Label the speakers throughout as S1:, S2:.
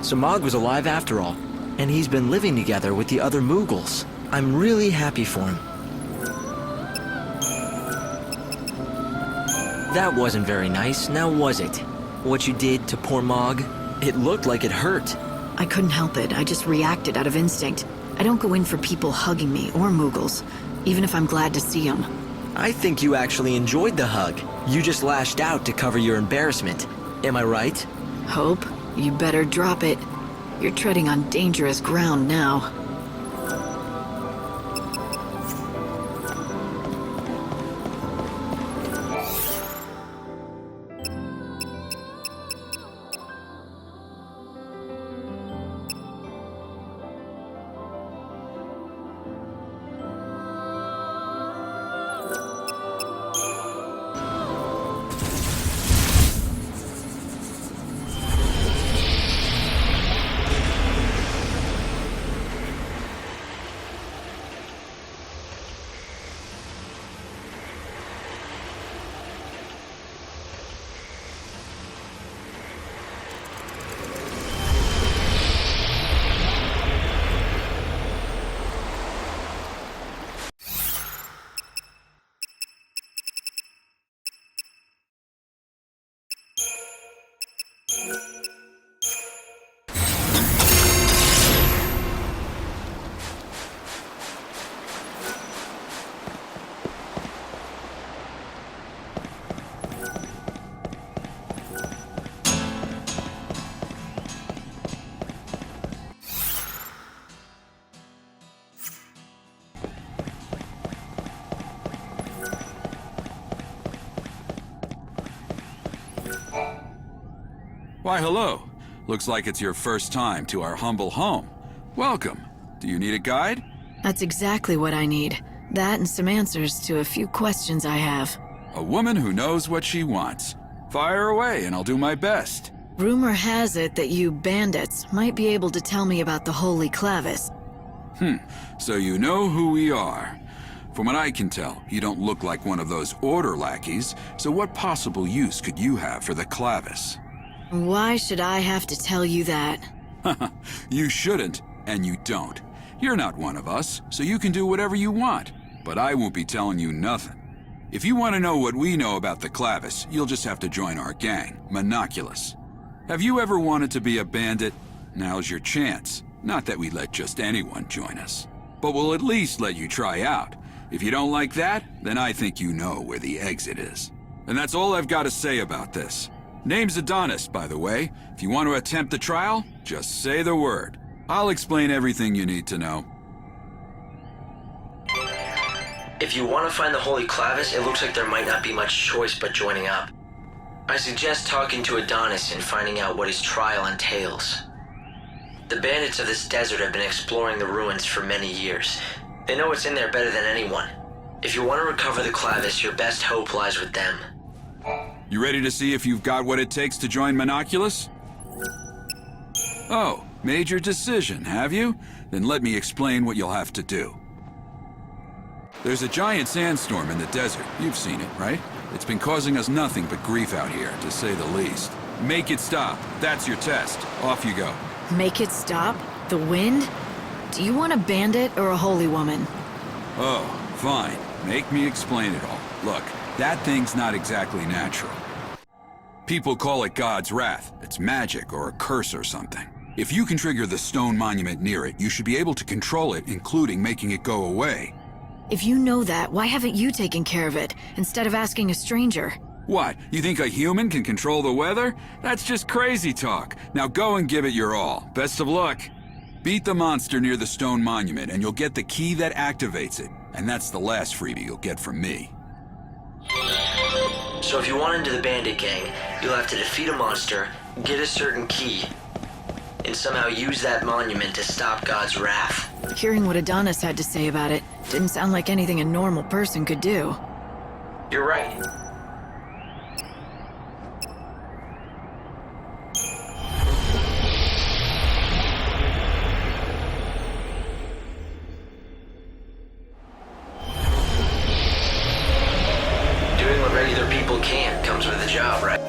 S1: So Mog was alive after all, and he's been living together with the other Moogles. I'm really happy for him. That wasn't very nice, now was it? What you did to poor Mog? It looked like it hurt.
S2: I couldn't help it. I just reacted out of instinct. I don't go in for people hugging me or Moogles, even if I'm glad to see them.
S1: I think you actually enjoyed the hug. You just lashed out to cover your embarrassment. Am I right?
S2: Hope, you better drop it. You're treading on dangerous ground now.
S3: Why, hello. Looks like it's your first time to our humble home. Welcome. Do you need a guide?
S2: That's exactly what I need. That and some answers to a few questions I have.
S3: A woman who knows what she wants. Fire away and I'll do my best.
S2: Rumor has it that you bandits might be able to tell me about the Holy Clavis.
S3: So you know who we are. From what I can tell, you don't look like one of those order lackeys, so what possible use could you have for the Clavis?
S2: Why should I have to tell you that?
S3: You shouldn't, and you don't. You're not one of us, so you can do whatever you want. But I won't be telling you nothing. If you want to know what we know about the Clavis, you'll just have to join our gang, Monoculus. Have you ever wanted to be a bandit? Now's your chance. Not that we let just anyone join us. But we'll at least let you try out. If you don't like that, then I think you know where the exit is. And that's all I've got to say about this. Name's Adonis, by the way. If you want to attempt the trial, just say the word. I'll explain everything you need to know.
S1: If you want to find the Holy Clavis, it looks like there might not be much choice but joining up. I suggest talking to Adonis and finding out what his trial entails. The bandits of this desert have been exploring the ruins for many years. They know what's in there better than anyone. If you want to recover the Clavis, your best hope lies with them.
S3: You ready to see if you've got what it takes to join Monoculus? Oh, made your decision, have you? Then let me explain what you'll have to do. There's a giant sandstorm in the desert. You've seen it, right? It's been causing us nothing but grief out here, to say the least. Make it stop. That's your test. Off you go.
S2: Make it stop? The wind? Do you want a bandit or a holy woman?
S3: Oh, fine. Make me explain it all. Look, that thing's not exactly natural. People call it God's wrath. It's magic or a curse or something. If you can trigger the stone monument near it, you should be able to control it, including making it go away.
S2: If you know that, why haven't you taken care of it, instead of asking a stranger?
S3: What, you think a human can control the weather? That's just crazy talk. Now go and give it your all. Best of luck. Beat the monster near the stone monument, and you'll get the key that activates it. And that's the last freebie you'll get from me.
S1: So if you want into the bandit gang, you'll have to defeat a monster, get a certain key, and somehow use that monument to stop God's wrath.
S2: Hearing what Adonis had to say about it didn't sound like anything a normal person could do.
S1: You're right. people can. Comes with the job, right?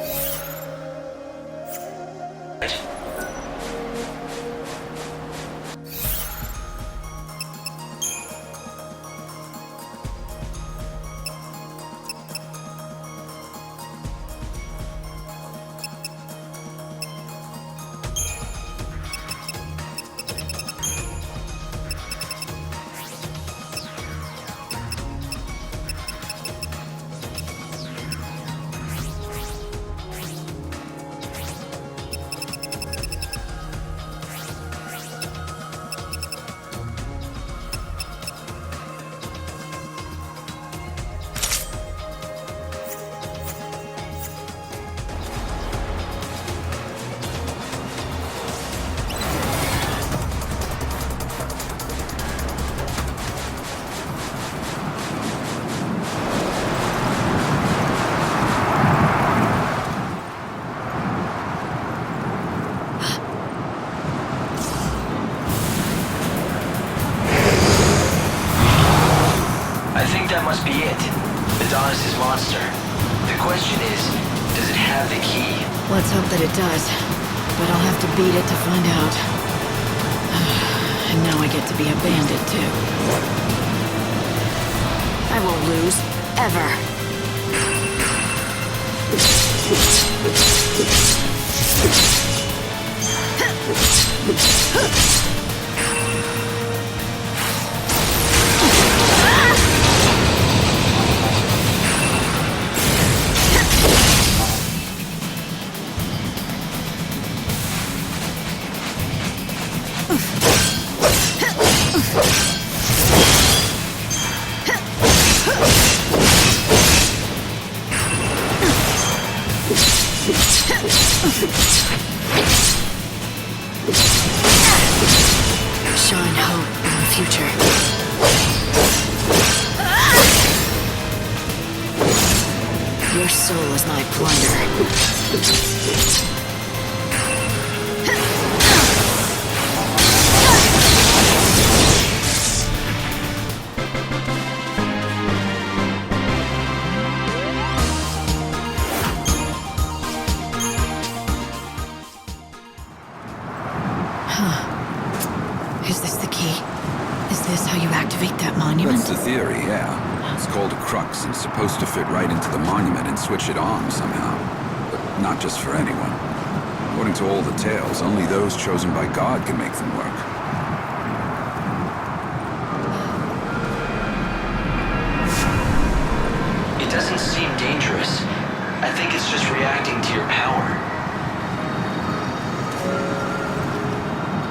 S1: That must be it. Adonis' monster. The question is, does it have the key?
S2: Let's hope that it does. But I'll have to beat it to find out. And now I get to be a bandit, too. I won't lose. Ever. Shine hope in the future. Your soul is my plunder. Is this the key? Is this how you activate that monument?
S3: That's the theory, yeah. It's called a crux and it's supposed to fit right into the monument and switch it on somehow. But not just for anyone. According to all the tales, only those chosen by God can make them work.
S1: It doesn't seem dangerous. I think it's just reacting to your power.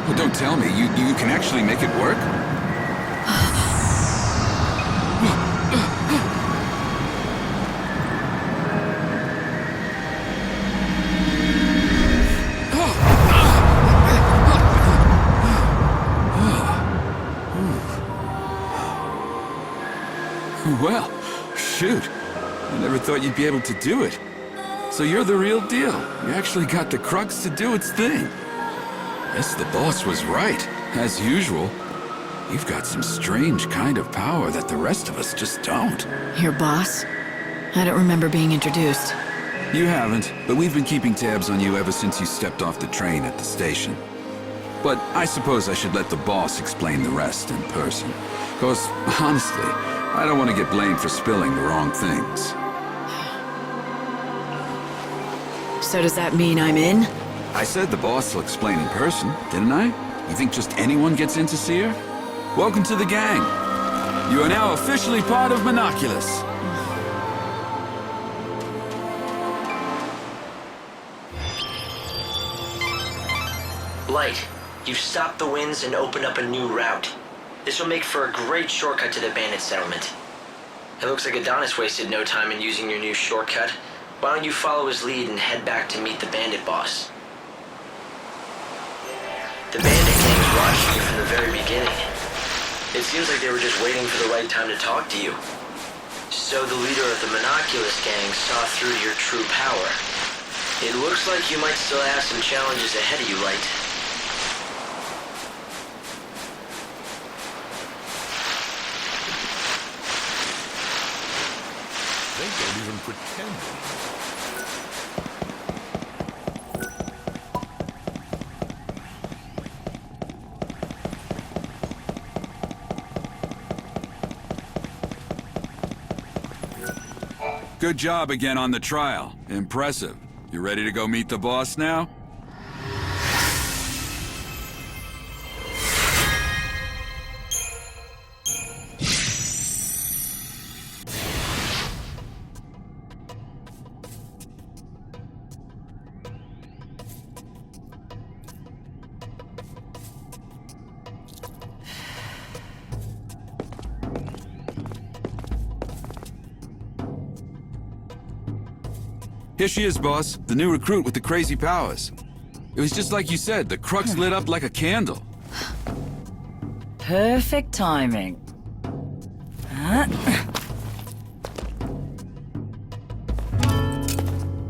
S3: Well, don't tell me. You can actually make it work? Well, shoot. I never thought you'd be able to do it. So you're the real deal. You actually got the crux to do its thing. Guess the boss was right. As usual, you've got some strange kind of power that the rest of us just don't.
S2: Your boss? I don't remember being introduced.
S3: You haven't, but we've been keeping tabs on you ever since you stepped off the train at the station. But I suppose I should let the boss explain the rest in person. Because, honestly, I don't want to get blamed for spilling the wrong things.
S2: So does that mean I'm in?
S3: I said the boss will explain in person, didn't I? You think just anyone gets in to see her? Welcome to the gang. You are now officially part of Monoculus.
S1: Light, you've stopped the winds and opened up a new route. This will make for a great shortcut to the bandit settlement. It looks like Adonis wasted no time in using your new shortcut. Why don't you follow his lead and head back to meet the bandit boss? The bandit gang was watching you from the very beginning. It seems like they were just waiting for the right time to talk to you. So the leader of the Monoculus gang saw through to your true power. It looks like you might still have some challenges ahead of you, Light.
S4: They don't even pretend.
S3: Good job again on the trial. Impressive. You ready to go meet the boss now? Here she is, boss. The new recruit with the crazy powers. It was just like you said, the crux lit up like a candle.
S2: Perfect timing.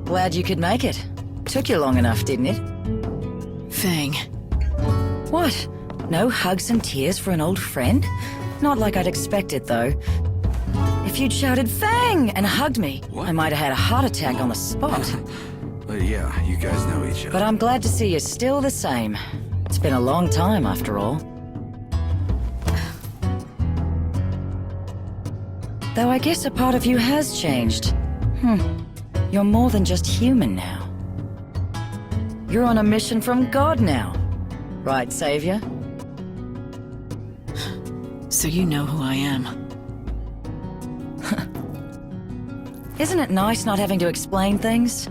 S2: Glad you could make it. Took you long enough, didn't it?
S5: Fang.
S2: What? No hugs and tears for an old friend? Not like I'd expected, though. If you'd shouted Fang and hugged me,
S3: What?
S2: I might have had a heart attack on the spot.
S3: Yeah, you guys know each other.
S2: But I'm glad to see you're still the same. It's been a long time, after all. Though I guess a part of you has changed. You're more than just human now. You're on a mission from God now. Right, Savior?
S5: So you know who I am.
S2: Isn't it nice not having to explain things?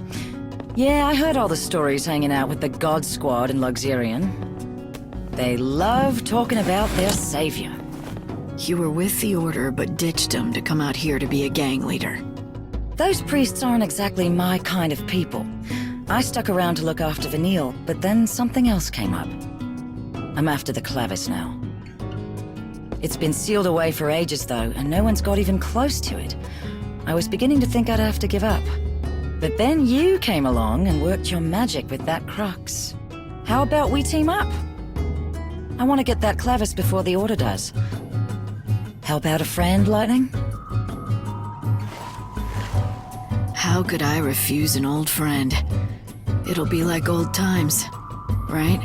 S2: Yeah, I heard all the stories hanging out with the God Squad in Luxurion. They love talking about their savior.
S5: You were with the Order, but ditched him to come out here to be a gang leader.
S2: Those priests aren't exactly my kind of people. I stuck around to look after Vanille, but then something else came up. I'm after the Clavis now. It's been sealed away for ages, though, and no one's got even close to it. I was beginning to think I'd have to give up. But then you came along and worked your magic with that crux. How about we team up? I want to get that Clavis before the Order does. Help out a friend, Lightning?
S5: How could I refuse an old friend? It'll be like old times, right?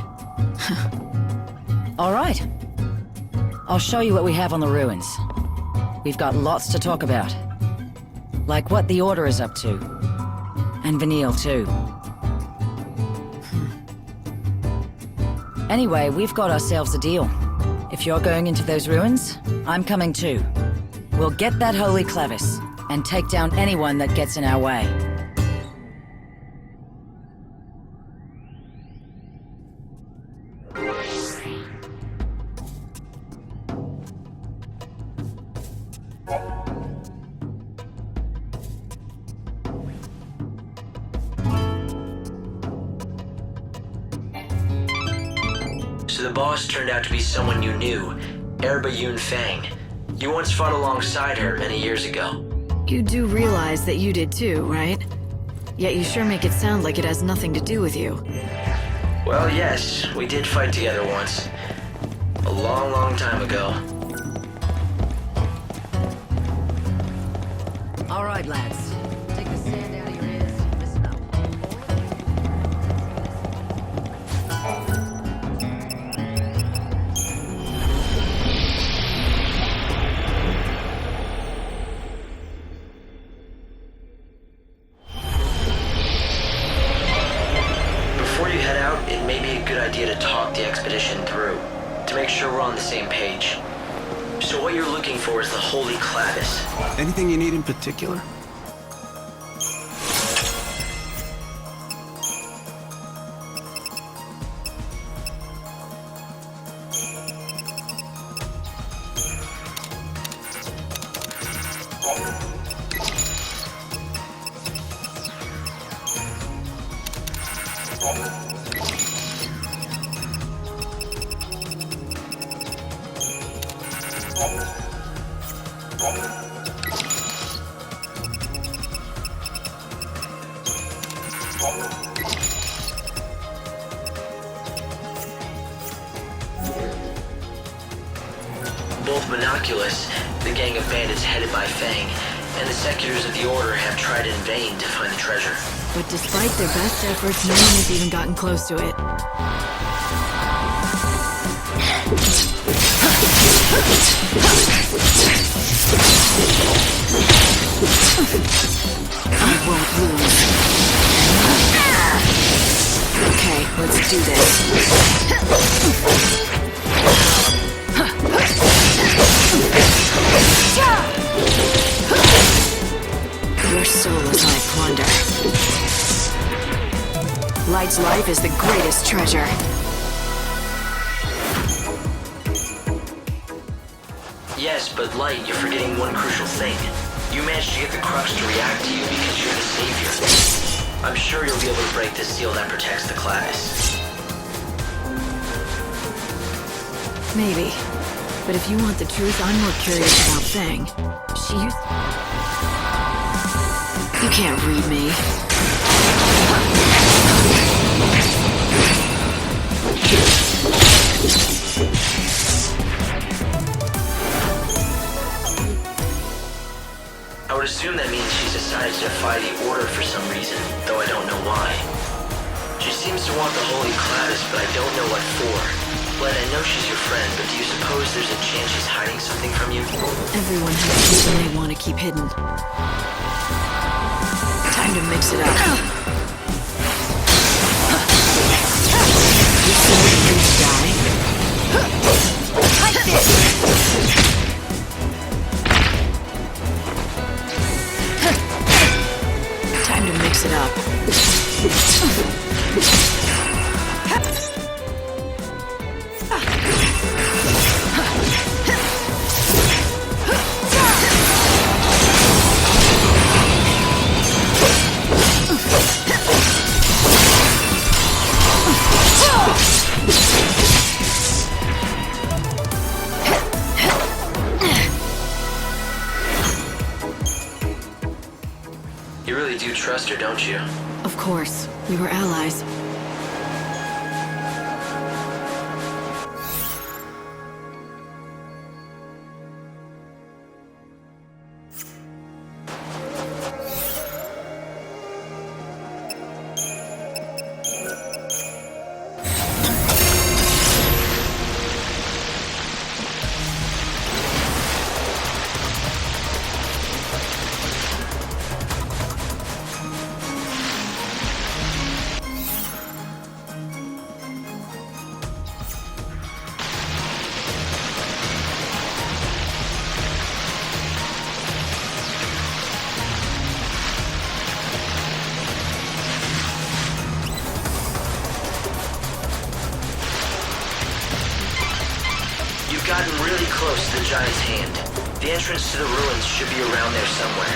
S2: All right. I'll show you what we have on the ruins. We've got lots to talk about. Like what the Order is up to. And Vanille, too. Anyway, we've got ourselves a deal. If you're going into those ruins, I'm coming too. We'll get that holy Clavis, and take down anyone that gets in our way.
S1: So the boss turned out to be someone you knew, Erba Yun Fang. You once fought alongside her many years ago.
S5: You do realize that you did too, right? Yet you sure make it sound like it has nothing to do with you.
S1: Well, yes, we did fight together once. A long, long time ago.
S2: All right, lads. Take the sand out of your ears. Listen up.
S1: Before you head out, it may be a good idea to talk the expedition through, to make sure we're on the same page. So what you're looking for is the Holy Clavis.
S4: Anything you need in particular?
S1: Both Monoculus, the gang of bandits headed by Fang, and the Secutors of the Order have tried in vain to find the treasure.
S5: But despite their best efforts, no one has even gotten close to it. I won't lose. Okay, let's do this. Your soul is my plunder. Light's life is the greatest treasure.
S1: Yes, but Light, you're forgetting one crucial thing. You managed to get the Crux to react to you because you're the Savior. I'm sure you'll be able to break the seal that protects the Clavis.
S5: Maybe. But if you want the truth, I'm more curious about Fang. She used... You can't read me.
S1: I would assume that means she's decided to defy the Order for some reason, though I don't know why. She seems to want the Holy Clavis, but I don't know what for. Bled, I know she's your friend, but do you suppose there's a chance she's hiding something from you?
S5: Everyone has something they want to keep hidden. Time to mix it up. You saw the priest die? Like this! Time to mix it up.
S1: You really do trust her, don't you?
S5: Of course. We were allies.
S1: You've gotten really close to the Giant's hand. The entrance to the ruins should be around there somewhere.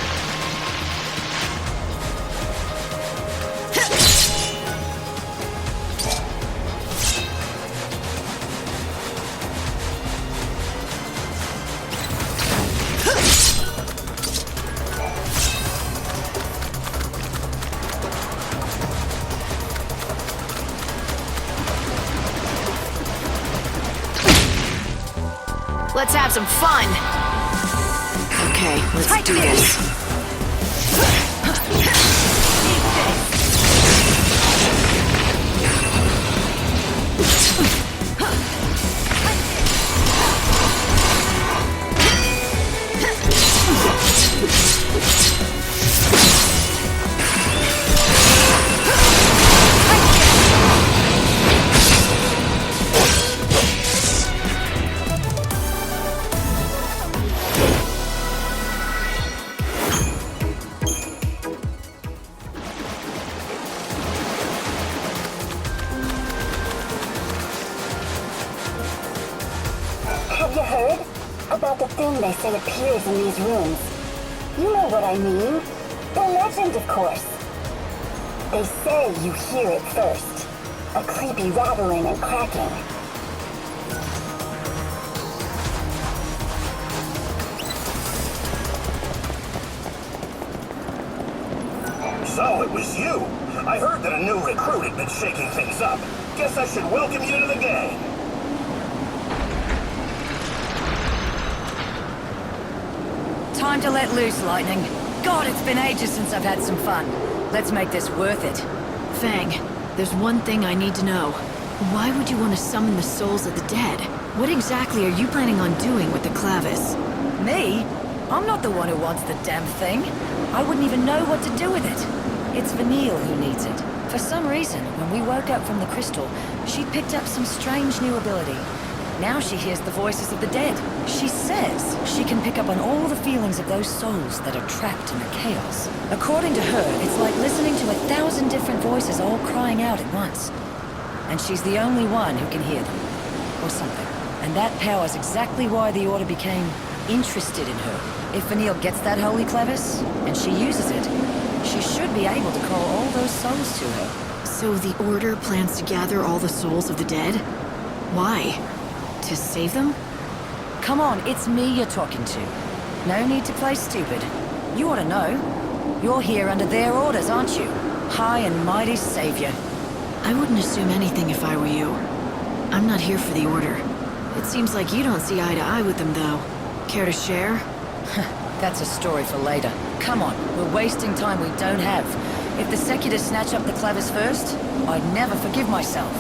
S5: Let's have some fun! Okay, let's do this.
S6: Have you heard about the thing they say appears in these rooms? You know what I mean. The legend, of course. They say you hear it first. A creepy rattling and cracking.
S7: So it was you. I heard that a new recruit had been shaking things up. Guess I should welcome you to the gang.
S2: Time to let loose, Lightning. God, it's been ages since I've had some fun. Let's make this worth it.
S5: Fang, there's one thing I need to know. Why would you want to summon the souls of the dead? What exactly are you planning on doing with the clavis?
S2: Me? I'm not the one who wants the damn thing. I wouldn't even know what to do with it. It's Vanille who needs it. For some reason, when we woke up from the crystal, she picked up some strange new ability. Now she hears the voices of the dead. She says she can pick up on all the feelings of those souls that are trapped in the chaos. According to her, it's like listening to 1,000 different voices all crying out at once. And she's the only one who can hear them. Or something. And that power's exactly why the Order became interested in her. If Vanille gets that holy clavis, and she uses it, she should be able to call all those souls to her.
S5: So the Order plans to gather all the souls of the dead? Why? To save them?
S2: Come on, it's me you're talking to. No need to play stupid. You ought to know. You're here under their orders, aren't you? High and mighty savior.
S5: I wouldn't assume anything if I were you. I'm not here for the Order. It seems like you don't see eye to eye with them, though. Care to share?
S2: That's a story for later. Come on, we're wasting time we don't have. If the Secular snatch up the clavis first, I'd never forgive myself.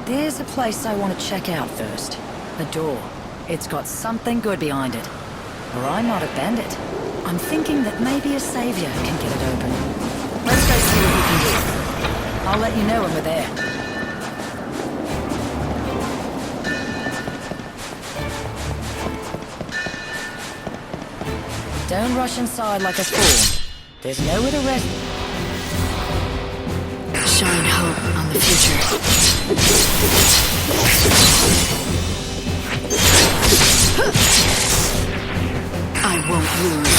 S2: There's a place I want to check out first. A door. It's got something good behind it. Or I'm not a bandit. I'm thinking that maybe a savior can get it open. Let's go see what we can do. I'll let you know when we're there. Don't rush inside like a fool. There's nowhere to rest.
S5: Shine hope on the future. I won't lose.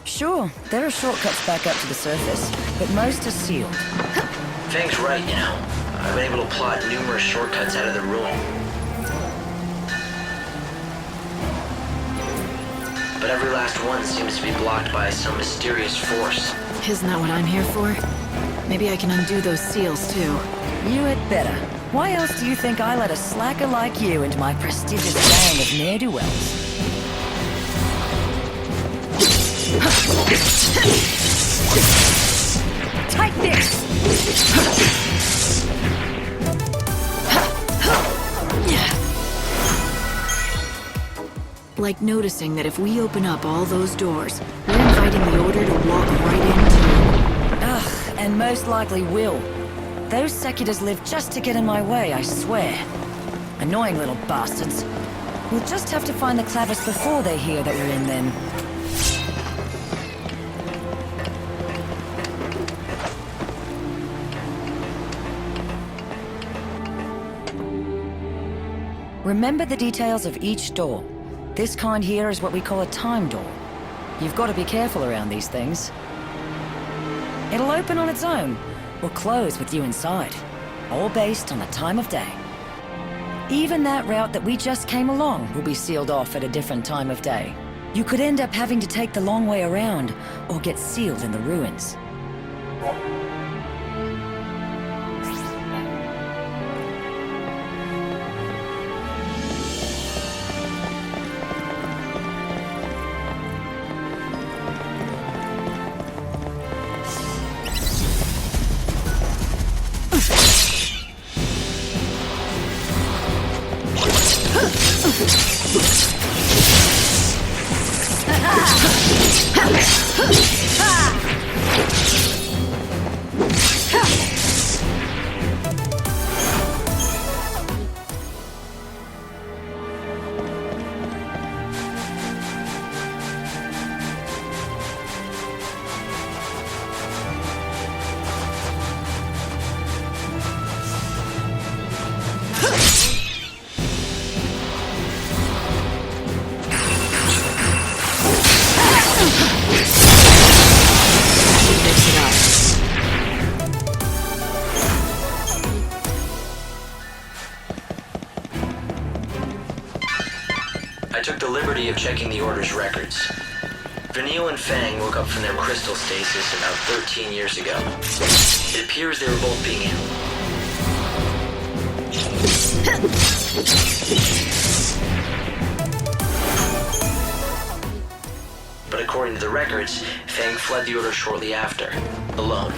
S2: Sure, there are shortcuts back up to the surface, but most are sealed.
S1: Fang's right, you know. I've been able to plot numerous shortcuts out of the ruin. But every last one seems to be blocked by some mysterious force.
S5: Isn't that what I'm here for? Maybe I can undo those seals, too.
S2: You had better. Why else do you think I let a slacker like you into my prestigious gang of ne'er-do-wells? Take this!
S5: Like noticing that if we open up all those doors, we're inviting the Order to walk right into.
S2: Ugh, and most likely will. Those Seculars live just to get in my way, I swear. Annoying little bastards. We'll just have to find the clavis before they hear that we're in then. Remember the details of each door. This kind here is what we call a time door. You've got to be careful around these things. It'll open on its own, or close with you inside, all based on the time of day. Even that route that we just came along will be sealed off at a different time of day. You could end up having to take the long way around, or get sealed in the ruins.
S1: took the liberty of checking the Order's records. Vanille and Fang woke up from their crystal stasis about 13 years ago. It appears they were both being ill. But according to the records, Fang fled the Order shortly after, alone.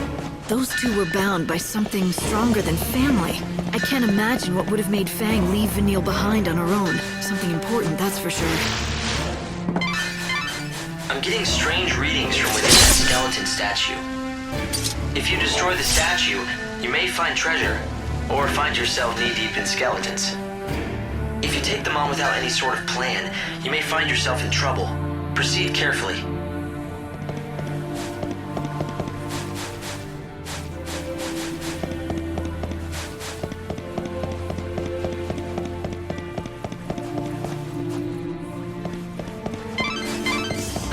S5: Those two were bound by something stronger than family. I can't imagine what would have made Fang leave Vanille behind on her own. Something important, that's for sure.
S1: I'm getting strange readings from within that skeleton statue. If you destroy the statue, you may find treasure, or find yourself knee-deep in skeletons. If you take them on without any sort of plan, you may find yourself in trouble. Proceed carefully.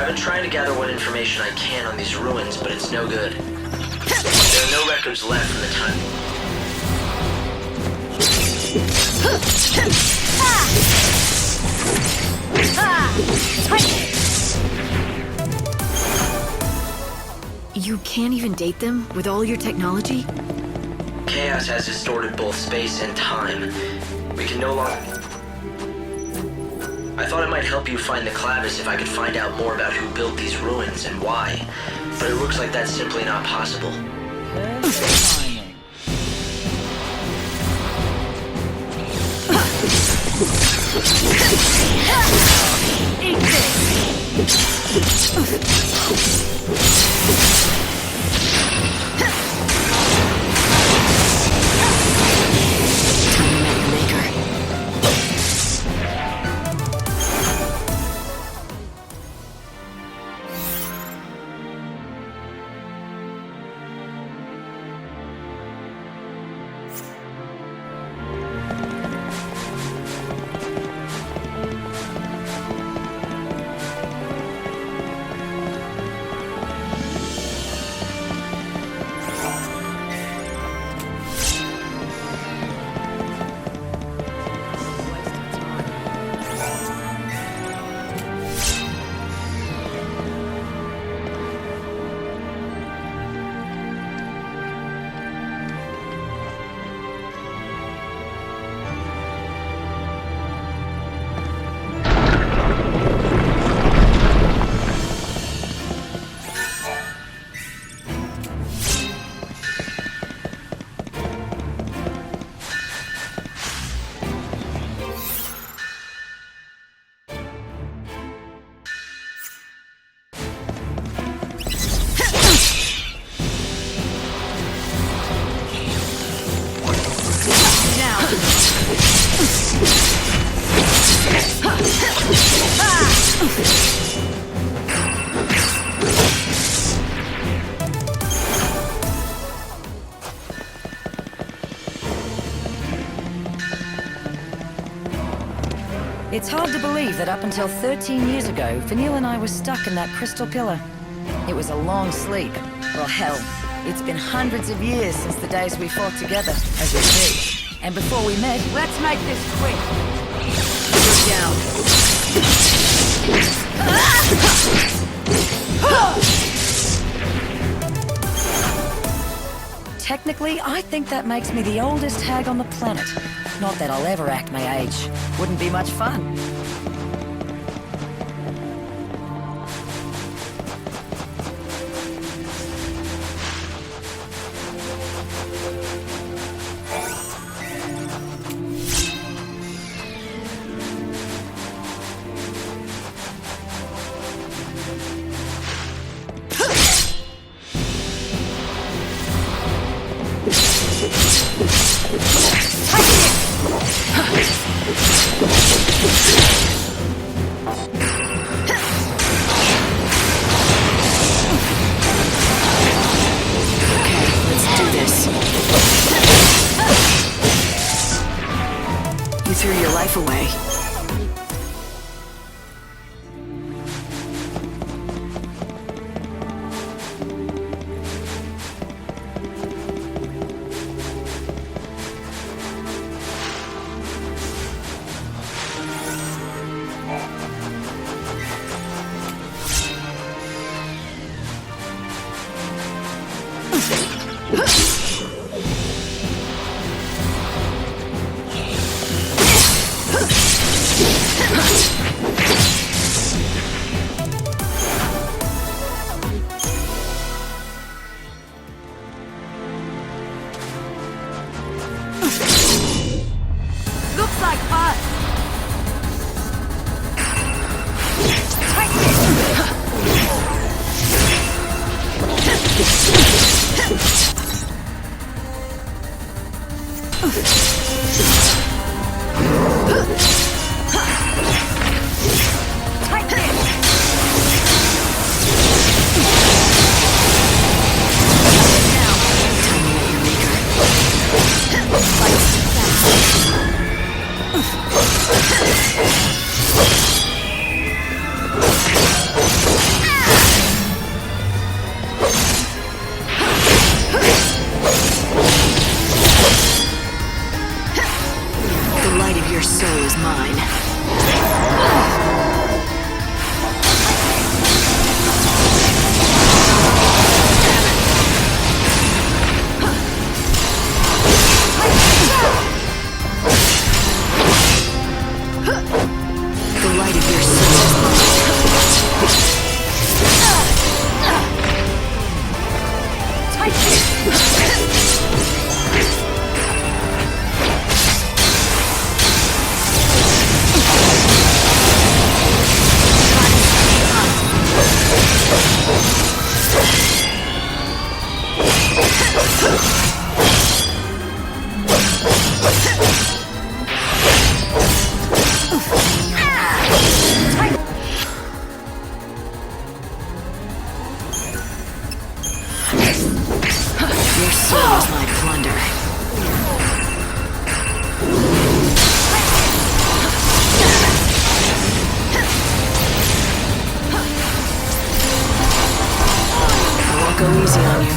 S1: I've been trying to gather what information I can on these ruins, but it's no good. There are no records left from the time.
S5: You can't even date them with all your technology?
S1: Chaos has distorted both space and time. We can no longer... I thought it might help you find the Clavis if I could find out more about who built these ruins and why. But it looks like that's simply not possible.
S5: Eat
S2: It's hard to believe that up until 13 years ago, Vanille and I were stuck in that crystal pillar. It was a long sleep. Well, hell, it's been hundreds of years since the days we fought together, as you see. And before we met, let's make this quick. You're down. Technically, I think that makes me the oldest hag on the planet. Not that I'll ever act my age. Wouldn't be much fun.
S5: Threw your life away. Looks like us. The light of your soul is mine. The light of your soul is Your soul is my plunder. I won't go easy on you.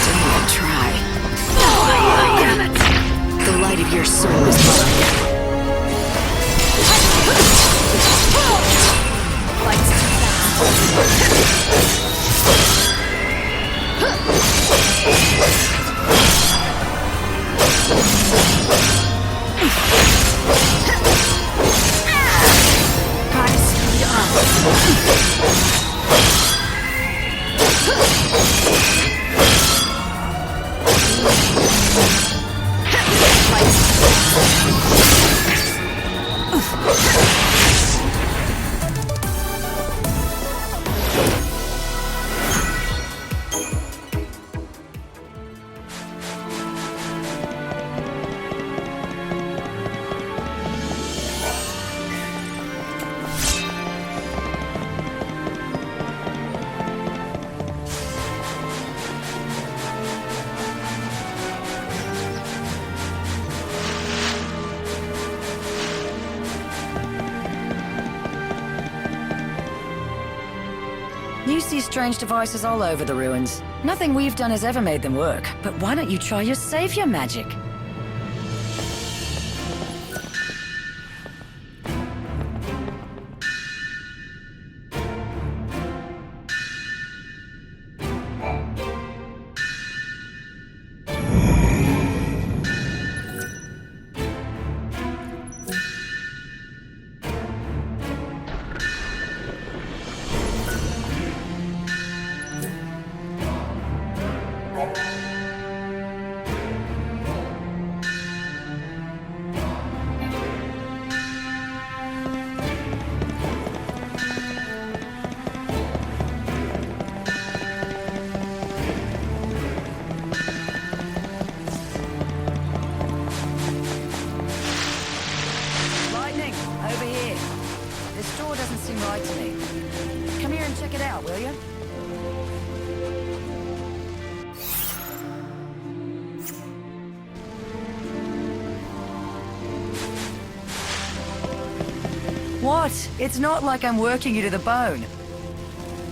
S5: Don't even try. The light of your soul is mine. Light's too fast. Gotta speed up.
S2: You see strange devices all over the ruins. Nothing we've done has ever made them work, but why don't you try your savior magic? What? It's not like I'm working you to the bone.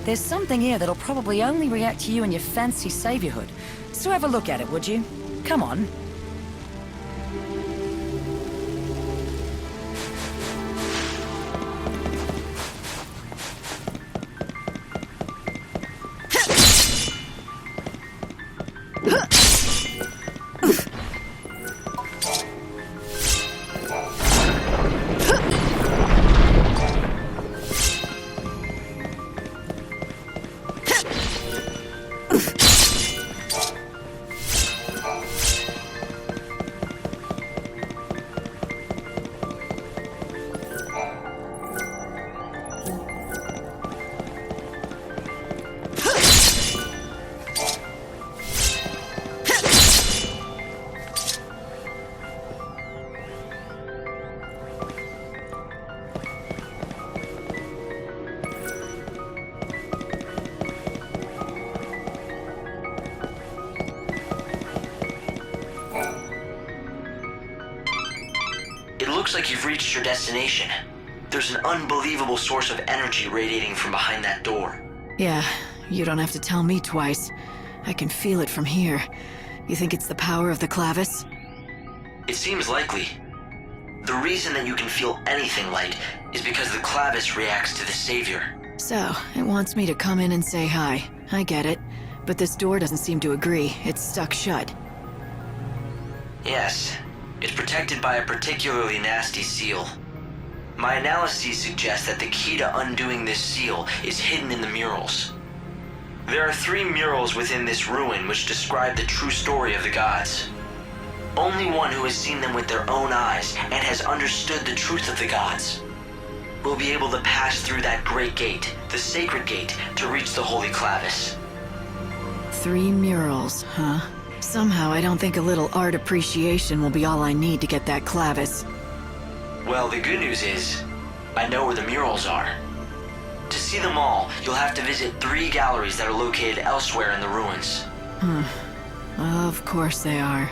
S2: There's something here that'll probably only react to you and your fancy saviorhood. So have a look at it, would you? Come on.
S1: Looks like you've reached your destination. There's an unbelievable source of energy radiating from behind that door.
S5: Yeah, you don't have to tell me twice. I can feel it from here. You think it's the power of the clavis?
S1: It seems likely. The reason that you can feel anything light is because the clavis reacts to the savior.
S5: So, it wants me to come in and say hi. I get it. But this door doesn't seem to agree. It's stuck shut.
S1: Yes. It's protected by a particularly nasty seal. My analyses suggest that the key to undoing this seal is hidden in the murals. There are 3 murals within this ruin which describe the true story of the gods. Only one who has seen them with their own eyes and has understood the truth of the gods will be able to pass through that great gate, the sacred gate, to reach the Holy Clavis.
S5: 3 murals, huh? Somehow I don't think a little art appreciation will be all I need to get that clavis.
S1: Well, the good news is, I know where the murals are. To see them all, you'll have to visit 3 galleries that are located elsewhere in the ruins.
S5: Of course they are.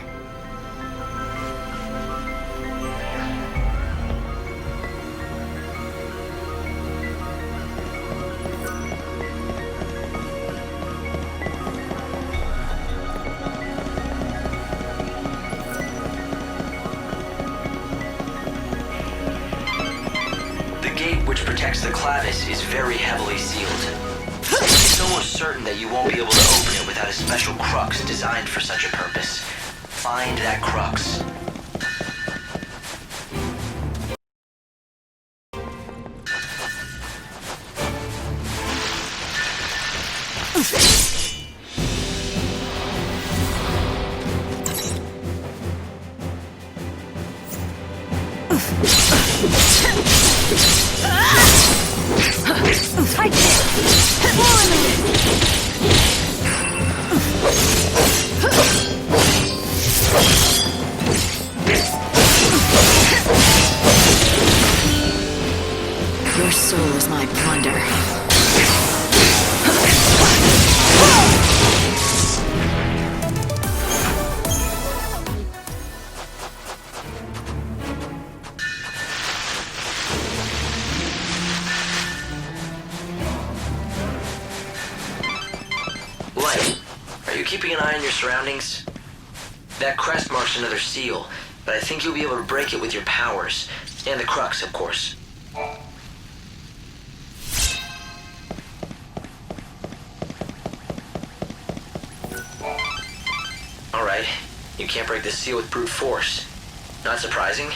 S1: Which protects the clavis is very heavily sealed. It's almost certain that you won't be able to open it without a special crux designed for such a purpose. Find that crux.
S5: Your soul is my plunder.
S1: Light, are you keeping an eye on your surroundings? That crest marks another seal, but I think you'll be able to break it with your powers. And the crux, of course. Alright, you can't break this seal with brute force. Not surprising.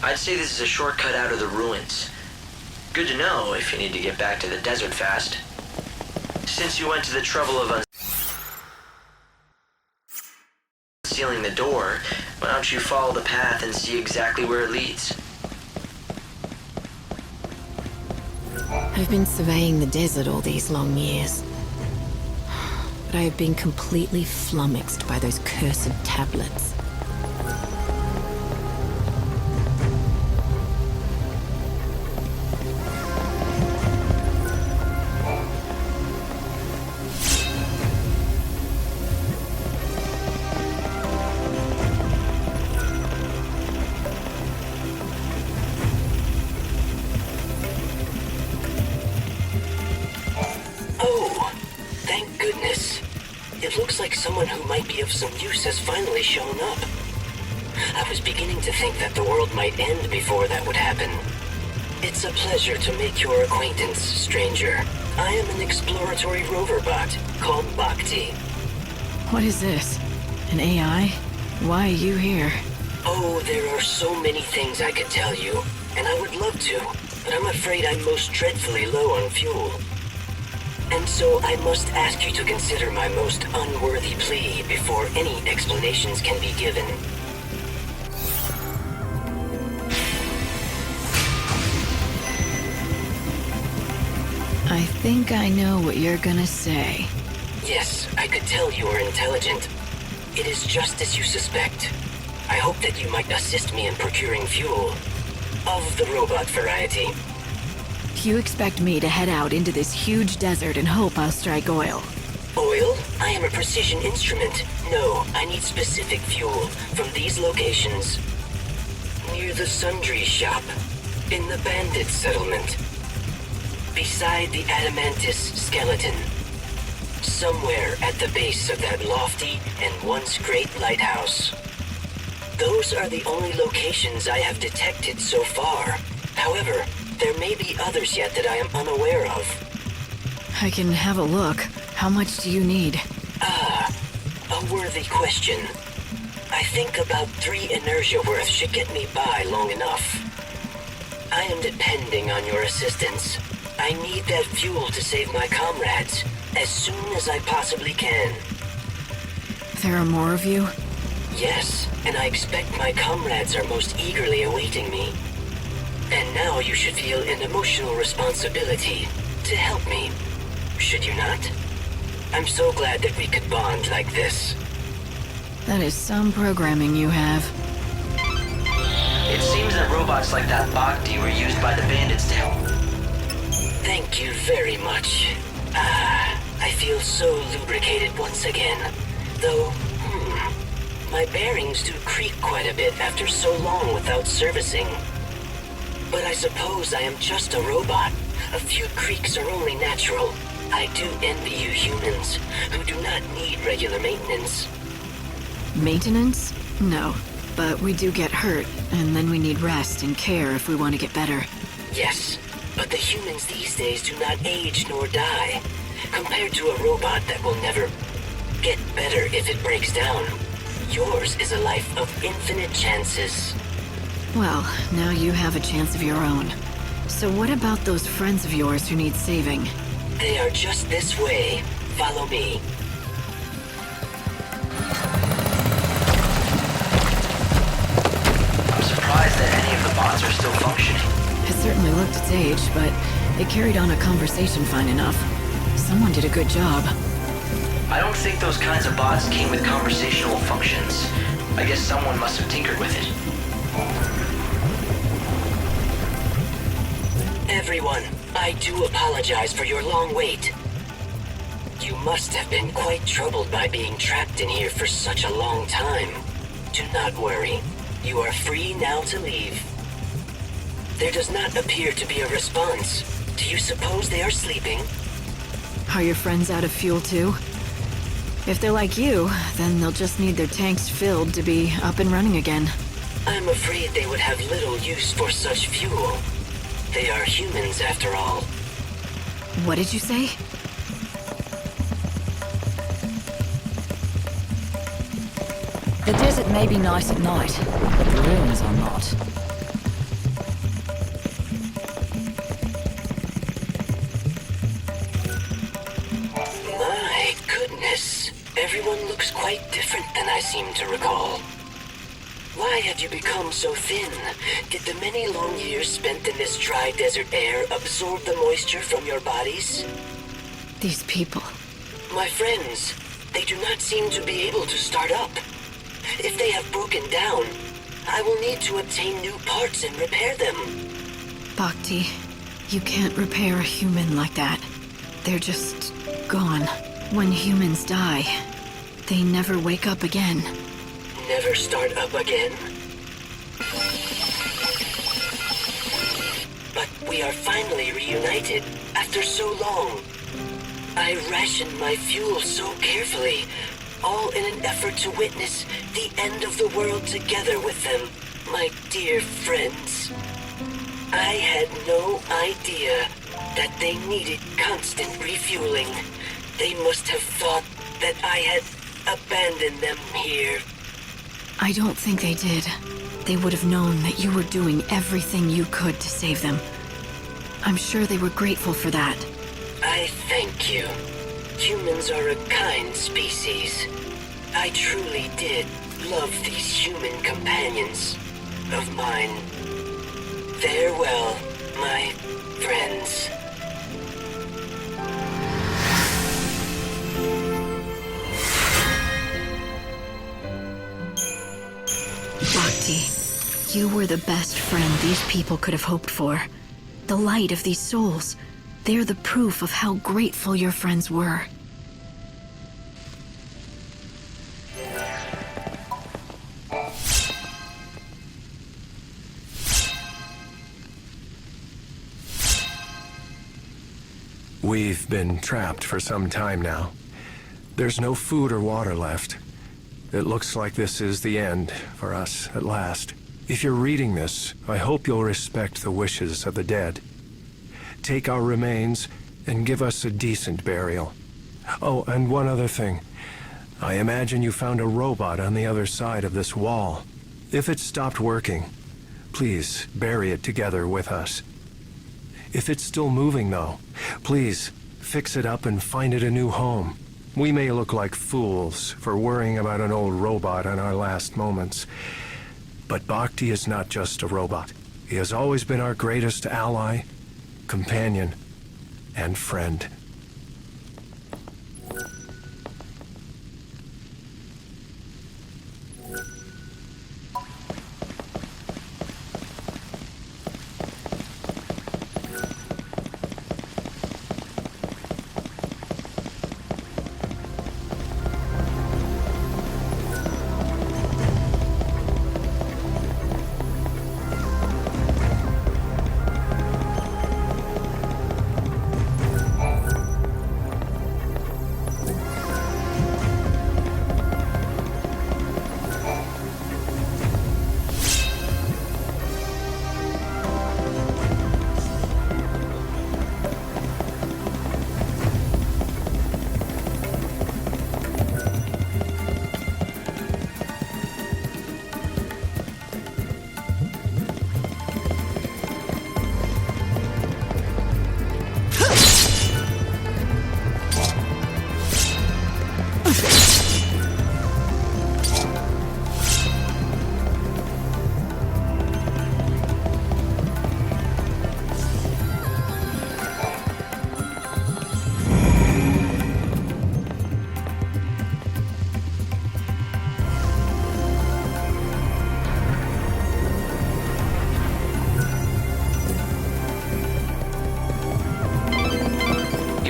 S1: I'd say this is a shortcut out of the ruins. Good to know if you need to get back to the desert fast. Since you went to the trouble of unsealing the door, why don't you follow the path and see exactly where it leads?
S5: I've been surveying the desert all these long years. But I have been completely flummoxed by those cursed tablets.
S8: might be of some use has finally shown up. I was beginning to think that the world might end before that would happen. It's a pleasure to make your acquaintance, stranger. I am an exploratory rover bot called Bhakti.
S5: What is this? An AI? Why are you here?
S8: Oh, there are so many things I could tell you, and I would love to, but I'm afraid I'm most dreadfully low on fuel. And so I must ask you to consider my most unworthy plea before any explanations can be given.
S5: I think I know what you're gonna say.
S8: Yes, I could tell you are intelligent. It is just as you suspect. I hope that you might assist me in procuring fuel. Of the robot variety.
S5: You expect me to head out into this huge desert and hope I'll strike oil?
S8: Oil? I am a precision instrument. No, I need specific fuel from these locations. Near the sundry shop. In the bandit settlement. Beside the Adamantis skeleton. Somewhere at the base of that lofty and once great lighthouse. Those are the only locations I have detected so far. However, there may be others yet that I am unaware of.
S5: I can have a look. How much do you need?
S8: A worthy question. I think about 3 inertia worth should get me by long enough. I am depending on your assistance. I need that fuel to save my comrades as soon as I possibly can.
S5: There are more of you?
S8: Yes, and I expect my comrades are most eagerly awaiting me. And now you should feel an emotional responsibility to help me, should you not? I'm so glad that we could bond like this.
S5: That is some programming you have.
S1: It seems that robots like that Bhakti were used by the bandits to help.
S8: Thank you very much. I feel so lubricated once again. Though, my bearings do creak quite a bit after so long without servicing. But I suppose I am just a robot. A few creaks are only natural. I do envy you humans, who do not need regular maintenance.
S5: Maintenance? No. But we do get hurt, and then we need rest and care if we want to get better.
S8: Yes, but the humans these days do not age nor die, compared to a robot that will never get better if it breaks down. Yours is a life of infinite chances.
S5: Well, now you have a chance of your own. So what about those friends of yours who need saving?
S8: They are just this way. Follow me.
S1: I'm surprised that any of the bots are still functioning.
S5: It certainly looked its age, but it carried on a conversation fine enough. Someone did a good job.
S1: I don't think those kinds of bots came with conversational functions. I guess someone must have tinkered with it.
S8: Everyone, I do apologize for your long wait. You must have been quite troubled by being trapped in here for such a long time. Do not worry. You are free now to leave. There does not appear to be a response. Do you suppose they are sleeping?
S5: Are your friends out of fuel too? If they're like you, then they'll just need their tanks filled to be up and running again.
S8: I'm afraid they would have little use for such fuel. They are humans after all.
S5: What did you say?
S2: The desert may be nice at night, but the ruins are not.
S8: My goodness. Everyone looks quite different than I seem to recall. Why have you become so thin? Did the many long years spent in this dry desert air absorb the moisture from your bodies?
S5: These people.
S8: My friends, they do not seem to be able to start up. If they have broken down, I will need to obtain new parts and repair them.
S5: Bhakti, you can't repair a human like that. They're just gone. When humans die, they never wake up again.
S8: Never start up again? But we are finally reunited after so long. I rationed my fuel so carefully, all in an effort to witness the end of the world together with them, my dear friends. I had no idea that they needed constant refueling. They must have thought that I had abandoned them here.
S5: I don't think they did. They would have known that you were doing everything you could to save them. I'm sure they were grateful for that.
S8: I thank you. Humans are a kind species. I truly did love these human companions of mine. Farewell, my friends.
S5: Bhakti, you were the best friend these people could have hoped for. The light of these souls. They're the proof of how grateful your friends were.
S4: We've been trapped for some time now. There's no food or water left. It looks like this is the end for us at last. If you're reading this, I hope you'll respect the wishes of the dead. Take our remains and give us a decent burial. Oh, and one other thing. I imagine you found a robot on the other side of this wall. If it stopped working, please bury it together with us. If it's still moving, though, please fix it up and find it a new home. We may look like fools for worrying about an old robot in our last moments. But Bhakti is not just a robot. He has always been our greatest ally, companion, and friend.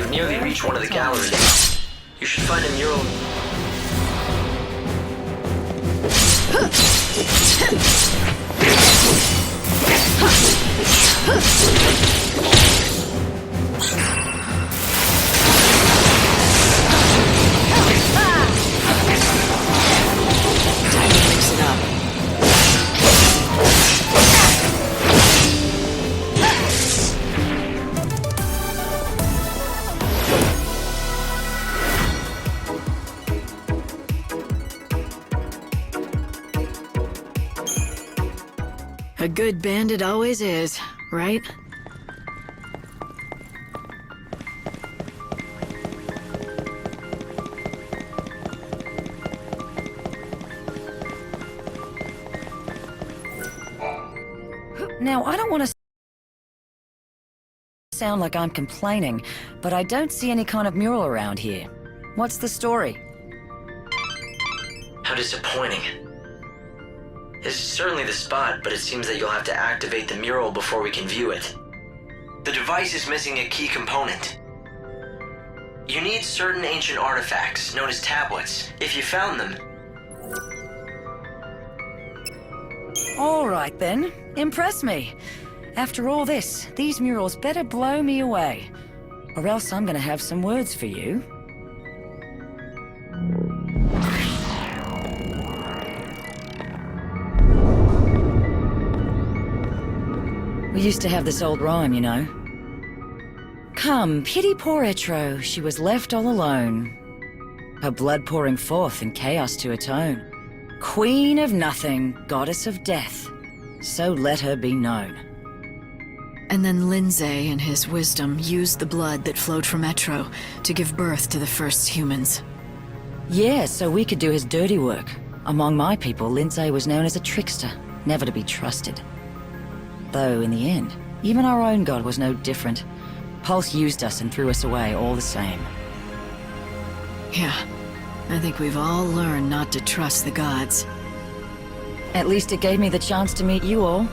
S1: Nearly reach one of the galleries. You should find a mural.
S5: Time to mix it up. A good bandit always is, right?
S2: Now, I don't want to sound like I'm complaining, but I don't see any kind of mural around here. What's the story?
S1: How disappointing. This is certainly the spot, but it seems that you'll have to activate the mural before we can view it. The device is missing a key component. You need certain ancient artifacts, known as tablets. If you found them...
S2: All right then, impress me. After all this, these murals better blow me away. Or else I'm gonna have some words for you. We used to have this old rhyme, you know. Come, pity poor Etro, she was left all alone. Her blood pouring forth in chaos to atone. Queen of nothing, goddess of death, so let her be known.
S9: And then Lindsay, in his wisdom, used the blood that flowed from Etro to give birth to the first humans.
S2: Yeah, so we could do his dirty work. Among my people, Lindsay was known as a trickster, never to be trusted. Though, in the end, even our own god was no different. Pulse used us and threw us away all the same.
S9: Yeah, I think we've all learned not to trust the gods.
S2: At least it gave me the chance to meet you all.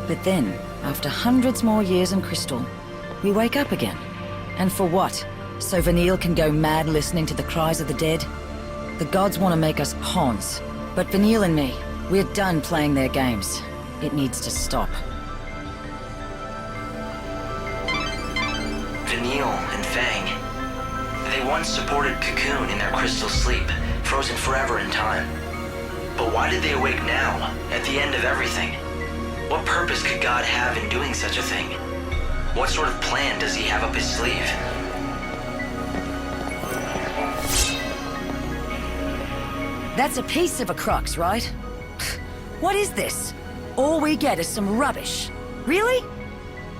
S2: But then, after hundreds more years in Crystal, we wake up again. And for what? So Vanille can go mad listening to the cries of the dead? The gods want to make us pawns. But Vanille and me, we're done playing their games. It needs to stop.
S1: Vanille and Fang. They once supported Cocoon in their crystal sleep, frozen forever in time. But why did they awake now, at the end of everything? What purpose could God have in doing such a thing? What sort of plan does he have up his sleeve?
S2: That's a piece of a crux, right? What is this? All we get is some rubbish. Really?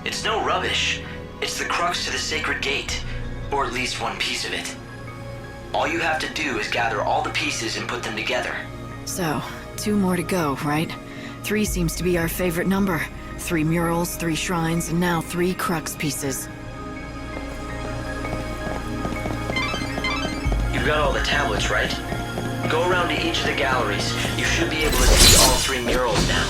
S1: It's no rubbish. It's the crux to the sacred gate, or at least one piece of it. All you have to do is gather all the pieces and put them together.
S9: So, 2 more to go, right? 3 seems to be our favorite number. 3 murals, 3 shrines, and now 3 crux pieces.
S1: You've got all the tablets, right? Go around to each of the galleries. You should be able to see all 3 murals now.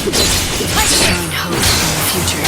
S9: Shine hope in the future.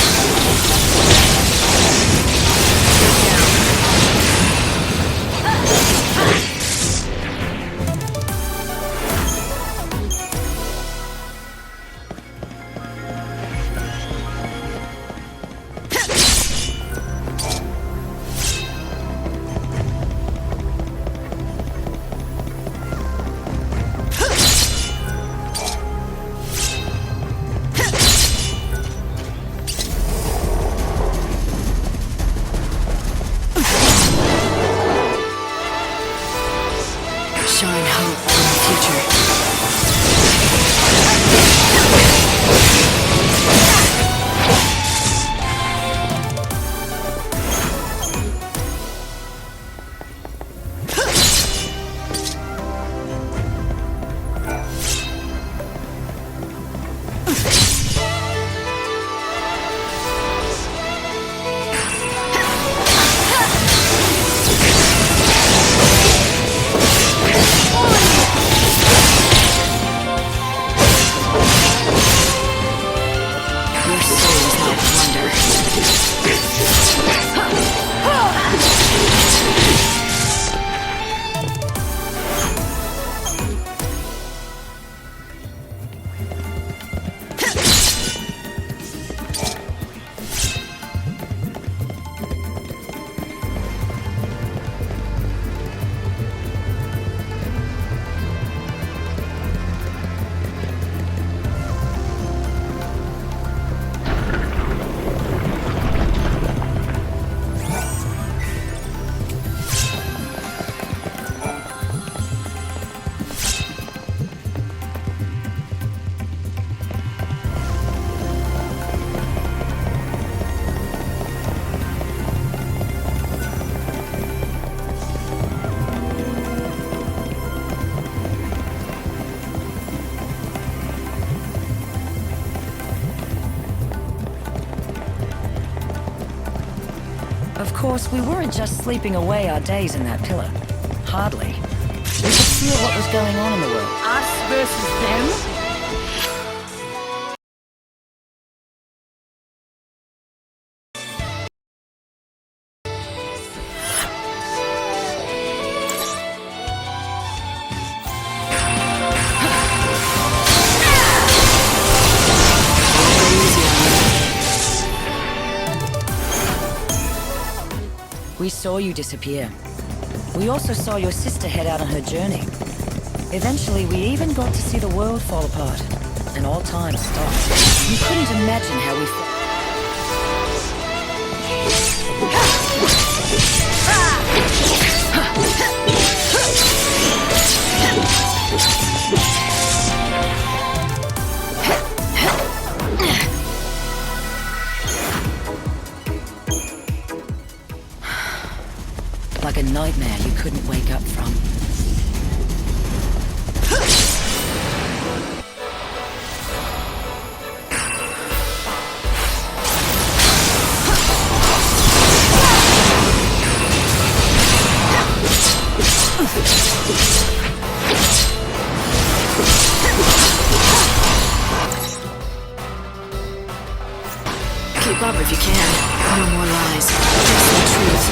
S9: Shine hope in the future.
S2: Of course, we weren't just sleeping away our days in that pillar. Hardly. We could feel what was going on in the world.
S10: Us versus them?
S2: We saw you disappear. We also saw your sister head out on her journey. Eventually, we even got to see the world fall apart. And all time stopped. You couldn't imagine how we felt. Like a nightmare you couldn't wake up from.
S9: Keep up if you can. No more lies. Just the truth.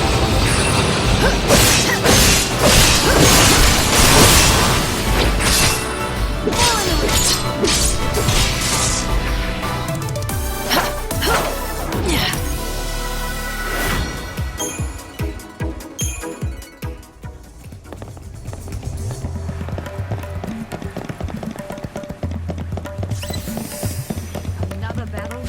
S10: Another battle?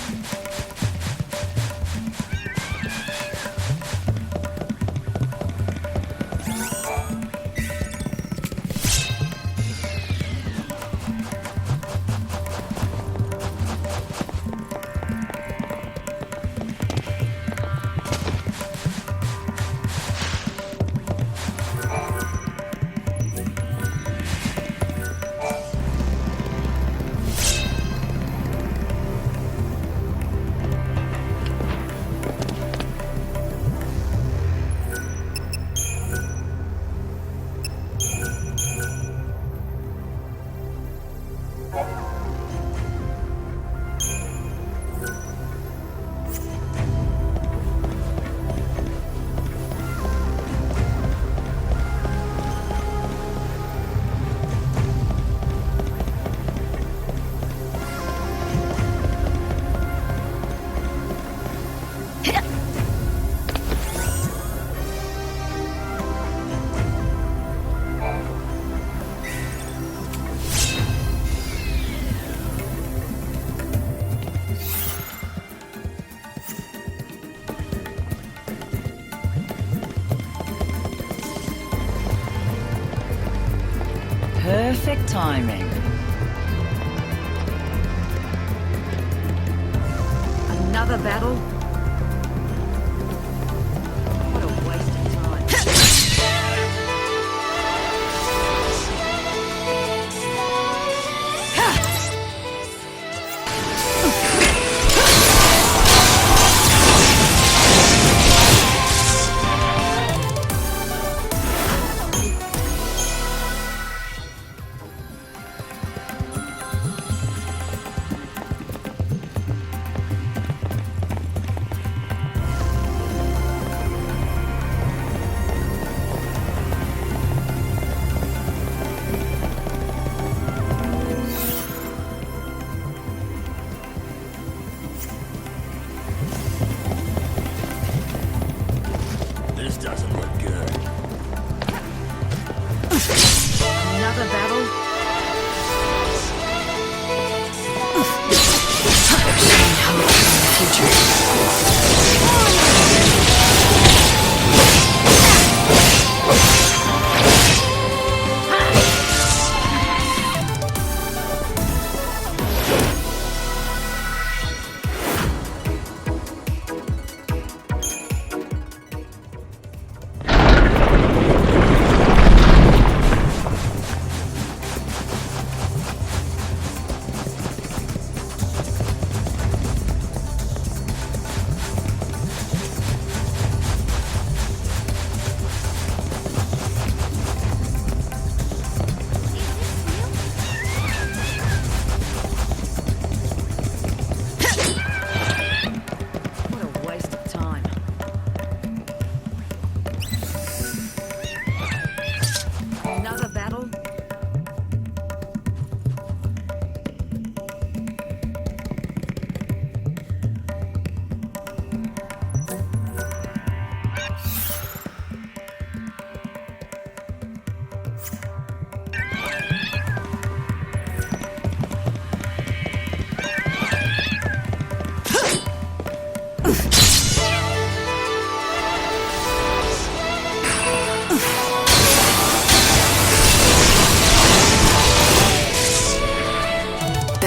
S2: Perfect timing.
S10: Another battle? What a waste of time.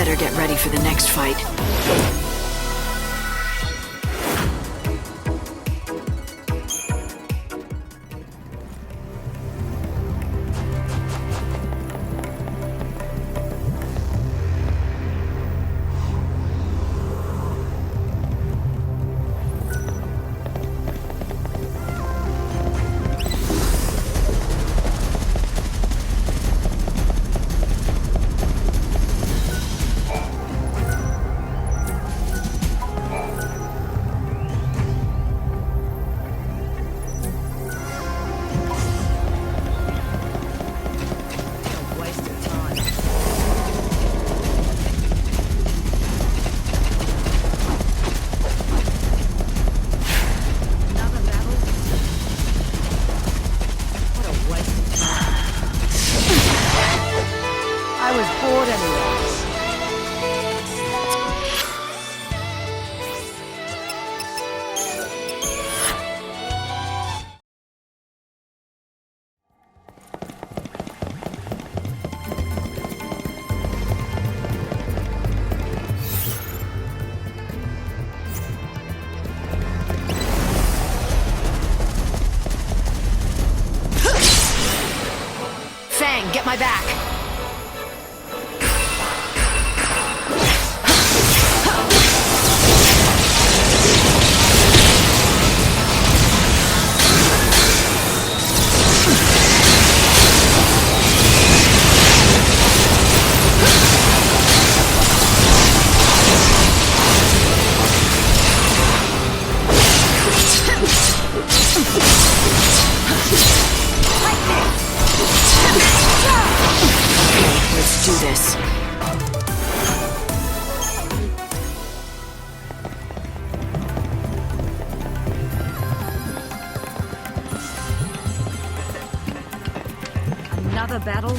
S9: better get ready for the next fight.
S10: I was bored anyways.
S9: Fang, get my back! Let's do this.
S10: Another battle?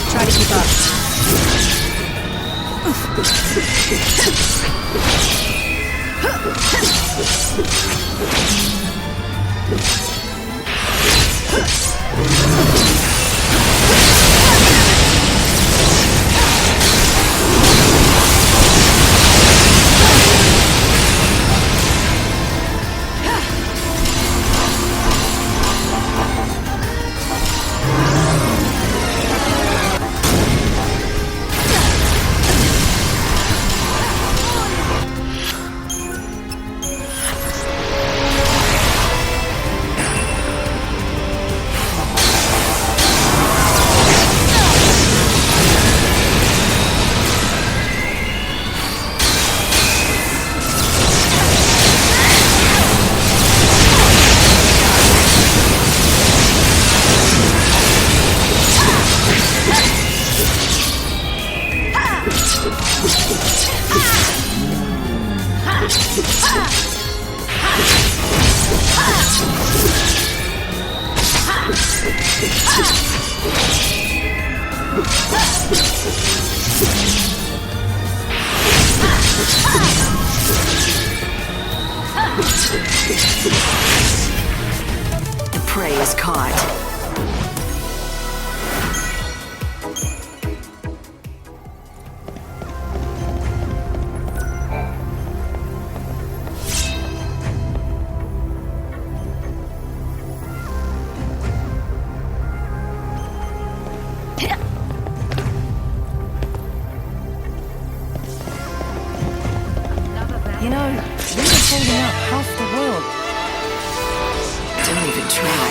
S9: Try to keep up. The prey is caught.
S2: You know, you're holding up half the world.
S9: Don't even try.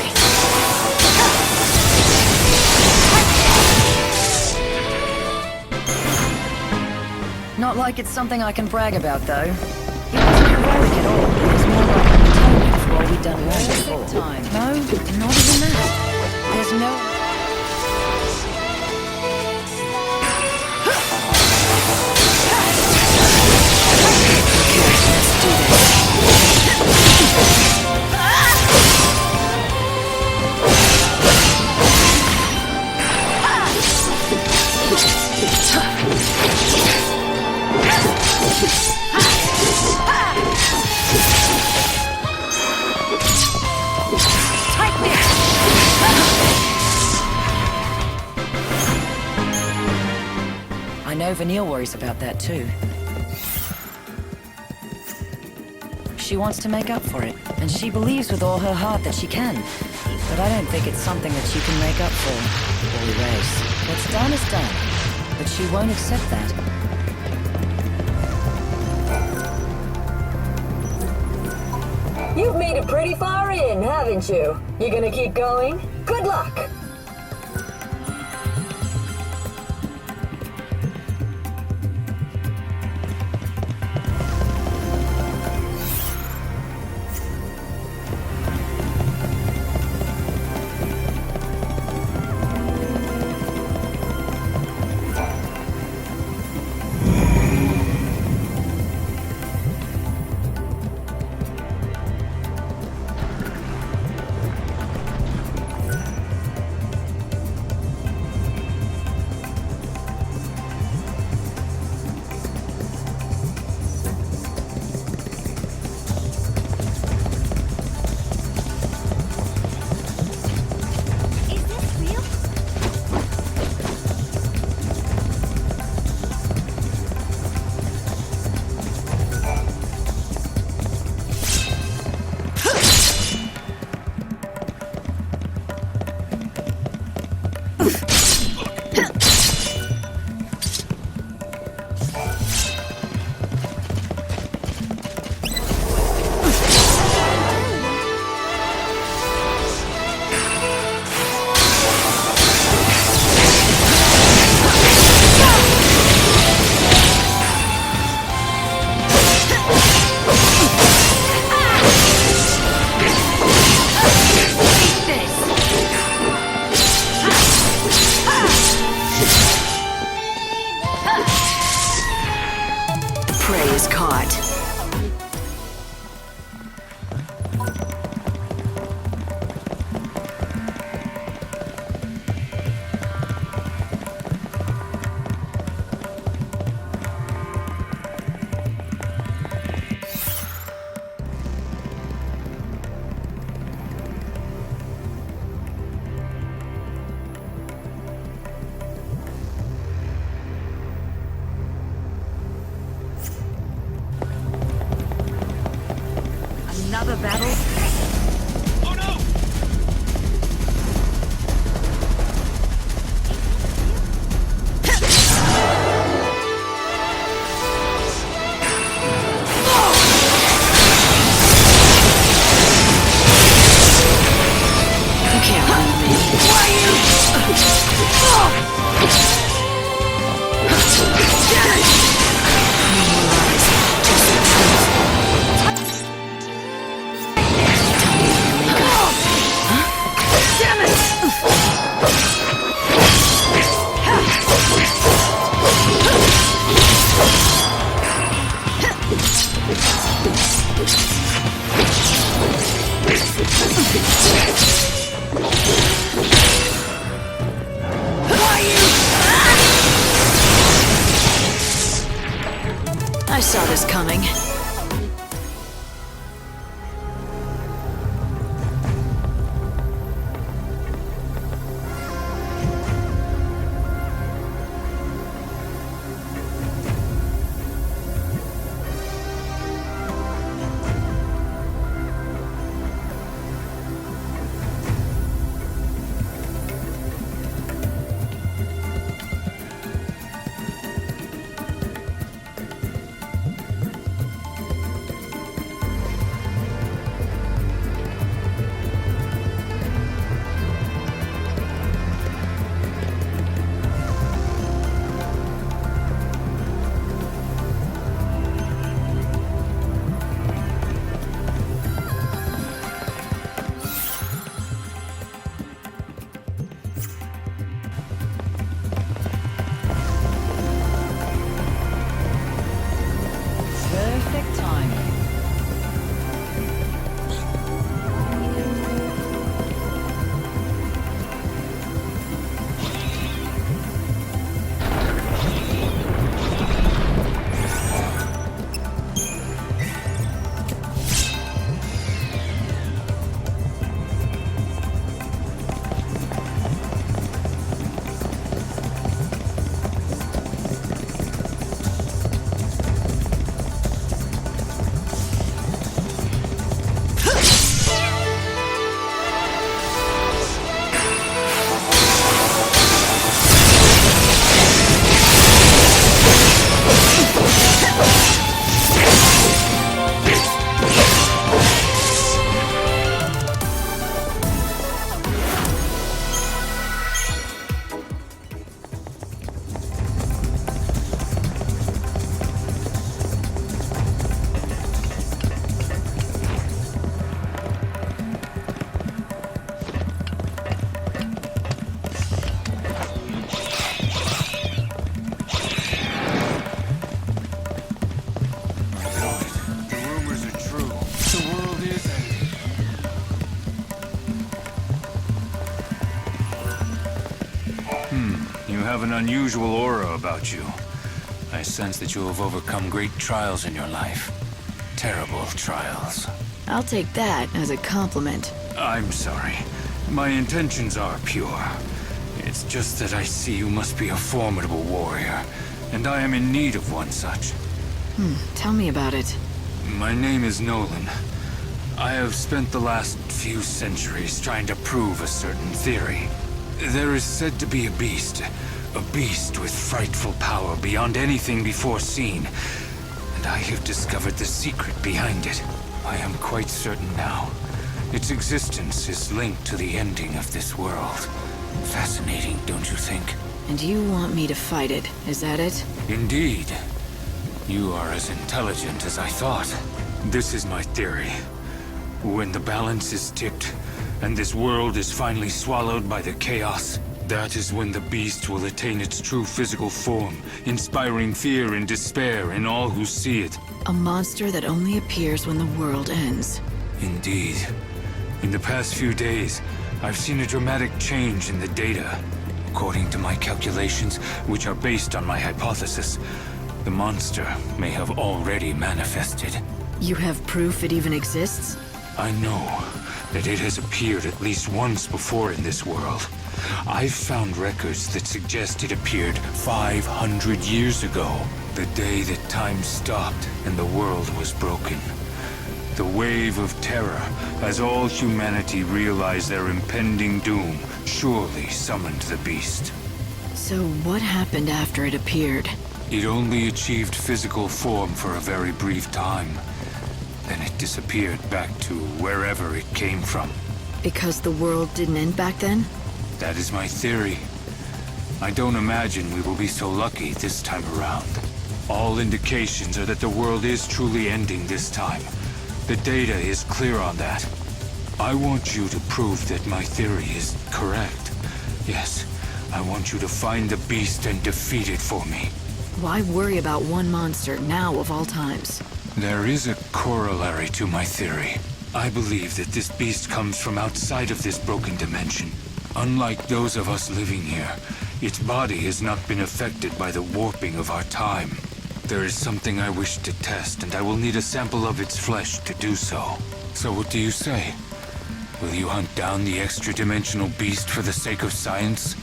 S2: Not like it's something I can brag about, though. It wasn't heroic at all. It was more like an atonement for all we'd done wrong before. No, not even that. There's no... I know Vanille worries about that too. She wants to make up for it, and she believes with all her heart that she can. But I don't think it's something that you can make up for or erase. What's done is done, but she won't accept that.
S11: You've made it pretty far in, haven't you? You gonna keep going? Good luck!
S9: Prey is caught.
S10: Another battle?
S9: You can't run me. I saw this coming.
S10: Perfect timing.
S12: You have an unusual aura about you. I sense that you have overcome great trials in your life. Terrible trials.
S9: I'll take that as a compliment.
S12: I'm sorry. My intentions are pure. It's just that I see you must be a formidable warrior, and I am in need of one such.
S9: Tell me about it.
S12: My name is Nolan. I have spent the last few centuries trying to prove a certain theory. There is said to be a beast with frightful power beyond anything before seen. And I have discovered the secret behind it. I am quite certain now. Its existence is linked to the ending of this world. Fascinating, don't you think?
S9: And you want me to fight it, is that it?
S12: Indeed. You are as intelligent as I thought. This is my theory. When the balance is tipped, and this world is finally swallowed by the chaos, that is when the beast will attain its true physical form, inspiring fear and despair in all who see it.
S9: A monster that only appears when the world ends.
S12: Indeed. In the past few days, I've seen a dramatic change in the data. According to my calculations, which are based on my hypothesis, the monster may have already manifested.
S9: You have proof it even exists?
S12: I know that it has appeared at least once before in this world. I've found records that suggest it appeared 500 years ago, the day that time stopped and the world was broken. The wave of terror, as all humanity realized their impending doom, surely summoned the beast.
S9: So what happened after it appeared?
S12: It only achieved physical form for a very brief time. Then it disappeared back to wherever it came from.
S9: Because the world didn't end back then?
S12: That is my theory. I don't imagine we will be so lucky this time around. All indications are that the world is truly ending this time. The data is clear on that. I want you to prove that my theory is correct. Yes, I want you to find the beast and defeat it for me.
S9: Why worry about one monster now of all times?
S12: There is a corollary to my theory. I believe that this beast comes from outside of this broken dimension. Unlike those of us living here, its body has not been affected by the warping of our time. There is something I wish to test, and I will need a sample of its flesh to do so. So what do you say? Will you hunt down the extra-dimensional beast for the sake of science?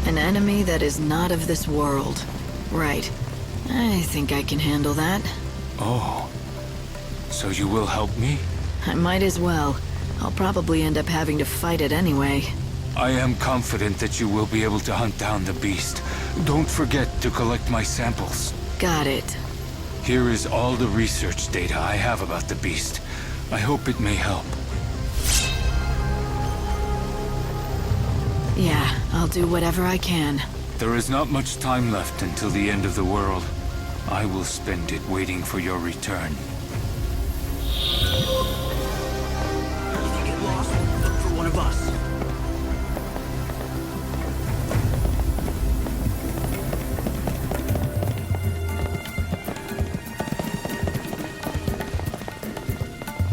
S9: An enemy that is not of this world. Right. I think I can handle that.
S12: Oh. So you will help me?
S9: I might as well. I'll probably end up having to fight it anyway.
S12: I am confident that you will be able to hunt down the beast. Don't forget to collect my samples.
S9: Got it.
S12: Here is all the research data I have about the beast. I hope it may help.
S9: Yeah, I'll do whatever I can.
S12: There is not much time left until the end of the world. I will spend it waiting for your return.
S13: If you get lost, look for one of us.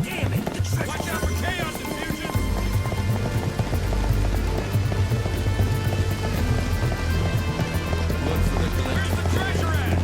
S13: Damn it! The treasure! Watch out for chaos infusion! Look for the glitter. Where's the treasure at?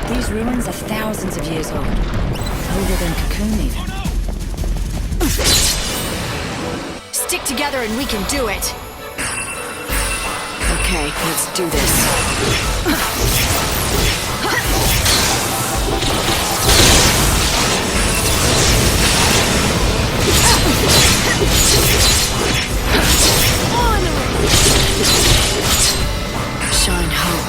S2: These ruins are thousands of years old. Older than Cocoon, even.
S9: Stick together and we can do it! Okay, let's do this. Shine hope.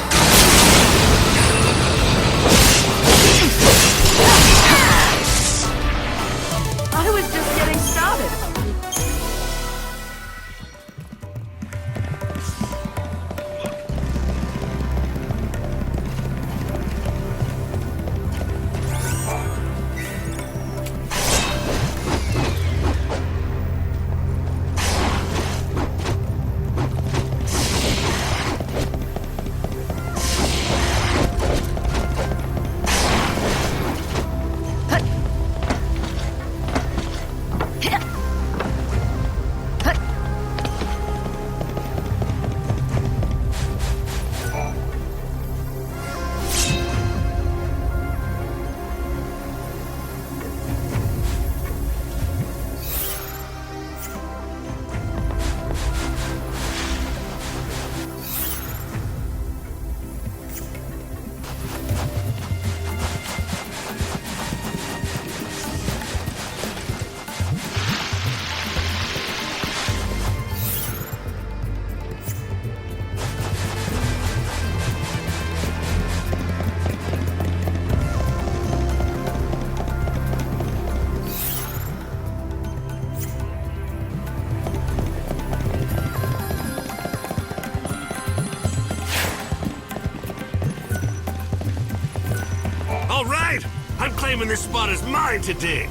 S13: I'm claiming this spot is mine to dig.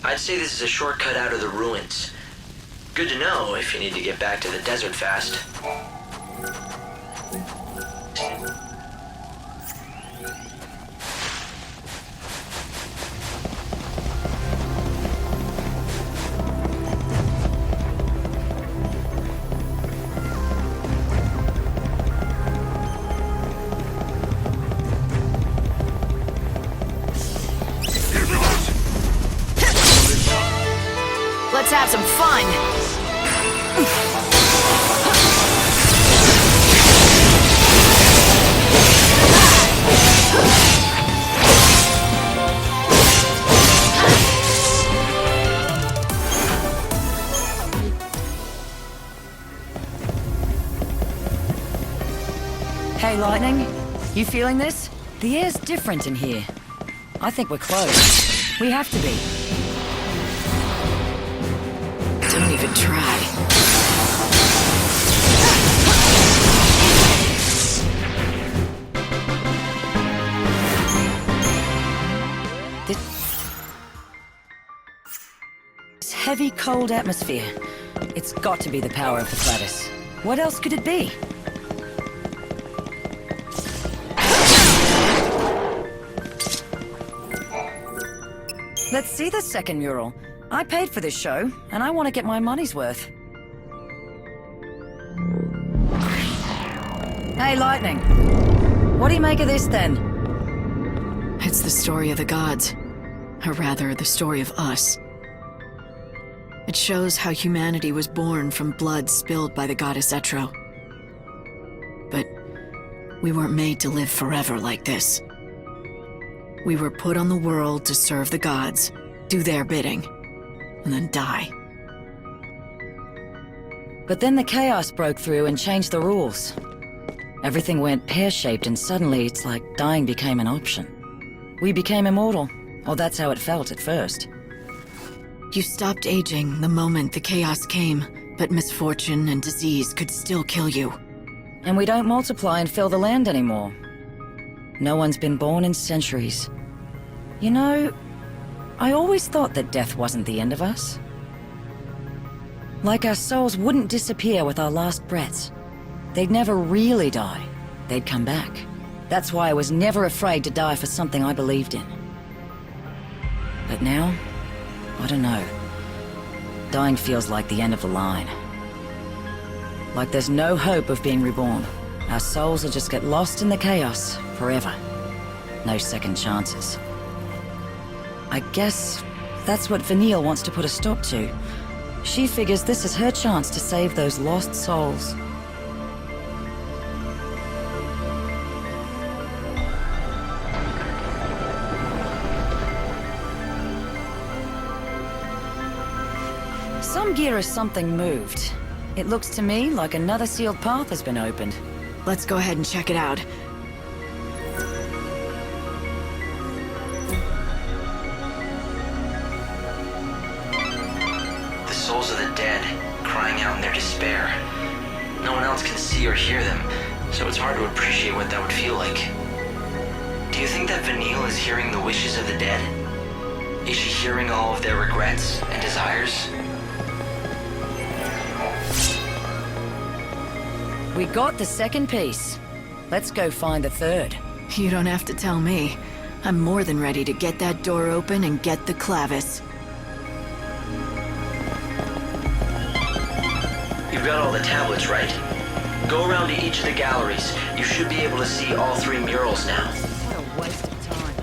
S1: I'd say this is a shortcut out of the ruins. Good to know if you need to get back to the desert fast.
S9: Let's have some fun!
S2: Hey, Lightning. You feeling this? The air's different in here. I think we're close. We have to be.
S9: Don't even try.
S2: This heavy, cold atmosphere. It's got to be the power of the Clavis. What else could it be? Let's see the second mural. I paid for this show, and I want to get my money's worth. Hey, Lightning. What do you make of this, then?
S9: It's the story of the gods. Or rather, the story of us. It shows how humanity was born from blood spilled by the goddess Etro. But we weren't made to live forever like this. We were put on the world to serve the gods, do their bidding, and then die.
S2: But then the chaos broke through and changed the rules. Everything went pear-shaped and suddenly it's like dying became an option. We became immortal, or that's how it felt at first.
S9: You stopped aging the moment the chaos came, but misfortune and disease could still kill you.
S2: And we don't multiply and fill the land anymore. No one's been born in centuries. You know, I always thought that death wasn't the end of us. Like our souls wouldn't disappear with our last breaths. They'd never really die. They'd come back. That's why I was never afraid to die for something I believed in. But now, I don't know. Dying feels like the end of the line. Like there's no hope of being reborn. Our souls will just get lost in the chaos forever. No second chances. I guess that's what FFXIII wants to put a stop to. She figures this is her chance to save those lost souls. Some gear or something moved. It looks to me like another sealed path has been opened.
S9: Let's go ahead and check it out.
S1: The souls of the dead, crying out in their despair. No one else can see or hear them, so it's hard to appreciate what that would feel like. Do you think that FFXIII is hearing the wishes of the dead? Is she hearing all of their regrets and desires?
S2: We got the second piece. Let's go find the third.
S9: You don't have to tell me. I'm more than ready to get that door open and get the clavis.
S1: You've got all the tablets, right? Go around to each of the galleries. You should be able to see all three murals now.
S2: What a waste of time.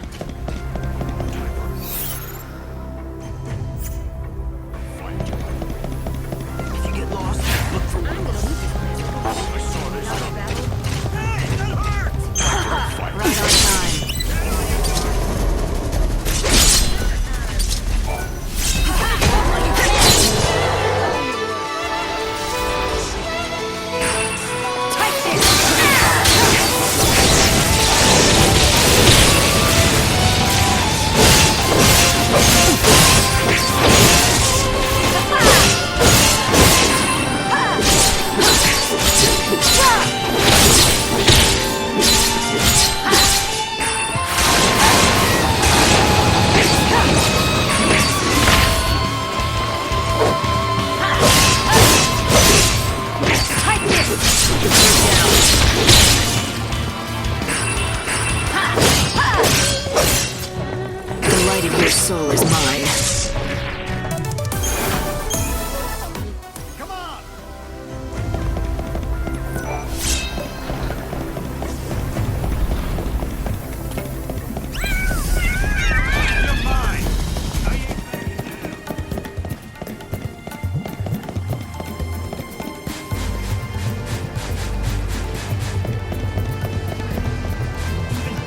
S13: If you get lost, look for one of us. I saw this stuff. Hey, that hurts!
S9: Right on time.
S2: Take this!
S9: The light of your soul is mine.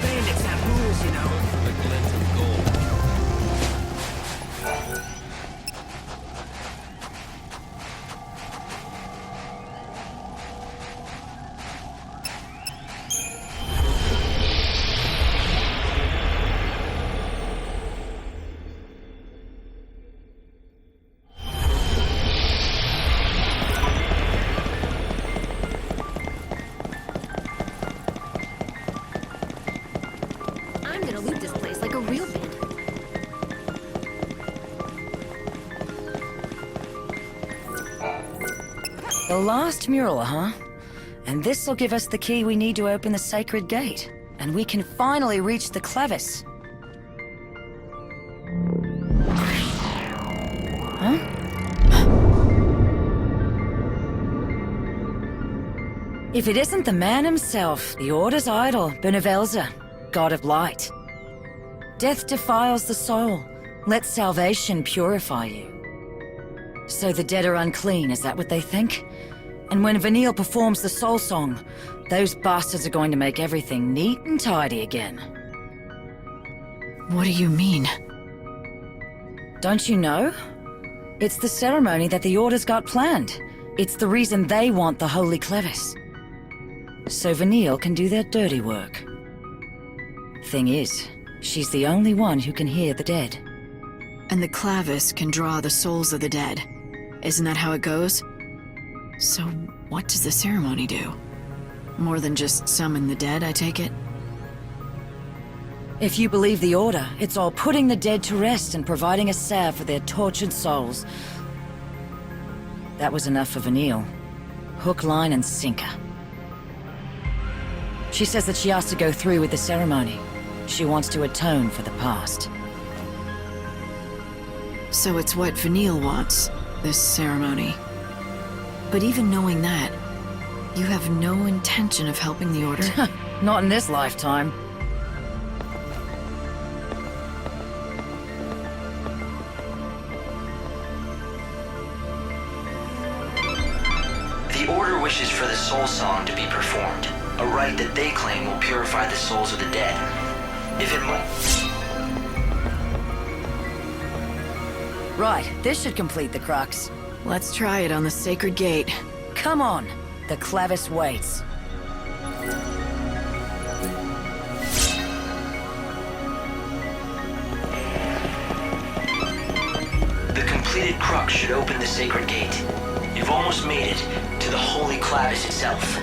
S13: Bandits have rules, you know.
S10: I'm gonna loot this place like a real bandit.
S2: The last mural, huh? And this'll give us the key we need to open the sacred gate. And we can finally reach the Clavis. Huh? If it isn't the man himself, the Order's idol, Benevelza, god of light. Death defiles the soul. Let salvation purify you. So the dead are unclean, is that what they think? And when Vanille performs the soul song, those bastards are going to make everything neat and tidy again.
S9: What do you mean?
S2: Don't you know? It's the ceremony that the Order's got planned. It's the reason they want the Holy Clevis. So Vanille can do their dirty work. Thing is, she's the only one who can hear the dead.
S9: And the Clavis can draw the souls of the dead. Isn't that how it goes? So, what does the ceremony do? More than just summon the dead, I take it?
S2: If you believe the Order, it's all putting the dead to rest and providing a salve for their tortured souls. That was enough for Vanille. Hook, line, and sinker. She says that she has to go through with the ceremony. She wants to atone for the past.
S9: So it's what Vanille wants, this ceremony. But even knowing that, you have no intention of helping the Order?
S2: Not in this lifetime.
S1: The Order wishes for the soul song to be performed, a rite that they claim will purify the souls of the dead. If it might...
S2: Right, this should complete the crux.
S9: Let's try it on the sacred gate.
S2: Come on, the Clavis waits.
S1: The completed crux should open the sacred gate. You've almost made it to the Holy Clavis itself.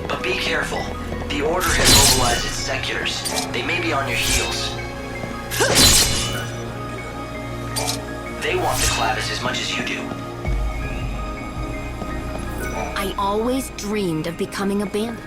S1: But be careful. The Order has mobilized its seculars. They may be on your heels. They want the Clavis as much as you do.
S10: I always dreamed of becoming a bandit.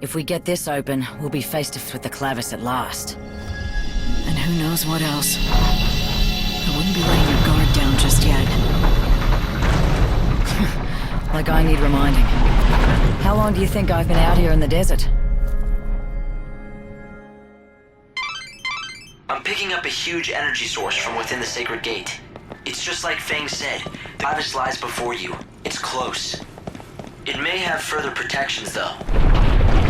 S2: If we get this open, we'll be face to face with the Clavis at last.
S9: And who knows what else. I wouldn't be letting your guard down just yet.
S2: Like I need reminding. How long do you think I've been out here in the desert?
S1: I'm picking up a huge energy source from within the sacred gate. It's just like Fang said. The Clavis lies before you. It's close. It may have further protections, though.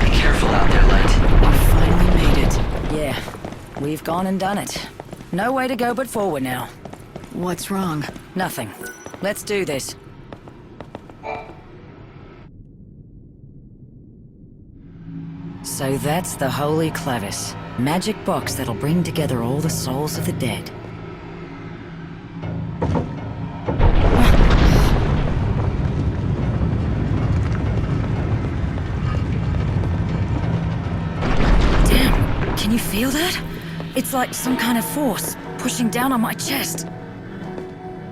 S1: Be careful out there, Light.
S9: We finally made it.
S2: Yeah, we've gone and done it. No way to go but forward now.
S9: What's wrong?
S2: Nothing. Let's do this. So that's the Holy Clavis. Magic box that'll bring together all the souls of the dead. Damn, can you feel that? It's like some kind of force pushing down on my chest.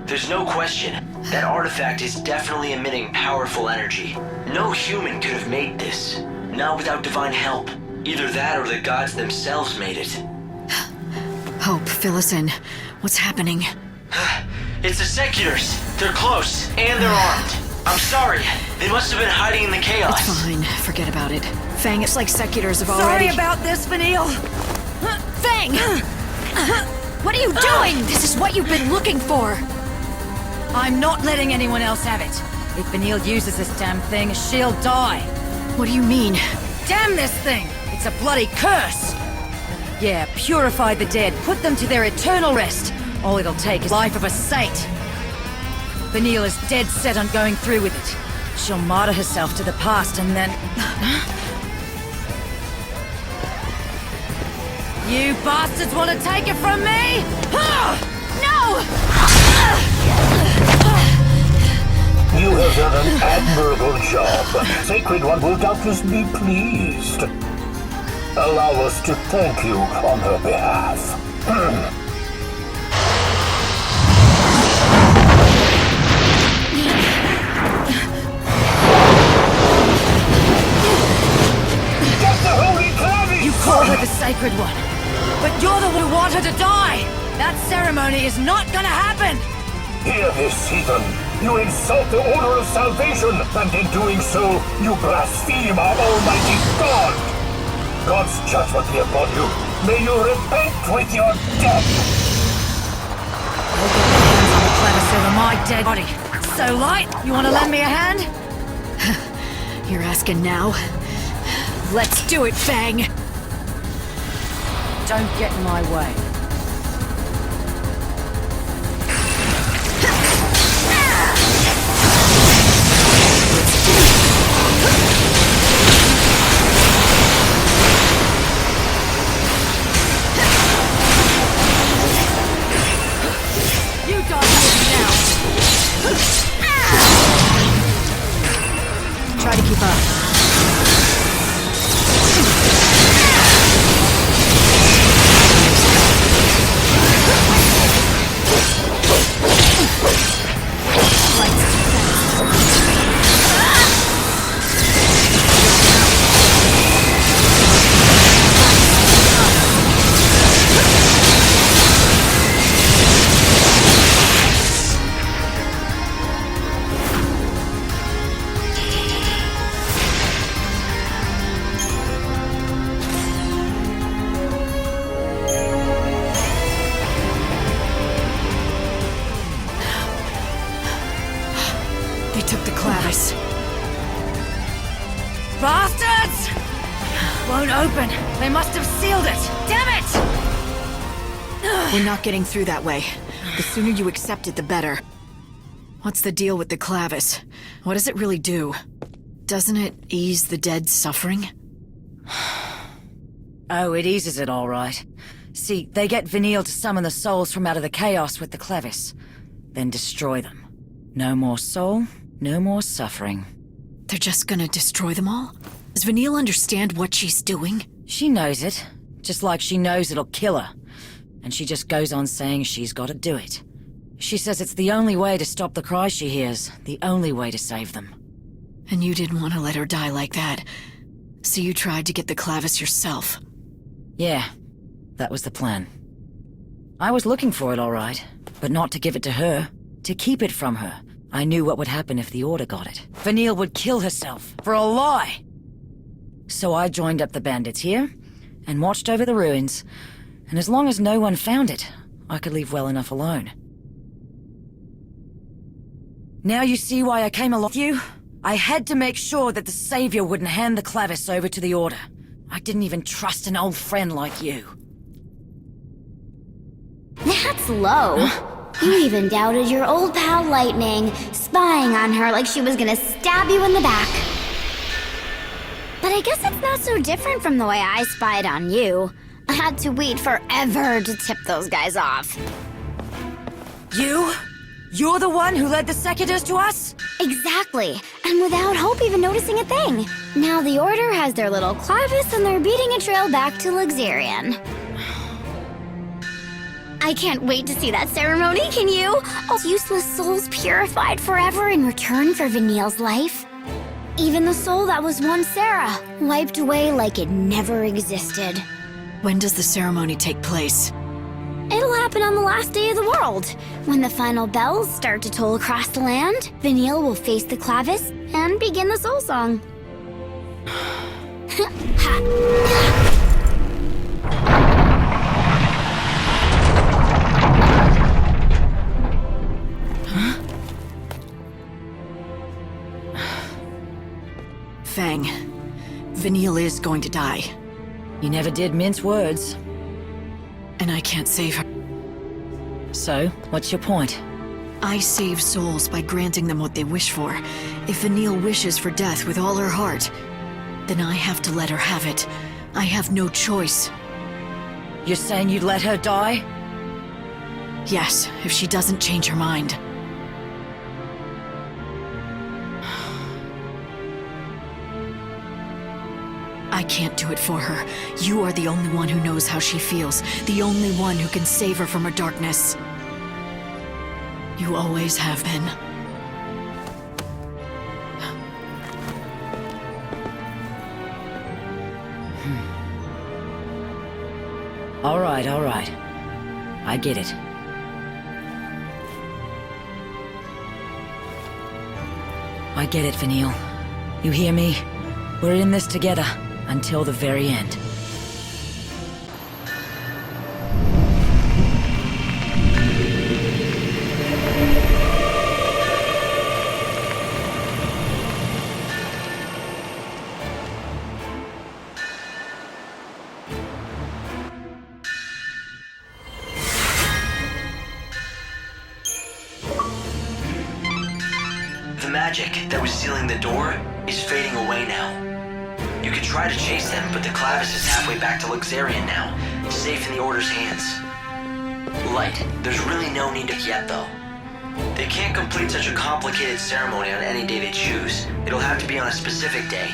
S1: There's no question. That artifact is definitely emitting powerful energy. No human could have made this. Not without divine help. Either that or the gods themselves made it.
S9: Hope, fill us in. What's happening?
S1: It's the Seculars. They're close, and they're armed. I'm sorry. They must have been hiding in the chaos.
S9: It's fine. Forget about it. Fang, it's like Seculars have already...
S2: Sorry about this, Vanille.
S9: Fang! What are you doing? This is what you've been looking for.
S2: I'm not letting anyone else have it. If Vanille uses this damn thing, she'll die.
S9: What do you mean?
S2: Damn this thing! It's a bloody curse! Yeah, purify the dead, put them to their eternal rest. All it'll take is the life of a saint. Vanille is dead set on going through with it. She'll martyr herself to the past and then... You bastards want to take it from me? No!
S7: You have done an admirable job. Sacred One will doubtless be pleased. Allow us to thank you on her behalf. Get the Holy Clavis!
S2: You call her the Sacred One, but you're the one who want her to die! That ceremony is not gonna happen!
S7: Hear this, heathen! You insult the Order of Salvation, and in doing so, you blaspheme our Almighty God! God's judgment be upon you. May you repent with your death!
S2: I'll get my hands on the Clavis over my dead body. So, Light, you want to lend me a hand?
S9: You're asking now? Let's do it, Fang!
S2: Don't get in my way. You die now! Try to keep up.
S9: They took the Clavis.
S2: Bastards! Won't open. They must have sealed it. Damn it!
S9: We're not getting through that way. The sooner you accept it, the better. What's the deal with the Clavis? What does it really do? Doesn't it ease the dead's suffering?
S2: Oh, it eases it all right. See, they get Vanille to summon the souls from out of the chaos with the Clavis. Then destroy them. No more soul, no more suffering.
S9: They're just gonna destroy them all? Does Vanille understand what she's doing?
S2: She knows it, just like she knows it'll kill her. And she just goes on saying she's gotta do it. She says it's the only way to stop the cries she hears, the only way to save them.
S9: And you didn't want to let her die like that. So you tried to get the clavis yourself?
S2: Yeah, that was the plan. I was looking for it, all right, but not to give it to her. To keep it from her. I knew what would happen if the Order got it. Vanille would kill herself, for a lie! So I joined up the bandits here, and watched over the ruins, and as long as no one found it, I could leave well enough alone. Now you see why I came along with you? I had to make sure that the Savior wouldn't hand the clavis over to the Order. I didn't even trust an old friend like you.
S14: That's low. You even doubted your old pal Lightning, spying on her like she was gonna stab you in the back. But I guess it's not so different from the way I spied on you. I had to wait forever to tip those guys off.
S2: You? You're the one who led the Secuitors to us?
S14: Exactly, and without Hope even noticing a thing. Now the Order has their little clavis and they're beating a trail back to Luxarian. I can't wait to see that ceremony, can you? All useless souls purified forever in return for Vanille's life. Even the soul that was once Sarah, wiped away like it never existed.
S9: When does the ceremony take place?
S14: It'll happen on the last day of the world. When the final bells start to toll across the land, Vanille will face the clavis and begin the soul song.
S9: Fang, Vanille is going to die.
S2: You never did mince words.
S9: And I can't save her.
S2: So, what's your point?
S9: I save souls by granting them what they wish for. If Vanille wishes for death with all her heart, then I have to let her have it. I have no choice.
S2: You're saying you'd let her die?
S9: Yes, if she doesn't change her mind. I can't do it for her. You are the only one who knows how she feels. The only one who can save her from her darkness. You always have been.
S2: All right. I get it. I get it, Vanille. You hear me? We're in this together. Until the very end.
S1: The magic that was sealing the door is fading away now. You could try to chase them, but the clavis is halfway back to Luxarian now, safe in the Order's hands. Light, there's really no need to yet, though. They can't complete such a complicated ceremony on any day they choose. It'll have to be on a specific day.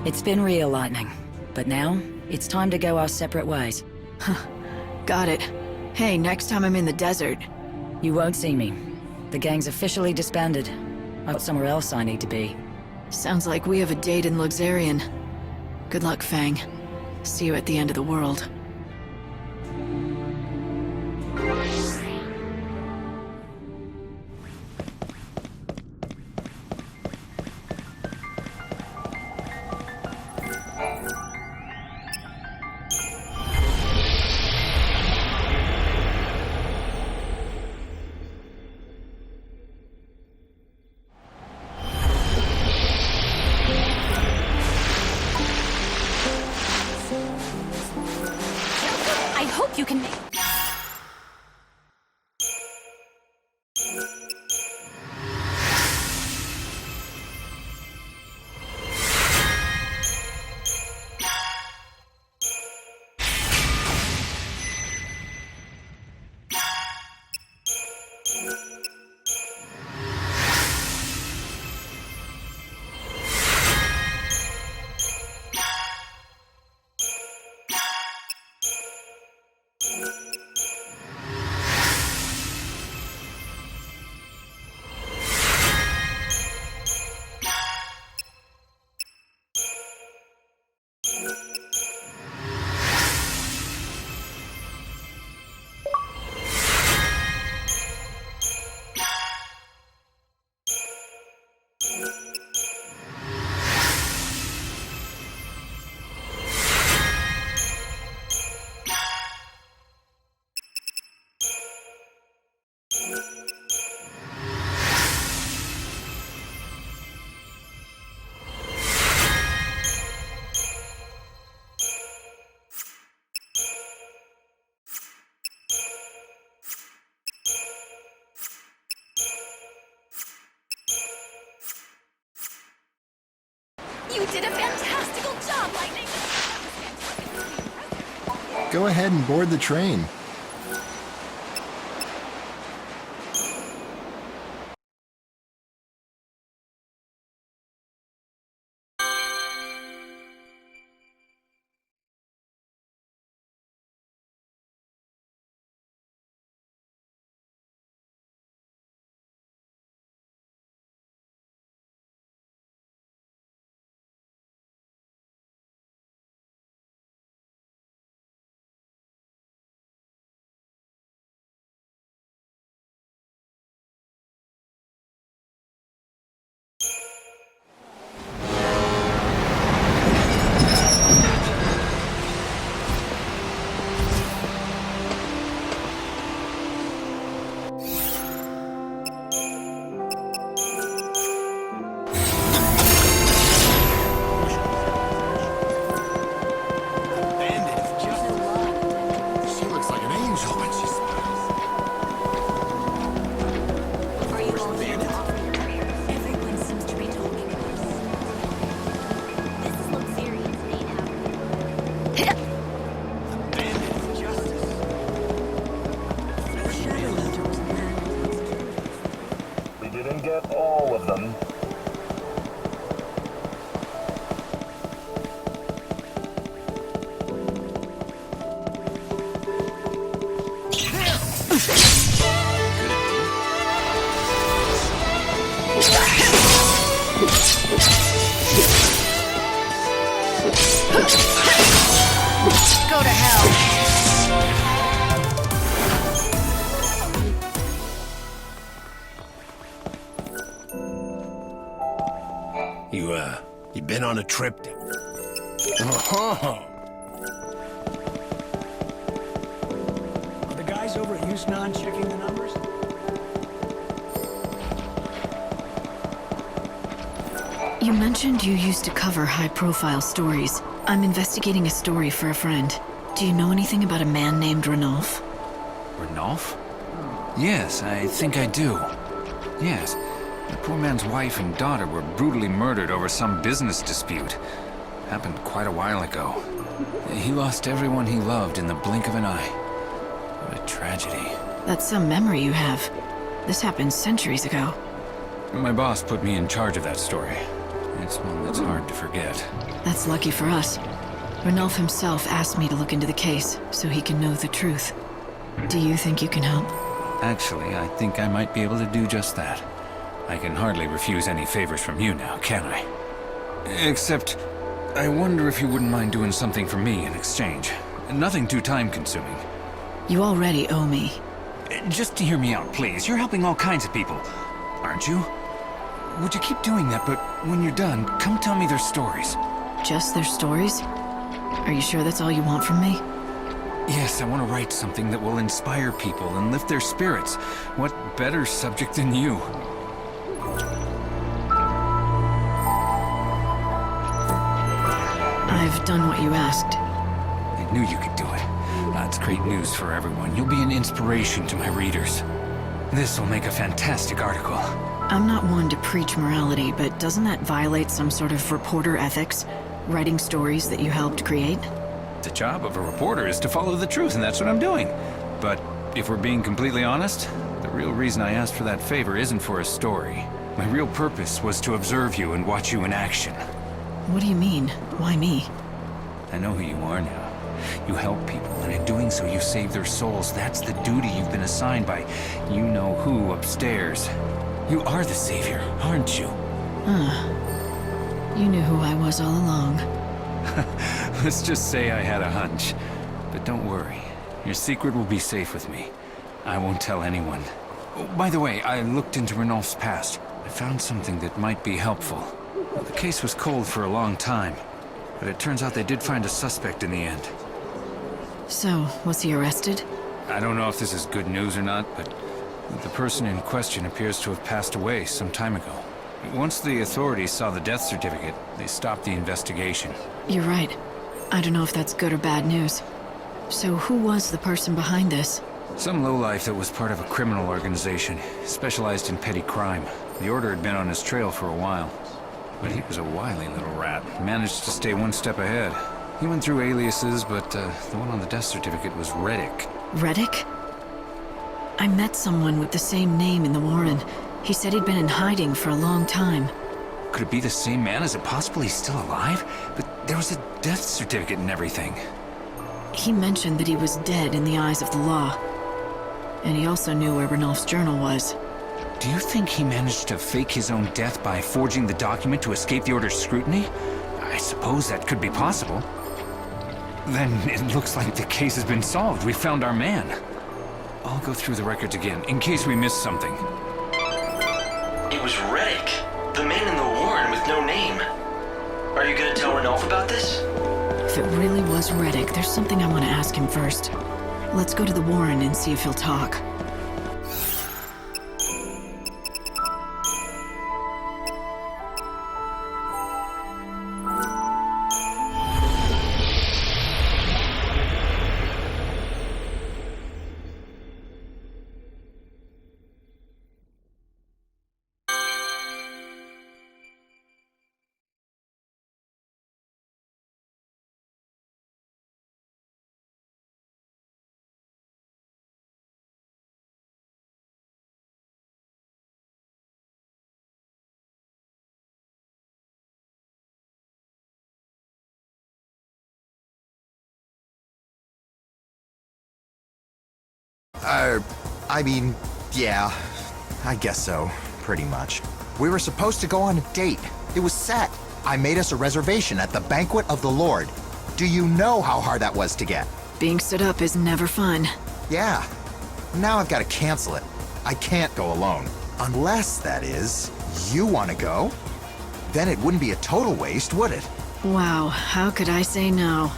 S2: It's been real, Lightning. But now, it's time to go our separate ways.
S9: Got it. Hey, next time I'm in the desert.
S2: You won't see me. The gang's officially disbanded. I've got somewhere else I need to be.
S9: Sounds like we have a date in Luxarian. Good luck, Fang. See you at the end of the world.
S10: You did a fantastical job, Lightning!
S15: Go ahead and board the train.
S7: Get all of them.
S10: Go to hell.
S16: You been on a trip? Oh.
S13: Are the guys over at Yusnan checking the numbers?
S9: You mentioned you used to cover high-profile stories. I'm investigating a story for a friend. Do you know anything about a man named Ranulph?
S12: Ranulph? Yes, I think I do. Yes. The poor man's wife and daughter were brutally murdered over some business dispute. Happened quite a while ago. He lost everyone he loved in the blink of an eye. What a tragedy.
S9: That's some memory you have. This happened centuries ago.
S12: My boss put me in charge of that story. It's one that's hard to forget.
S9: That's lucky for us. Ranulph himself asked me to look into the case, so he can know the truth. Do you think you can help?
S12: Actually, I think I might be able to do just that. I can hardly refuse any favors from you now, can I? Except, I wonder if you wouldn't mind doing something for me in exchange. Nothing too time-consuming.
S9: You already owe me.
S12: Just to hear me out, please. You're helping all kinds of people, aren't you? Would you keep doing that, but when you're done, come tell me their stories.
S9: Just their stories? Are you sure that's all you want from me?
S12: Yes, I want to write something that will inspire people and lift their spirits. What better subject than you?
S9: I've done what you asked.
S12: I knew you could do it. That's great news for everyone. You'll be an inspiration to my readers. This will make a fantastic article.
S9: I'm not one to preach morality, but doesn't that violate some sort of reporter ethics? Writing stories that you helped create?
S12: The job of a reporter is to follow the truth, and that's what I'm doing. But if we're being completely honest, the real reason I asked for that favor isn't for a story. My real purpose was to observe you and watch you in action.
S9: What do you mean? Why me?
S12: I know who you are now. You help people, and in doing so you save their souls. That's the duty you've been assigned by you-know-who upstairs. You are the savior, aren't you?
S9: You knew who I was all along.
S12: Let's just say I had a hunch. But don't worry. Your secret will be safe with me. I won't tell anyone. Oh, by the way, I looked into Ranulph's past. I found something that might be helpful. Well, the case was cold for a long time, but it turns out they did find a suspect in the end.
S9: So, was he arrested?
S12: I don't know if this is good news or not, but the person in question appears to have passed away some time ago. Once the authorities saw the death certificate, they stopped the investigation.
S9: You're right. I don't know if that's good or bad news. So who was the person behind this?
S12: Some lowlife that was part of a criminal organization, specialized in petty crime. The Order had been on his trail for a while.
S16: But he was a wily little rat. Managed to stay one step ahead. He went through aliases, but the one on the death certificate was Reddick.
S9: Reddick? I met someone with the same name in the Warren. He said he'd been in hiding for a long time.
S16: Could it be the same man? Is it possible he's still alive? But there was a death certificate and everything.
S9: He mentioned that he was dead in the eyes of the law. And he also knew where Ranulph's journal was.
S16: Do you think he managed to fake his own death by forging the document to escape the Order's scrutiny? I suppose that could be possible. Then it looks like the case has been solved. We found our man. I'll go through the records again, in case we missed something.
S1: It was Reddick, the man in the Warren with no name. Are you gonna tell Ranulph about this?
S9: If it really was Reddick, there's something I want to ask him first. Let's go to the Warren and see if he'll talk.
S17: Yeah, I guess so, pretty much. We were supposed to go on a date. It was set. I made us a reservation at the Banquet of the Lord. Do you know how hard that was to get?
S9: Being stood up is never fun.
S17: Yeah. Now I've got to cancel it. I can't go alone. Unless, that is, you want to go? Then it wouldn't be a total waste, would it?
S9: Wow, how could I say no?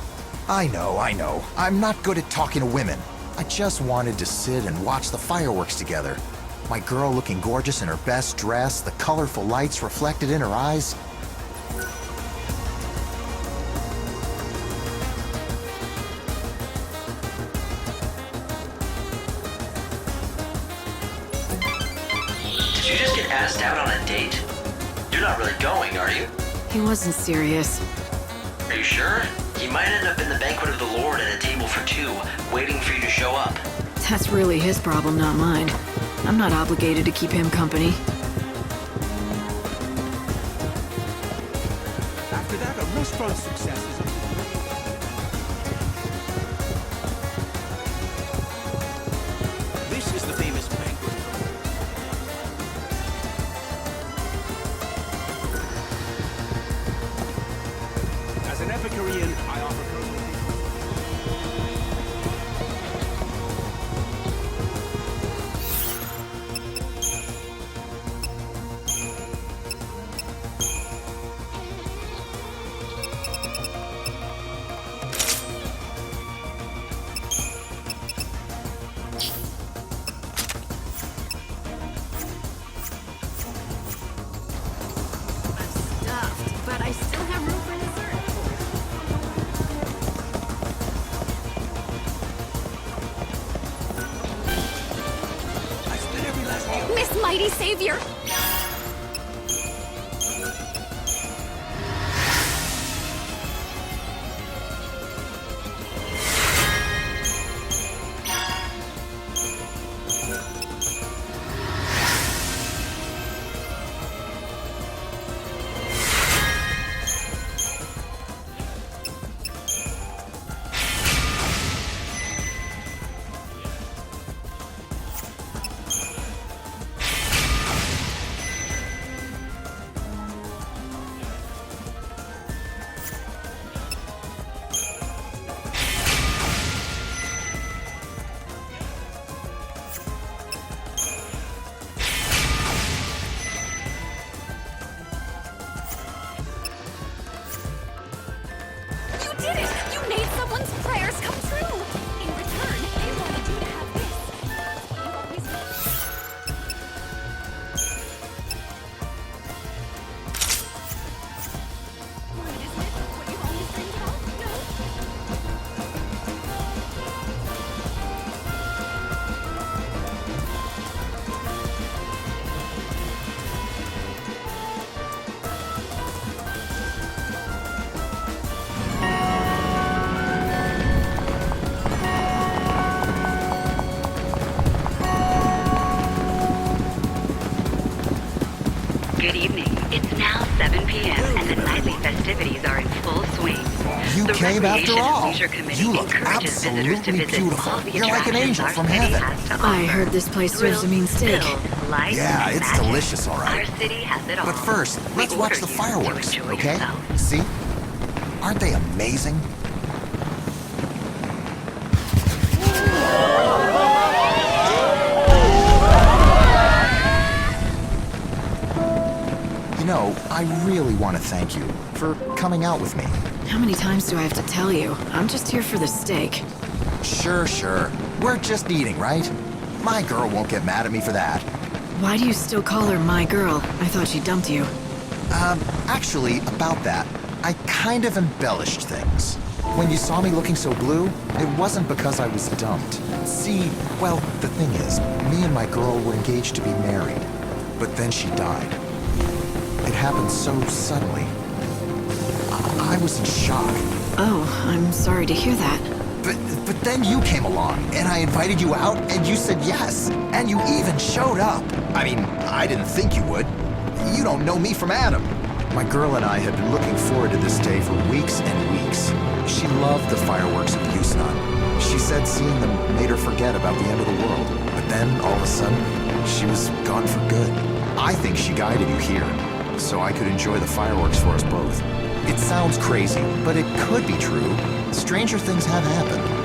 S17: I know. I'm not good at talking to women. I just wanted to sit and watch the fireworks together. My girl looking gorgeous in her best dress, the colorful lights reflected in her eyes.
S1: Did you just get asked out on a date? You're not really going, are you?
S9: He wasn't serious.
S1: Are you sure? He might end up in the Banquet of the Lord at a table for two, waiting for you to show up.
S9: That's really his problem, not mine. I'm not obligated to keep him company.
S13: After that, a restaurant success is This is the famous banquet. As an Epicurean, I offer
S10: But I still have room for dessert.
S14: Miss Mighty Savior!
S18: Good evening. It's now 7 p.m. and the nightly festivities are in full swing.
S17: You
S18: The
S17: came after
S18: Recreation and
S17: all.
S18: Leisure Committee
S17: You look
S18: encourages visitors to
S17: absolutely
S18: visit
S17: beautiful.
S18: all the
S17: You're like an
S18: attractions
S17: angel
S18: our
S17: from
S18: city
S17: heaven.
S18: has to
S9: I
S18: offer.
S9: heard this place serves a mean steak.
S18: Thrills, light,
S17: Yeah,
S18: and
S17: it's
S18: magic.
S17: delicious, all right.
S18: Our city has it all.
S17: But first,
S18: We
S17: let's watch
S18: order
S17: the
S18: you
S17: fireworks,
S18: to enjoy
S17: okay?
S18: yourself.
S17: See? Aren't they amazing? You know, I really want to thank you for coming out with me.
S9: How many times do I have to tell you? I'm just here for the steak.
S17: Sure. We're just eating, right? My girl won't get mad at me for that.
S9: Why do you still call her my girl? I thought she dumped you.
S17: Actually, about that, I kind of embellished things. When you saw me looking so blue, it wasn't because I was dumped. See, well, the thing is, me and my girl were engaged to be married. But then she died. It happened so suddenly. I was in shock.
S9: Oh, I'm sorry to hear that.
S17: But then you came along, and I invited you out, and you said yes. And you even showed up. I mean, I didn't think you would. You don't know me from Adam. My girl and I had been looking forward to this day for weeks and weeks. She loved the fireworks of Yusnan. She said seeing them made her forget about the end of the world. But then, all of a sudden, she was gone for good. I think she guided you here, so I could enjoy the fireworks for us both. It sounds crazy, but it could be true. Stranger things have happened.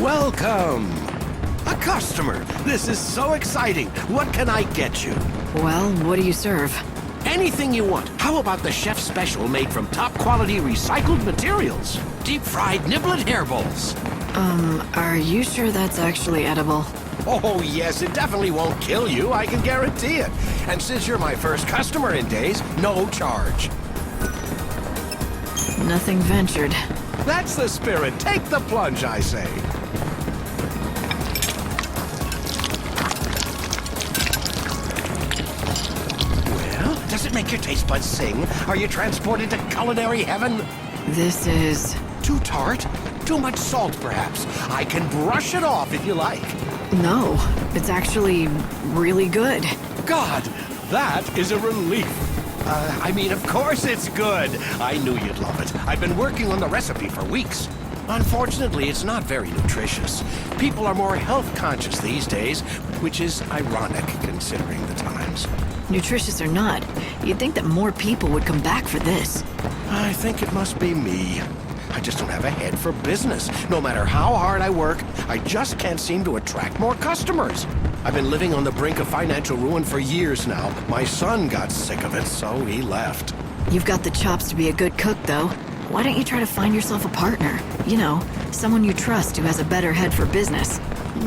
S19: Welcome! A customer! This is so exciting! What can I get you?
S9: Well, what do you serve?
S19: Anything you want. How about the chef's special made from top quality recycled materials? Deep fried niblet hair bowls.
S9: Are you sure that's actually edible?
S19: Oh yes, it definitely won't kill you, I can guarantee it. And since you're my first customer in days, no charge.
S9: Nothing ventured.
S19: That's the spirit. Take the plunge, I say. Well, does it make your taste buds sing? Are you transported to culinary heaven?
S9: This is...
S19: Too tart? Too much salt, perhaps? I can brush it off if you like.
S9: No, it's actually really good.
S19: God, that is a relief. I mean, of course it's good. I knew you'd love it. I've been working on the recipe for weeks. Unfortunately, it's not very nutritious. People are more health conscious these days, which is ironic considering the times.
S9: Nutritious or not, you'd think that more people would come back for this.
S19: I think it must be me. I just don't have a head for business. No matter how hard I work, I just can't seem to attract more customers. I've been living on the brink of financial ruin for years now. My son got sick of it, so he left.
S9: You've got the chops to be a good cook, though. Why don't you try to find yourself a partner? You know, someone you trust who has a better head for business.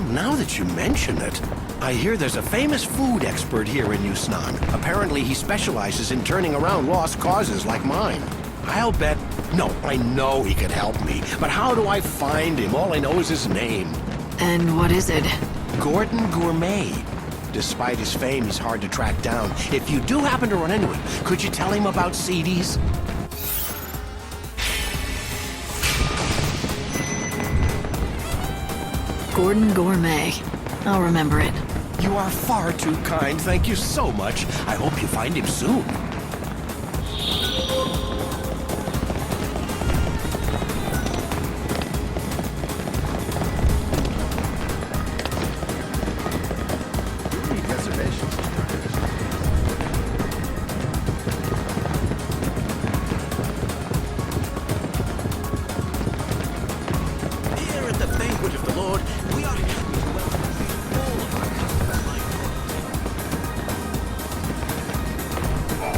S19: Now that you mention it, I hear there's a famous food expert here in Yusnan. Apparently he specializes in turning around lost causes like mine. I'll bet... No, I know he can help me, but how do I find him? All I know is his name.
S9: And what is it?
S19: Gordon Gourmet. Despite his fame, he's hard to track down. If you do happen to run into him, could you tell him about CDs?
S9: Gordon Gourmet. I'll remember it.
S19: You are far too kind. Thank you so much. I hope you find him soon.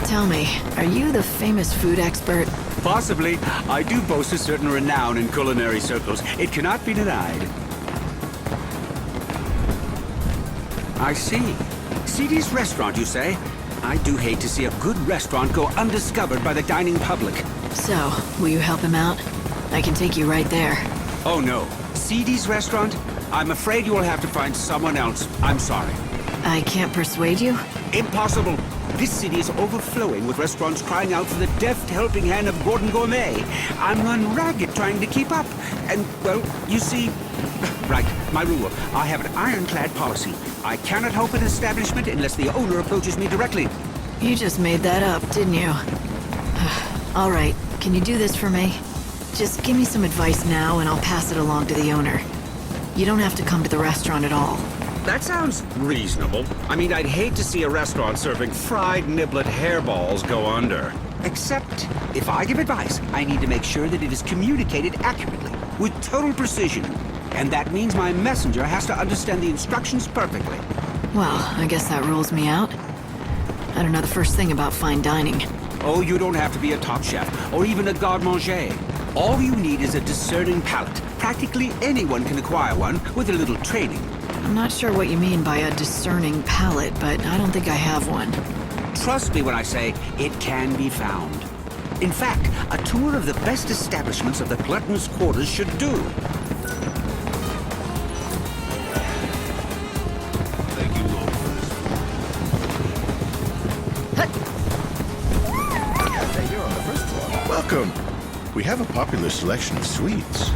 S9: Tell me, are you the famous food expert?
S20: Possibly. I do boast a certain renown in culinary circles. It cannot be denied. I see. CD's restaurant, you say? I do hate to see a good restaurant go undiscovered by the dining public.
S9: So, will you help him out? I can take you right there.
S20: Oh no. CD's restaurant? I'm afraid you will have to find someone else. I'm sorry.
S9: I can't persuade you?
S20: Impossible. This city is overflowing with restaurants crying out for the deft helping hand of Gordon Gourmet. I'm run ragged trying to keep up. And, well, you see... Right, my rule. I have an ironclad policy. I cannot help an establishment unless the owner approaches me directly.
S9: You just made that up, didn't you? All right, can you do this for me? Just give me some advice now and I'll pass it along to the owner. You don't have to come to the restaurant at all.
S20: That sounds reasonable. I mean, I'd hate to see a restaurant serving fried niblet hairballs go under. Except, if I give advice, I need to make sure that it is communicated accurately, with total precision. And that means my messenger has to understand the instructions perfectly.
S9: Well, I guess that rules me out. I don't know the first thing about fine dining.
S20: Oh, you don't have to be a top chef, or even a garde-manger. All you need is a discerning palate. Practically anyone can acquire one with a little training.
S9: I'm not sure what you mean by a discerning palate, but I don't think I have one.
S20: Trust me when I say it can be found. In fact, a tour of the best establishments of the glutton's quarters should do.
S19: Thank you, Lord, for this. You're on the first floor. Welcome. We have a popular selection of sweets.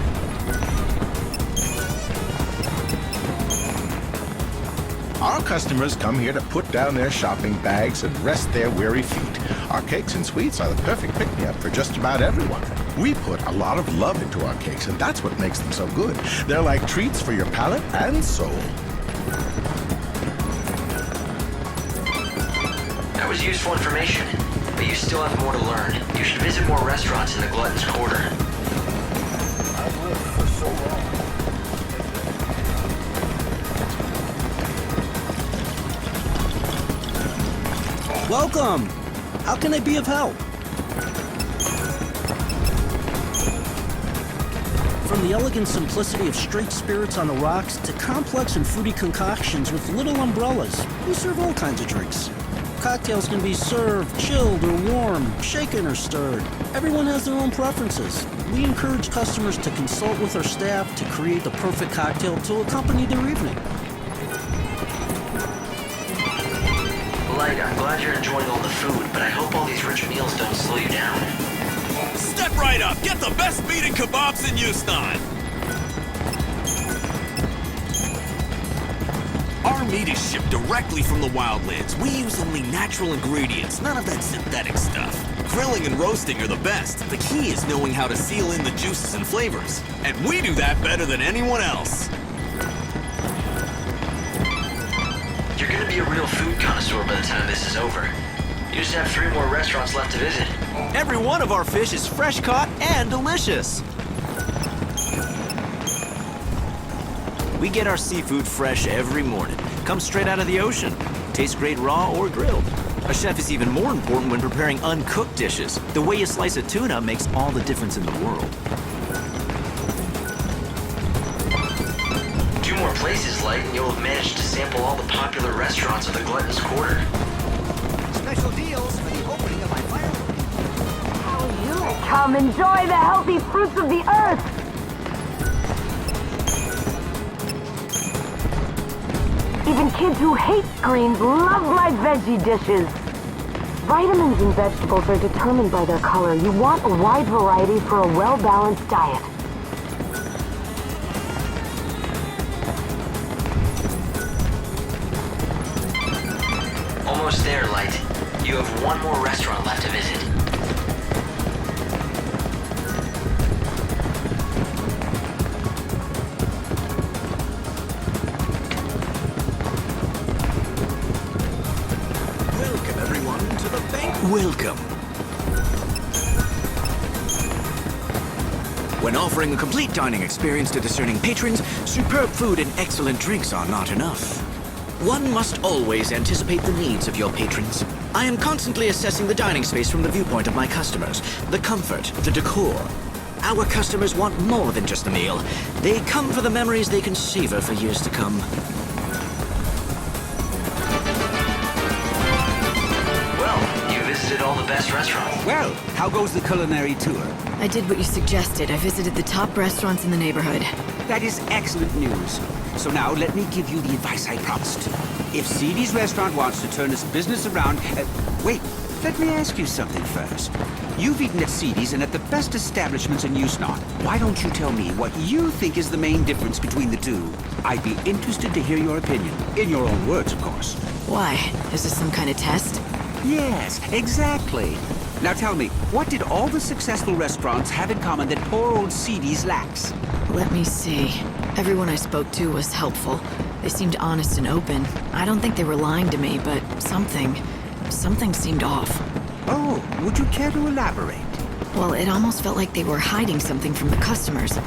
S19: Our customers come here to put down their shopping bags and rest their weary feet. Our cakes and sweets are the perfect pick-me-up for just about everyone. We put a lot of love into our cakes, and that's what makes them so good. They're like treats for your palate and soul.
S1: That was useful information, but you still have more to learn. You should visit more restaurants in the Glutton's Quarter.
S7: I've lived for so long.
S13: Welcome! How can I be of help? From the elegant simplicity of straight spirits on the rocks to complex and fruity concoctions with little umbrellas, we serve all kinds of drinks. Cocktails can be served chilled or warm, shaken or stirred. Everyone has their own preferences. We encourage customers to consult with our staff to create the perfect cocktail to accompany their evening.
S1: Light, I'm glad you're enjoying all the food, but I hope all these rich meals don't slow you down.
S21: Step right up! Get the best meat and kebabs in Houston! Our meat is shipped directly from the wildlands. We use only natural ingredients, none of that synthetic stuff. Grilling and roasting are the best. The key is knowing how to seal in the juices and flavors. And we do that better than anyone else.
S1: You're gonna be a real food connoisseur by the time this is over. You just have 3 more restaurants left to visit.
S21: Every one of our fish is fresh caught and delicious. We get our seafood fresh every morning. Comes straight out of the ocean. Tastes great raw or grilled. A chef is even more important when preparing uncooked dishes. The way you slice a tuna makes all the difference in the world.
S1: 2 more places, Light, and you'll have managed to sample all the popular restaurants of the Glutton's Quarter.
S13: Special deals for the opening of my fireworks.
S11: Come enjoy the healthy fruits of the earth! Even kids who hate greens love my veggie dishes. Vitamins in vegetables are determined by their color. You want a wide variety for a well-balanced diet.
S1: almost there, Light. You have one more restaurant left to visit.
S3: Welcome, everyone, to the bank. Welcome. When offering a complete dining experience to discerning patrons, superb food and excellent drinks are not enough. One must always anticipate the needs of your patrons. I am constantly assessing the dining space from the viewpoint of my customers, the comfort, the decor. Our customers want more than just a meal. They come for the memories they can savor for years to come.
S1: Well, you visited all the best restaurants.
S20: Well, how goes the culinary tour?
S9: I did what you suggested. I visited the top restaurants in the neighborhood.
S20: That is excellent news. So now let me give you the advice I promised. If CD's restaurant wants to turn its business around... wait, let me ask you something first. You've eaten at CD's and at the best establishments in Yusnot. Why don't you tell me what you think is the main difference between the two? I'd be interested to hear your opinion. In your own words, of course.
S9: Why? Is this some kind of test?
S20: Yes, exactly. Now tell me, what did all the successful restaurants have in common that poor old CD's lacks?
S9: Let me see. Everyone I spoke to was helpful. They seemed honest and open. I don't think they were lying to me, but something seemed off.
S20: Oh, would you care to elaborate?
S9: Well, it almost felt like they were hiding something from the customers.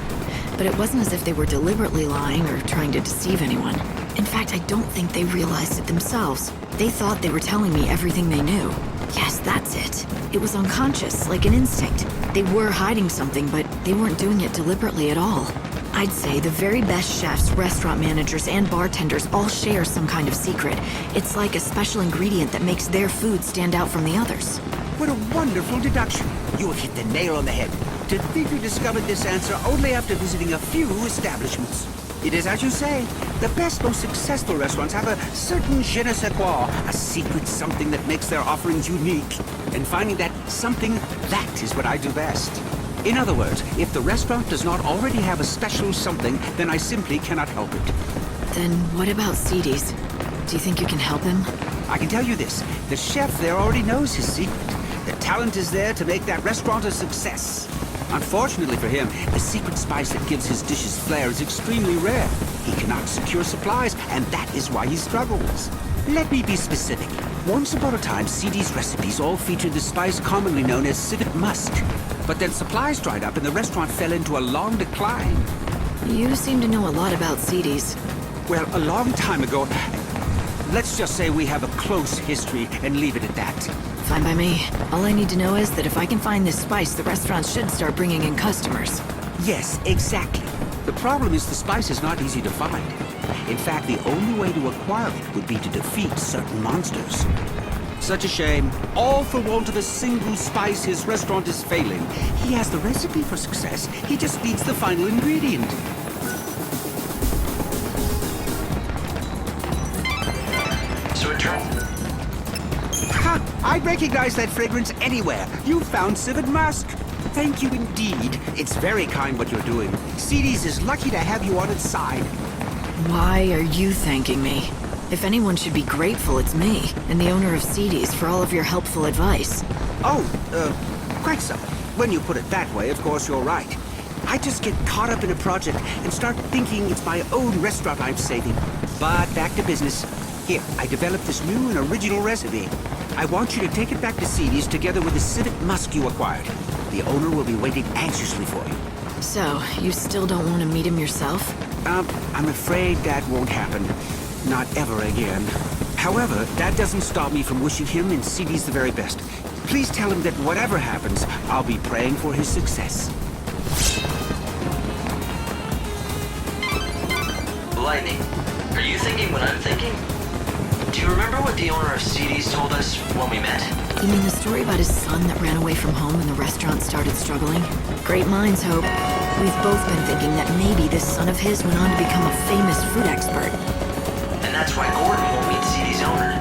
S9: But it wasn't as if they were deliberately lying or trying to deceive anyone. In fact, I don't think they realized it themselves. They thought they were telling me everything they knew. Yes, that's it. It was unconscious, like an instinct. They were hiding something, but they weren't doing it deliberately at all. I'd say the very best chefs, restaurant managers, and bartenders all share some kind of secret. It's like a special ingredient that makes their food stand out from the others.
S20: What a wonderful deduction. You have hit the nail on the head. To think you discovered this answer only after visiting a few establishments. It is as you say. The best, most successful restaurants have a certain je ne sais quoi, a secret something that makes their offerings unique. And finding that something, that is what I do best. In other words, if the restaurant does not already have a special something, then I simply cannot help it.
S9: Then what about CD's? Do you think you can help him?
S20: I can tell you this. The chef there already knows his secret. The talent is there to make that restaurant a success. Unfortunately for him, the secret spice that gives his dishes flair is extremely rare. He cannot secure supplies, and that is why he struggles. Let me be specific. Once upon a time, CD's recipes all featured the spice commonly known as civet musk. But then supplies dried up and the restaurant fell into a long decline.
S9: You seem to know a lot about CD's.
S20: Well, a long time ago... Let's just say we have a close history and leave it at that.
S9: Fine by me. All I need to know is that if I can find this spice, the restaurant should start bringing in customers.
S20: Yes, exactly. The problem is the spice is not easy to find. In fact, the only way to acquire it would be to defeat certain monsters. Such a shame. All for want of a single spice, his restaurant is failing. He has the recipe for success. He just needs the final ingredient.
S1: So it turns...
S20: Ha! I'd recognize that fragrance anywhere. You found civet musk. Thank you indeed. It's very kind what you're doing. CD's is lucky to have you on its side.
S9: Why are you thanking me? If anyone should be grateful, it's me, and the owner of CD's, for all of your helpful advice.
S20: Oh, quite so. When you put it that way, of course you're right. I just get caught up in a project and start thinking it's my own restaurant I'm saving. But back to business. Here, I developed this new and original recipe. I want you to take it back to CD's together with the civet musk you acquired. The owner will be waiting anxiously for you.
S9: So, you still don't want to meet him yourself?
S20: I'm afraid that won't happen. Not ever again. However, that doesn't stop me from wishing him and CD's the very best. Please tell him that whatever happens, I'll be praying for his success.
S1: Lightning, are you thinking what I'm thinking? Do you remember what the owner of CD's told us when we met?
S9: You mean the story about his son that ran away from home when the restaurant started struggling? Great minds, Hope. We've both been thinking that maybe this son of his went on to become a famous food expert.
S1: And that's why Gordon won't meet CD's owner.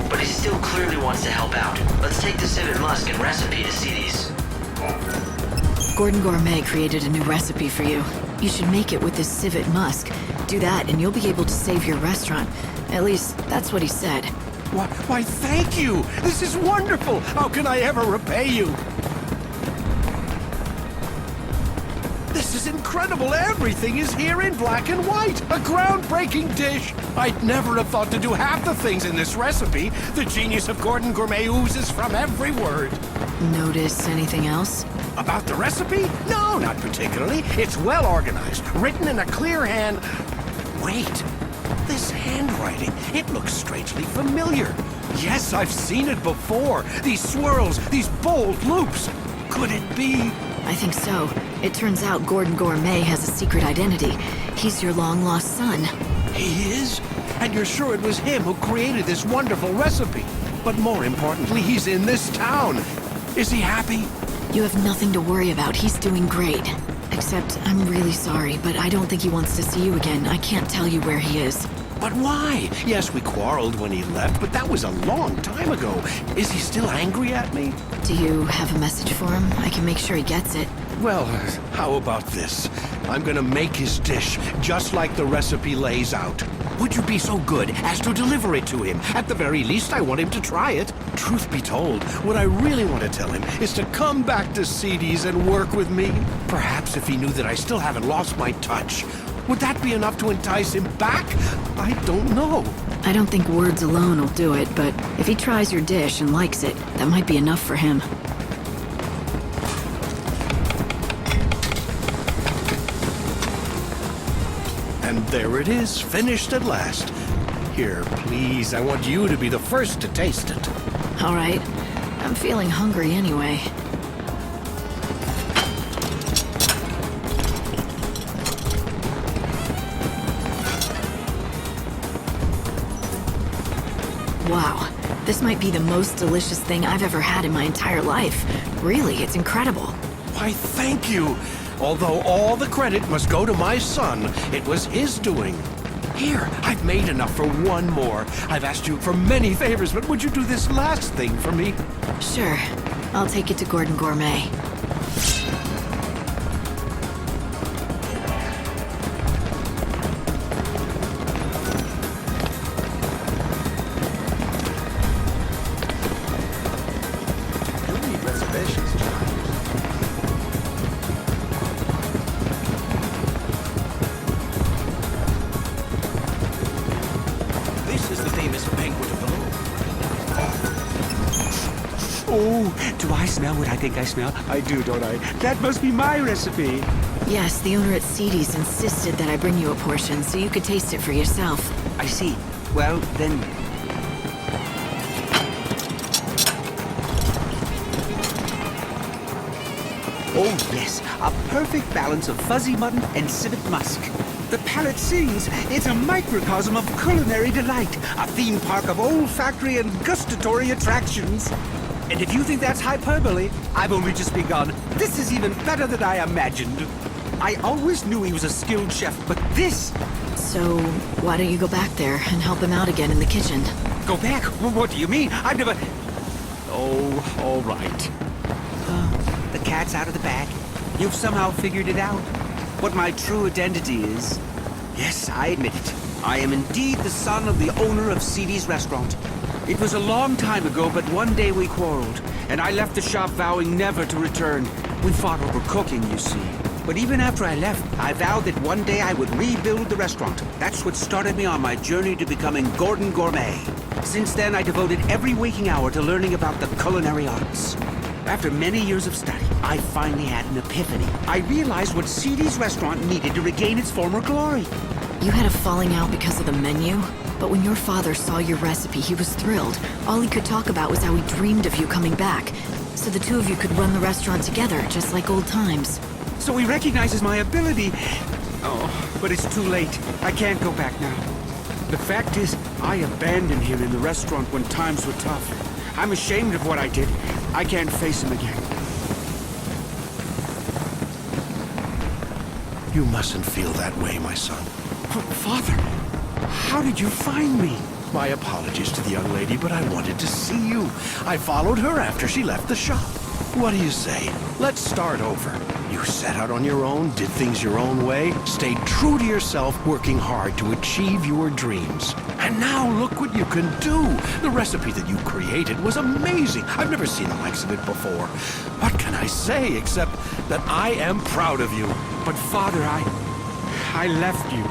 S1: But he still clearly wants to help out. Let's take the civet musk and recipe to CD's.
S9: Gordon Gourmet created a new recipe for you. You should make it with this civet musk. Do that and you'll be able to save your restaurant. At least, that's what he said.
S19: Why, thank you! This is wonderful! How can I ever repay you? This is incredible! Everything is here in black and white! A groundbreaking dish! I'd never have thought to do half the things in this recipe. The genius of Gordon Gourmet oozes from every word.
S5: Notice anything else?
S19: About the recipe? No, not particularly. It's well organized, written in a clear hand. Wait, this handwriting, it looks strangely familiar. Yes, I've seen it before. These swirls, these bold loops. Could it be?
S5: I think so. It turns out Gordon Gourmet has a secret identity. He's your long-lost son.
S19: He is? And you're sure it was him who created this wonderful recipe? But more importantly, he's in this town. Is he happy?
S5: You have nothing to worry about. He's doing great. Except, I'm really sorry, but I don't think he wants to see you again. I can't tell you where he is.
S19: But why? Yes, we quarreled when he left, but that was a long time ago. Is he still angry at me?
S5: Do you have a message for him? I can make sure he gets it.
S19: Well, how about this? I'm gonna make his dish just like the recipe lays out. Would you be so good as to deliver it to him? At the very least, I want him to try it. Truth be told, what I really want to tell him is to come back to CD's and work with me. Perhaps if he knew that I still haven't lost my touch. Would that be enough to entice him back? I don't know.
S5: I don't think words alone will do it, but if he tries your dish and likes it, that might be enough for him.
S19: And there it is, finished at last. Here, please, I want you to be the first to taste it.
S5: All right. I'm feeling hungry anyway. Wow. This might be the most delicious thing I've ever had in my entire life. Really, it's incredible.
S19: Why, thank you. Although all the credit must go to my son, it was his doing. Here, I've made enough for one more. I've asked you for many favors, but would you do this last thing for me?
S5: Sure. I'll take it to Gordon Gourmet.
S19: You'll need reservations, This is the famous banquet of the Lord.
S20: Oh, do I smell what I think I smell? I do, don't I? That must be my recipe.
S5: Yes, the owner at CD's insisted that I bring you a portion so you could taste it for yourself.
S20: I see. Well, then... Oh, yes. A perfect balance of fuzzy mutton and civet musk. The palate sings. It's a microcosm of culinary delight. A theme park of olfactory and gustatory attractions. And if you think that's hyperbole, I've only just begun. This is even better than I imagined. I always knew he was a skilled chef, but this...
S5: So, why don't you go back there and help him out again in the kitchen?
S20: Go back? What do you mean? I've never... Oh, all right. The cat's out of the bag. You've somehow figured it out. What my true identity is. Yes, I admit it. I am indeed the son of the owner of CD's restaurant. It was a long time ago, but one day we quarreled, and I left the shop vowing never to return. We fought over cooking, you see. But even after I left, I vowed that one day I would rebuild the restaurant. That's what started me on my journey to becoming Gordon Gourmet. Since then, I devoted every waking hour to learning about the culinary arts. After many years of study, I finally had an epiphany. I realized what CD's restaurant needed to regain its former glory.
S5: You had a falling out because of the menu? But when your father saw your recipe, he was thrilled. All he could talk about was how he dreamed of you coming back. So the two of you could run the restaurant together, just like old times.
S20: So he recognizes my ability. Oh, but it's too late. I can't go back now. The fact is, I abandoned him in the restaurant when times were tough. I'm ashamed of what I did. I can't face him again.
S19: You mustn't feel that way, my son.
S20: Father, how did you find me?
S19: My apologies to the young lady, but I wanted to see you. I followed her after she left the shop. What do you say? Let's start over. You You set out on your own, did things your own way, stayed true to yourself, working hard to achieve your dreams. And now look what you can do. The recipe that you created was amazing. I've never seen the likes of it before. What can I say except that I am proud of you?
S20: But Father, I left you.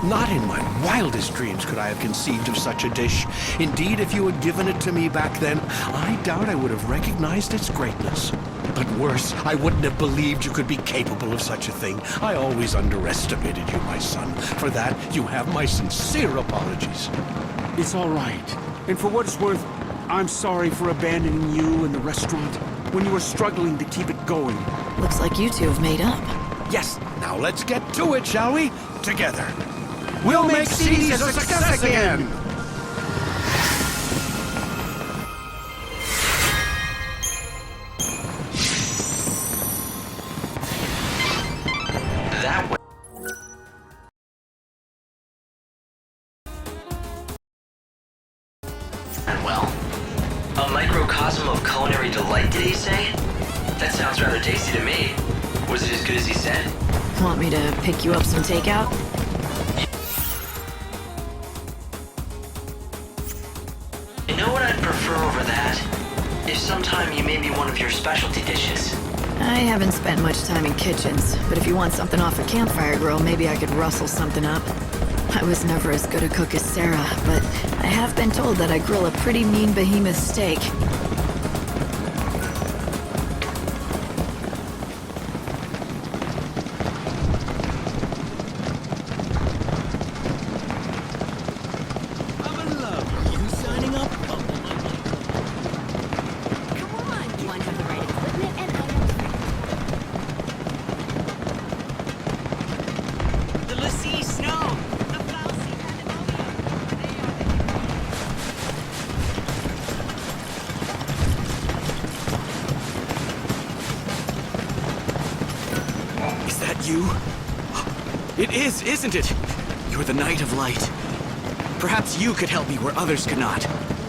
S19: Not in my wildest dreams could I have conceived of such a dish. Indeed, if you had given it to me back then, I doubt I would have recognized its greatness. But worse, I wouldn't have believed you could be capable of such a thing. I always underestimated you, my son. For that, you have my sincere apologies.
S20: It's all right. And for what it's worth, I'm sorry for abandoning you and the restaurant when you were struggling to keep it going.
S5: Looks like you two have made up.
S19: Yes, now let's get to it, shall we? Together. We'll make CDs a success again!
S1: That way. Well, a microcosm of culinary delight, did he say? That sounds rather tasty to me. Was it as good as he said?
S5: Want me to pick you up some takeout?
S1: You know what I'd prefer over that? If sometime you made me one of your specialty dishes.
S5: I haven't spent much time in kitchens, but if you want something off a campfire grill, maybe I could rustle something up. I was never as good a cook as Sarah, but I have been told that I grill a pretty mean behemoth steak.
S3: You? It is, isn't it? You're the Knight of Light. Perhaps you could help me where others cannot.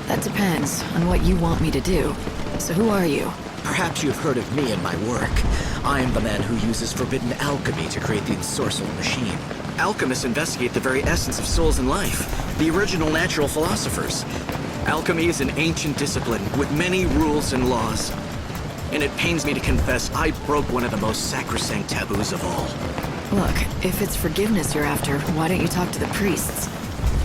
S5: That depends on what you want me to do. So who are you?
S6: Perhaps you've heard of me and my work. I am the man who uses forbidden alchemy to create the ensorcelled machine.
S3: Alchemists investigate the very essence of souls and life, the original natural philosophers. Alchemy is an ancient discipline with many rules and laws. And it pains me to confess, I broke one of the most sacrosanct taboos of all.
S5: Look, if it's forgiveness you're after, why don't you talk to the priests?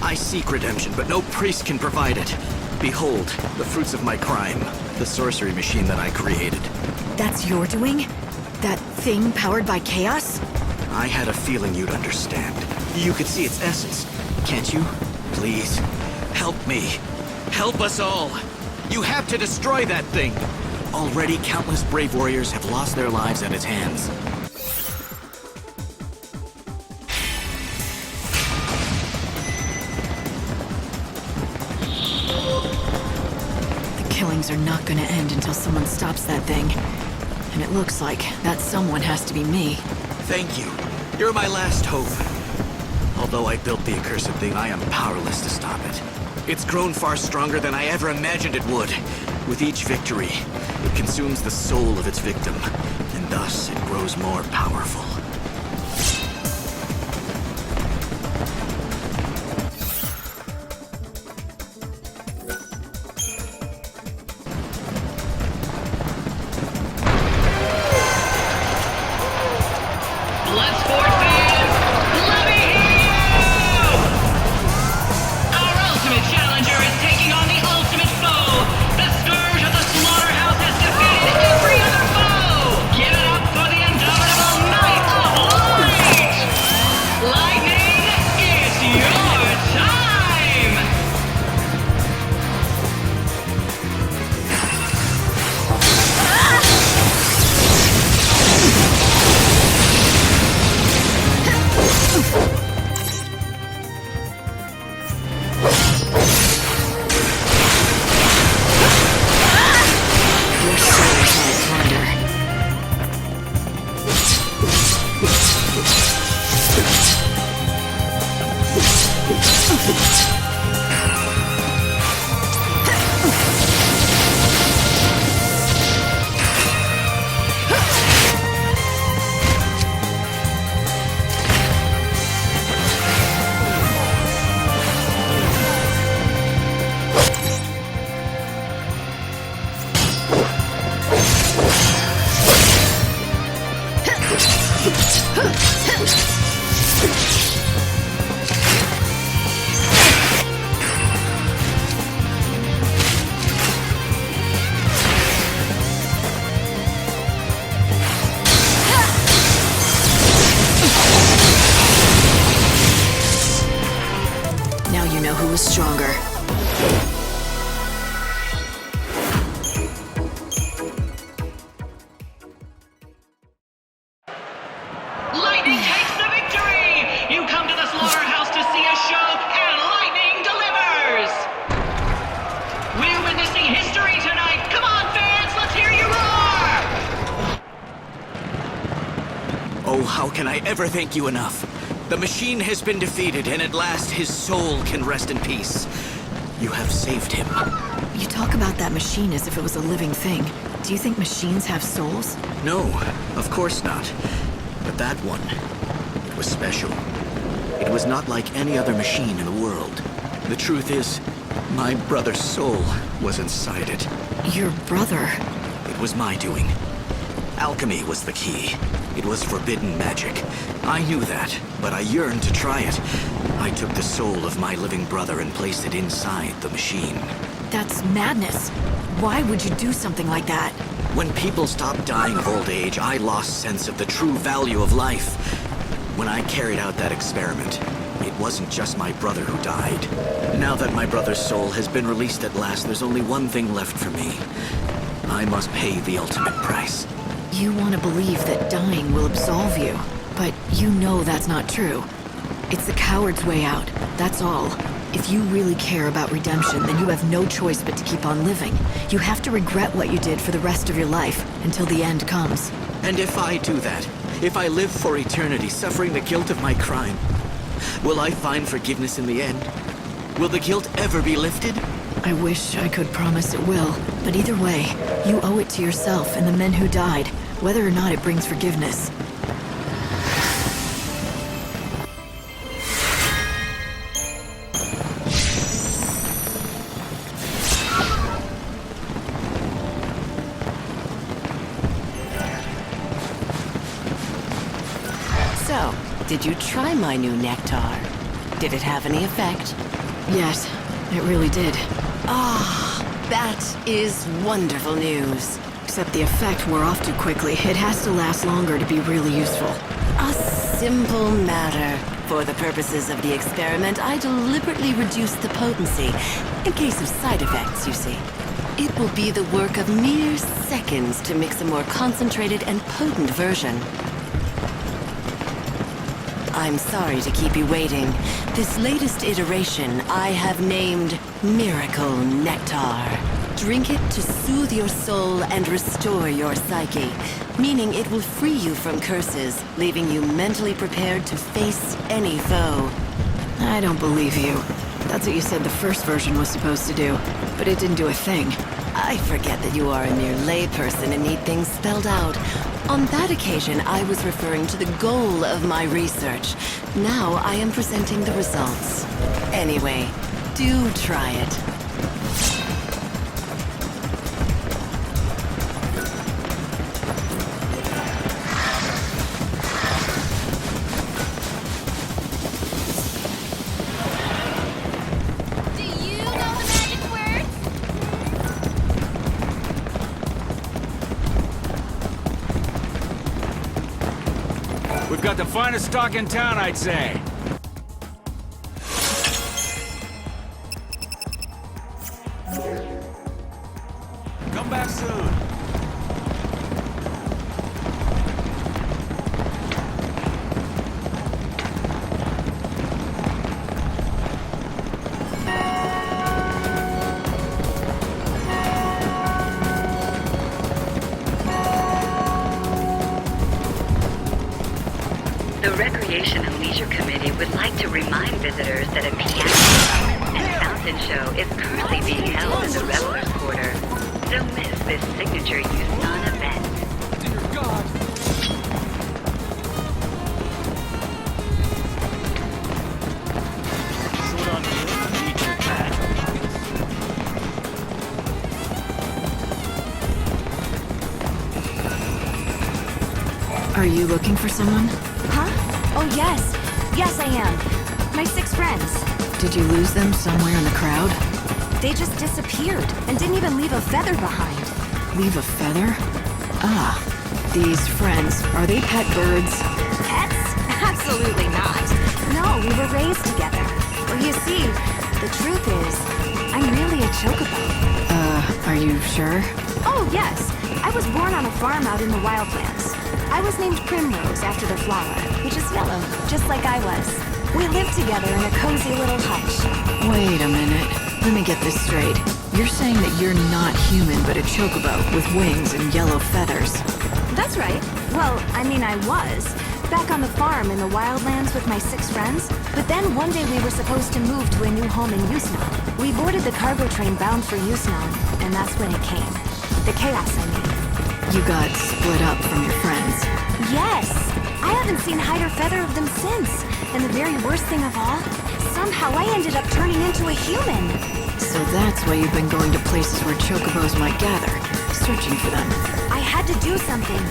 S3: I seek redemption, but no priest can provide it. Behold, the fruits of my crime, the sorcery machine that I created.
S5: That's your doing? That thing powered by chaos?
S3: I had a feeling you'd understand. You could see its essence, can't you? Please, help me. Help us all. You have to destroy that thing. Already, countless brave warriors have lost their lives at its hands.
S5: The killings are not gonna end until someone stops that thing. And it looks like that someone has to be me.
S3: Thank you. You're my last hope. Although I built the accursed thing, I am powerless to stop it. It's grown far stronger than I ever imagined it would. With each victory, it consumes the soul of its victim, and thus it grows more powerful.
S22: Bloodsport fans, let me hear you! Our ultimate challenger is taking on the ultimate foe. The scourge of the slaughterhouse has defeated every other foe. Give it up for the indomitable Knight
S5: who was stronger.
S22: Lightning takes the victory! You come to the slaughterhouse to see a show, and lightning delivers! We're witnessing history tonight! Come on, fans, let's hear you roar!
S3: Oh, how can I ever thank you enough? The machine has been defeated, and at last his soul can rest in peace. You have saved him.
S5: You talk about that machine as if it was a living thing. Do you think machines have souls?
S3: No, of course not. But that one, it was special. It was not like any other machine in the world. The truth is, my brother's soul was inside it.
S5: Your brother?
S3: It was my doing. Alchemy was the key. It was forbidden magic. I knew that, but I yearned to try it. I took the soul of my living brother and placed it inside the machine.
S5: That's madness. Why would you do something like that?
S3: When people stopped dying of old age, I lost sense of the true value of life. When I carried out that experiment, it wasn't just my brother who died. Now that my brother's soul has been released at last, there's only one thing left for me. I must pay the ultimate price.
S5: You want to believe that dying will absolve you, but you know that's not true. It's the coward's way out, that's all. If you really care about redemption, then you have no choice but to keep on living. You have to regret what you did for the rest of your life, until the end comes.
S3: And if I do that, if I live for eternity suffering the guilt of my crime, will I find forgiveness in the end? Will the guilt ever be lifted?
S5: I wish I could promise it will, but either way, you owe it to yourself and the men who died, whether or not it brings forgiveness.
S4: So, did you try my new nectar? Did it have any effect?
S5: Yes, it really did.
S4: Ah, that is wonderful news.
S5: Except the effect wore off too quickly. It has to last longer to be really useful.
S4: A simple matter. For the purposes of the experiment, I deliberately reduced the potency, in case of side effects, you see. It will be the work of mere seconds to mix a more concentrated and potent version. I'm sorry to keep you waiting. This latest iteration I have named Miracle Nectar. Drink it to soothe your soul and restore your psyche, meaning it will free you from curses, leaving you mentally prepared to face any foe.
S5: I don't believe you. That's what you said the first version was supposed to do, but it didn't do a thing.
S4: I forget that you are a mere layperson and need things spelled out. On that occasion, I was referring to the goal of my research. Now I am presenting the results. Anyway, do try it.
S16: We've got the finest stock in town, I'd say. Come back soon.
S18: The Recreation and Leisure Committee would like to remind visitors that a piano and fountain show is currently being held in the Revelers Quarter. Don't miss this signature Houston event.
S16: Dear God!
S5: Are you looking for someone?
S10: Huh? Oh, yes. Yes, I am. My 6 friends.
S5: Did you lose them somewhere in the crowd?
S10: They just disappeared and didn't even leave a feather behind.
S5: Leave a feather? Ah, these friends, are they pet birds?
S10: Pets? Absolutely not. No, we were raised together. Well, you see, The truth is, I'm really a chocobo.
S9: Are you sure?
S10: Oh, yes. I was born on a farm out in the wildlands. I was named Primrose after the flower, which is yellow, just like I was. We lived together in a cozy little hutch.
S9: Wait a minute. Let me get this straight. You're saying that you're not human, but a chocobo with wings and yellow feathers.
S10: That's right. Well, I mean, I was. Back on the farm in the wildlands with my 6 friends. But then one day we were supposed to move to a new home in Yusnal. We boarded the cargo train bound for Yusnal, and that's when it came. The chaos, I mean.
S9: You got split up from your friends.
S10: Yes! I haven't seen hide or feather of them since. And the very worst thing of all, somehow I ended up turning into a human.
S9: So that's why you've been going to places where chocobos might gather, searching for them.
S10: I had to do something.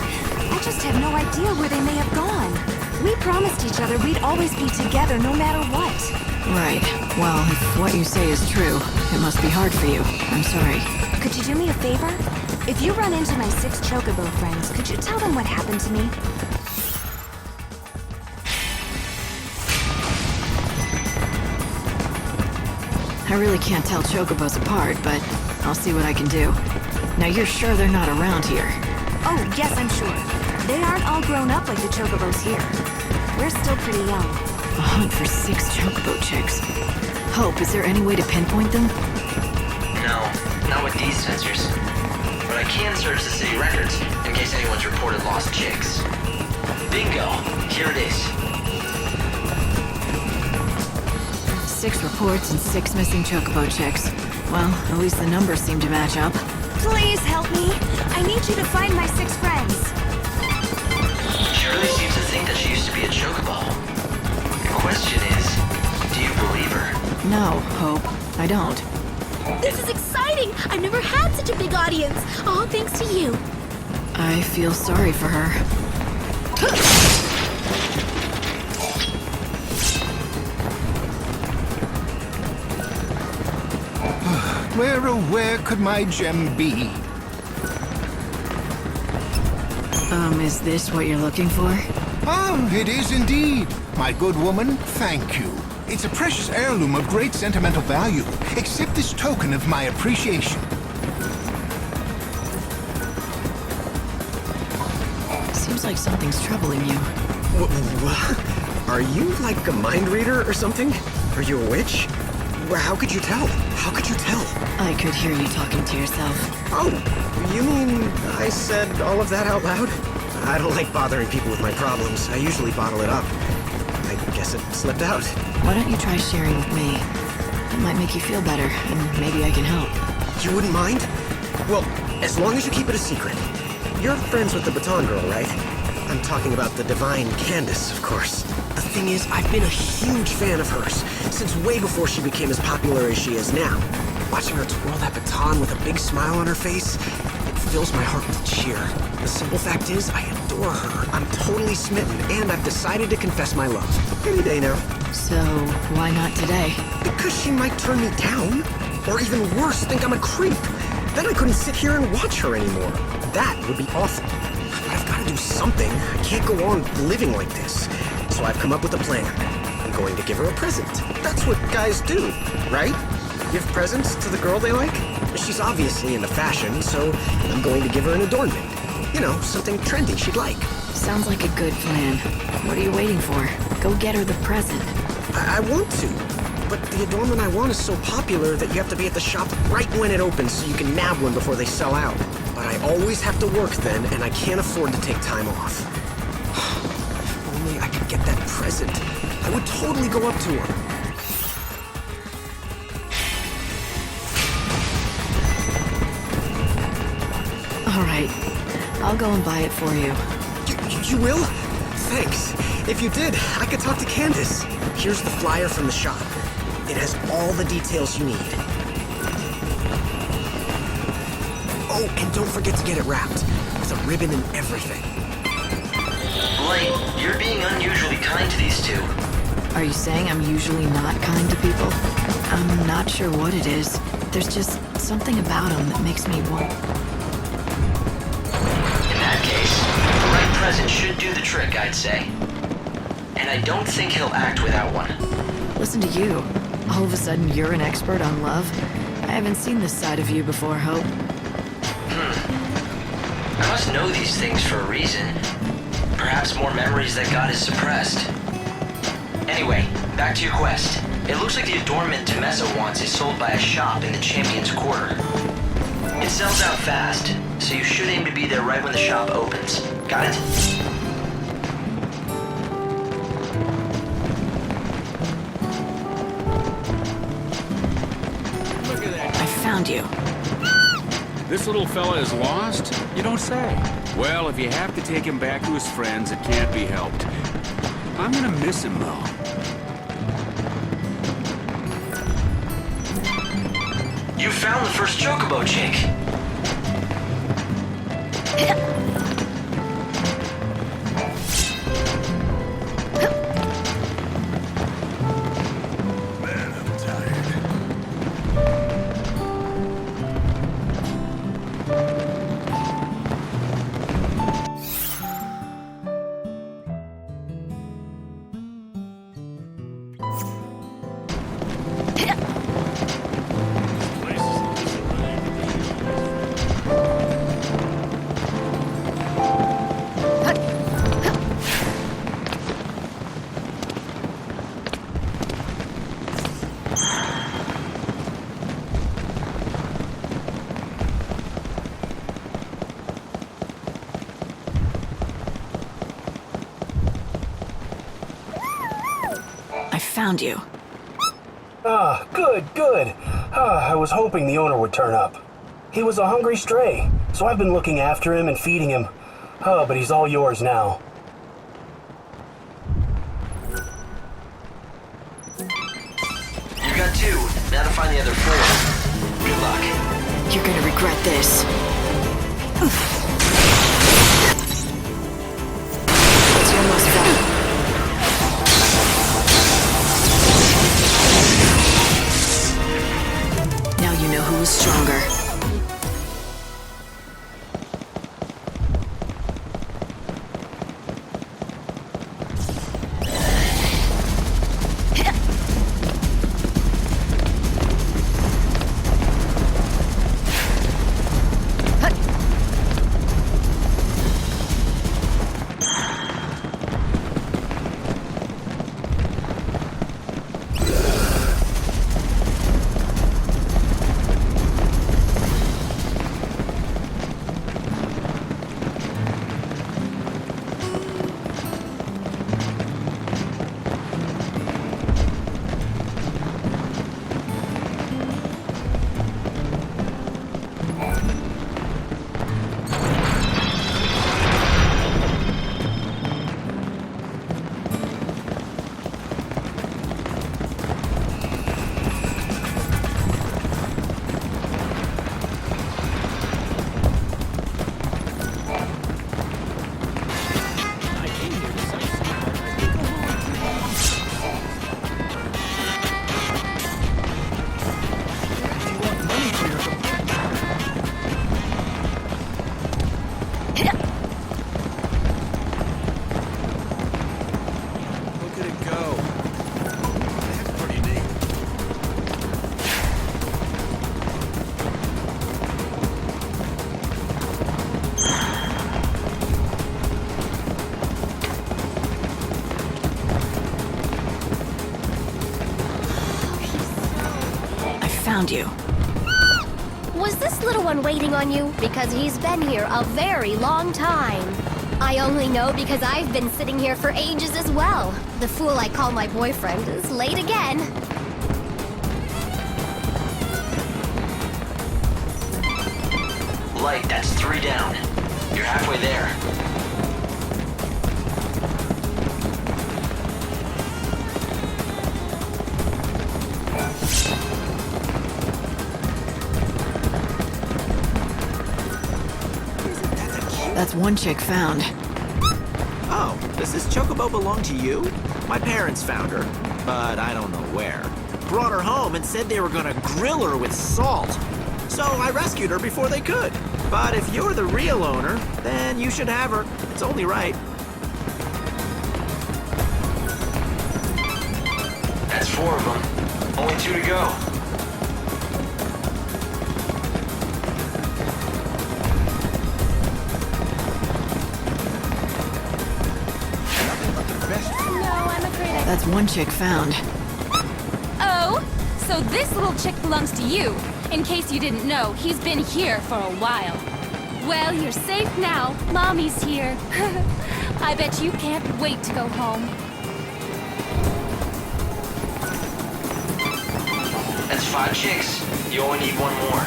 S10: I just have no idea where they may have gone. We promised each other we'd always be together no matter what.
S9: Right. Well, if what you say is true, it must be hard for you. I'm sorry.
S10: Could you do me a favor? If you run into my 6 chocobo friends, could you tell them what happened to me?
S9: I really can't tell chocobos apart, but I'll see what I can do. Now you're sure they're not around here?
S10: Oh, yes, I'm sure. They aren't all grown up like the chocobos here. We're still pretty young.
S9: A hunt for 6 chocobo chicks. Hope, is there any way to pinpoint them?
S1: No, not with these sensors. But I can search the city records in case anyone's reported lost chicks. Bingo! Here it is.
S9: 6 reports and 6 missing chocobo chicks. Well, at least the numbers seem to match up.
S10: Please help me. I need you to find my 6 friends.
S1: She really seems to think that she used to be a chocobo. The question is, do you believe her?
S9: No, Hope. I don't.
S2: This is exciting! I've never had such a big audience. All thanks to you.
S9: I feel sorry for her.
S8: Where, oh, where could my gem be?
S9: Is this what you're looking for?
S8: Ah, it is indeed. My good woman, thank you. It's a precious heirloom of great sentimental value. Accept this token of my appreciation.
S9: Seems like something's troubling you.
S6: What? Are you like a mind reader or something? Are you a witch? How could you tell? How could you tell?
S9: I could hear you talking to yourself.
S6: Oh, you mean I said all of that out loud? I don't like bothering people with my problems. I usually bottle it up. I guess it slipped out.
S9: Why don't you try sharing with me? It might make you feel better, and maybe I can help.
S6: You wouldn't mind? Well, as long as you keep it a secret. You're friends with the Baton Girl, right? I'm talking about the divine Candace, of course. The thing is, I've been a huge fan of hers, since way before she became as popular as she is now. Watching her twirl that baton with a big smile on her face, it fills my heart with cheer. The simple fact is, I adore her. I'm totally smitten, and I've decided to confess my love. Any day now.
S9: So, why not today?
S6: Because she might turn me down. Or even worse, think I'm a creep. Then I couldn't sit here and watch her anymore. That would be awful. But I've got to do something. I can't go on living like this. So I've come up with a plan. I'm going to give her a present. That's what guys do, right? Give presents to the girl they like? She's obviously into fashion, so I'm going to give her an adornment. You know, something trendy she'd like.
S9: Sounds like a good plan. What are you waiting for? Go get her the present.
S6: I want to, but the adornment I want is so popular that you have to be at the shop right when it opens so you can nab one before they sell out. But I always have to work then, and I can't afford to take time off. If only I could get that present. I would totally go up to her.
S9: All right. I'll go and buy it for you.
S6: You will? Thanks. If you did, I could talk to Candace. Here's the flyer from the shop. It has all the details you need. Oh, and don't forget to get it wrapped. With a ribbon and everything.
S1: Blake, you're being unusually kind to these two.
S9: Are you saying I'm usually not kind to people? I'm not sure what it is. There's just something about them that makes me want...
S1: In that case, the right present should do the trick, I'd say. And I don't think he'll act without one.
S9: Listen to you. All of a sudden, you're an expert on love? I haven't seen this side of you before, Hope.
S1: I must know these things for a reason. Perhaps more memories that God has suppressed. Anyway, back to your quest. It looks like the adornment Temesa wants is sold by a shop in the Champion's Quarter. It sells out fast, so you should aim to be there right when the shop opens. Got it?
S9: I found you.
S20: This little fella is lost? You don't say. Well, if you have to take him back to his friends, it can't be helped. I'm gonna miss him, though.
S1: You found the first chocobo chick.
S9: I found you.
S6: Ah, good, good. I was hoping the owner would turn up. He was a hungry stray, so I've been looking after him and feeding him. But he's all yours now.
S1: You got 2. Now to find the other 4. Good luck.
S9: You're gonna regret this. It's almost done. Now you know who is stronger. Found you.
S2: Was this little one waiting on you? Because he's been here a very long time. I only know because I've been sitting here for ages as well. The fool I call my boyfriend is late again.
S1: Light, that's 3 down. You're halfway there.
S9: That's one chick found.
S12: Oh, does this chocobo belong to you? My parents found her, but I don't know where. Brought her home and said they were gonna grill her with salt. So I rescued her before they could. But if you're the real owner, then you should have her. It's only right.
S1: That's 4 of them. Only 2 to go.
S9: That's one chick found.
S14: Oh, so this little chick belongs to you. In case you didn't know, he's been here for a while. Well, you're safe now. Mommy's here. I bet you can't wait to go home.
S1: That's 5 chicks. You only need 1 more.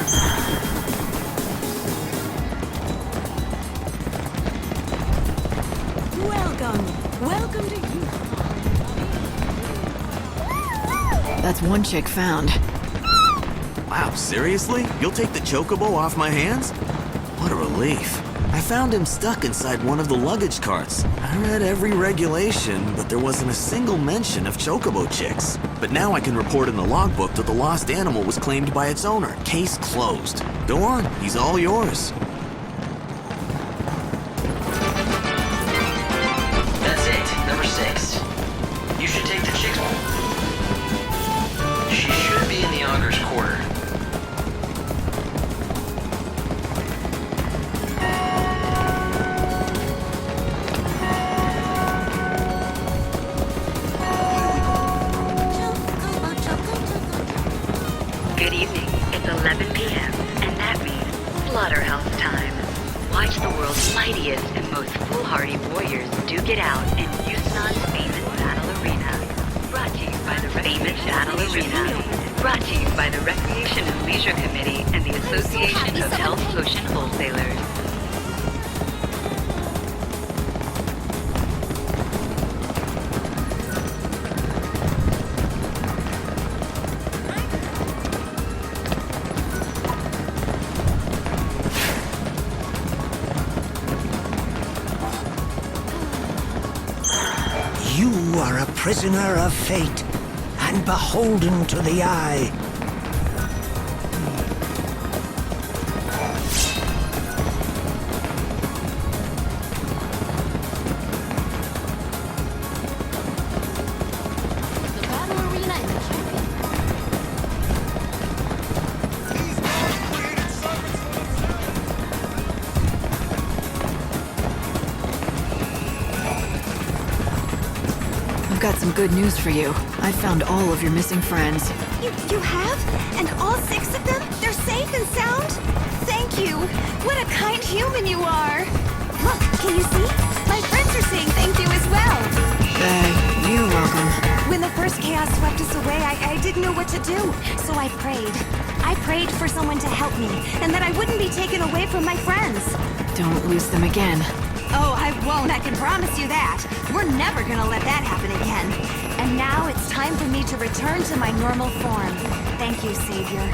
S10: Welcome to you.
S9: That's one chick found.
S21: Wow, seriously? You'll take the chocobo off my hands? What a relief. I found him stuck inside one of the luggage carts. I read every regulation, but there wasn't a single mention of chocobo chicks. But now I can report in the logbook that the lost animal was claimed by its owner. Case closed. Go on, he's all yours.
S1: That's it, number 6. You should take the chicks home. She should be in the Auger's Quarter.
S18: Good evening. It's 11 p.m., and that means slaughterhouse time. Watch the world's mightiest and most foolhardy warriors duke it out in Houston's famous battle arena. Brought to you by the Recreation and Leisure Committee and the Association of Health Potion Wholesalers.
S15: You are a prisoner of fate, and beholden to the eye.
S9: I've got some good news for you. I found all of your missing friends.
S10: You have? And all 6 of them? They're safe and sound? Thank you. What a kind human you are. Look, can you see? My friends are saying thank you as well.
S9: You're welcome.
S10: When the first chaos swept us away, I didn't know what to do. So I prayed. I prayed for someone to help me, and that I wouldn't be taken away from my friends.
S9: Don't lose them again.
S10: Oh, I won't, I can promise you that. We're never gonna let that happen again. And now it's time for me to return to my normal form. Thank you, Savior.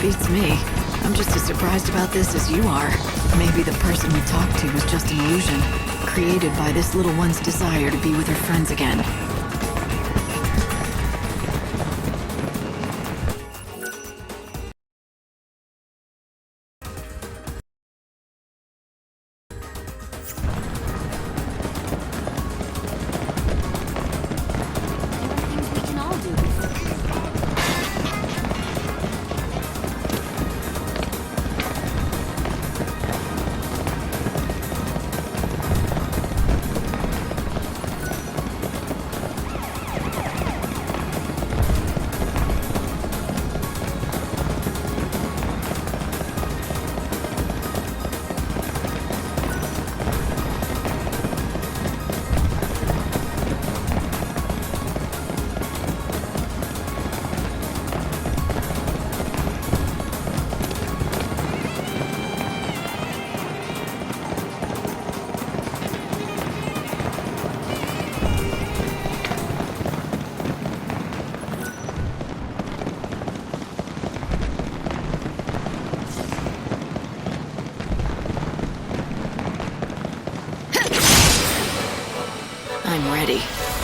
S9: Beats me. I'm just as surprised about this as you are. Maybe the person we talked to was just an illusion, created by this little one's desire to be with her friends again.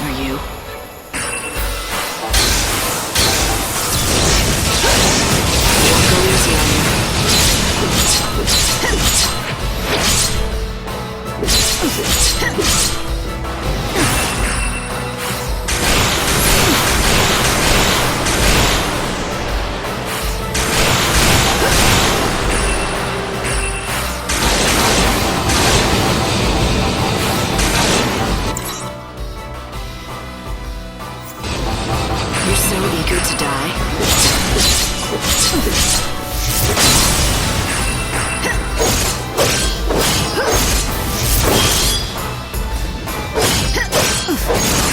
S9: are you? Go easy on you. You're so eager to die.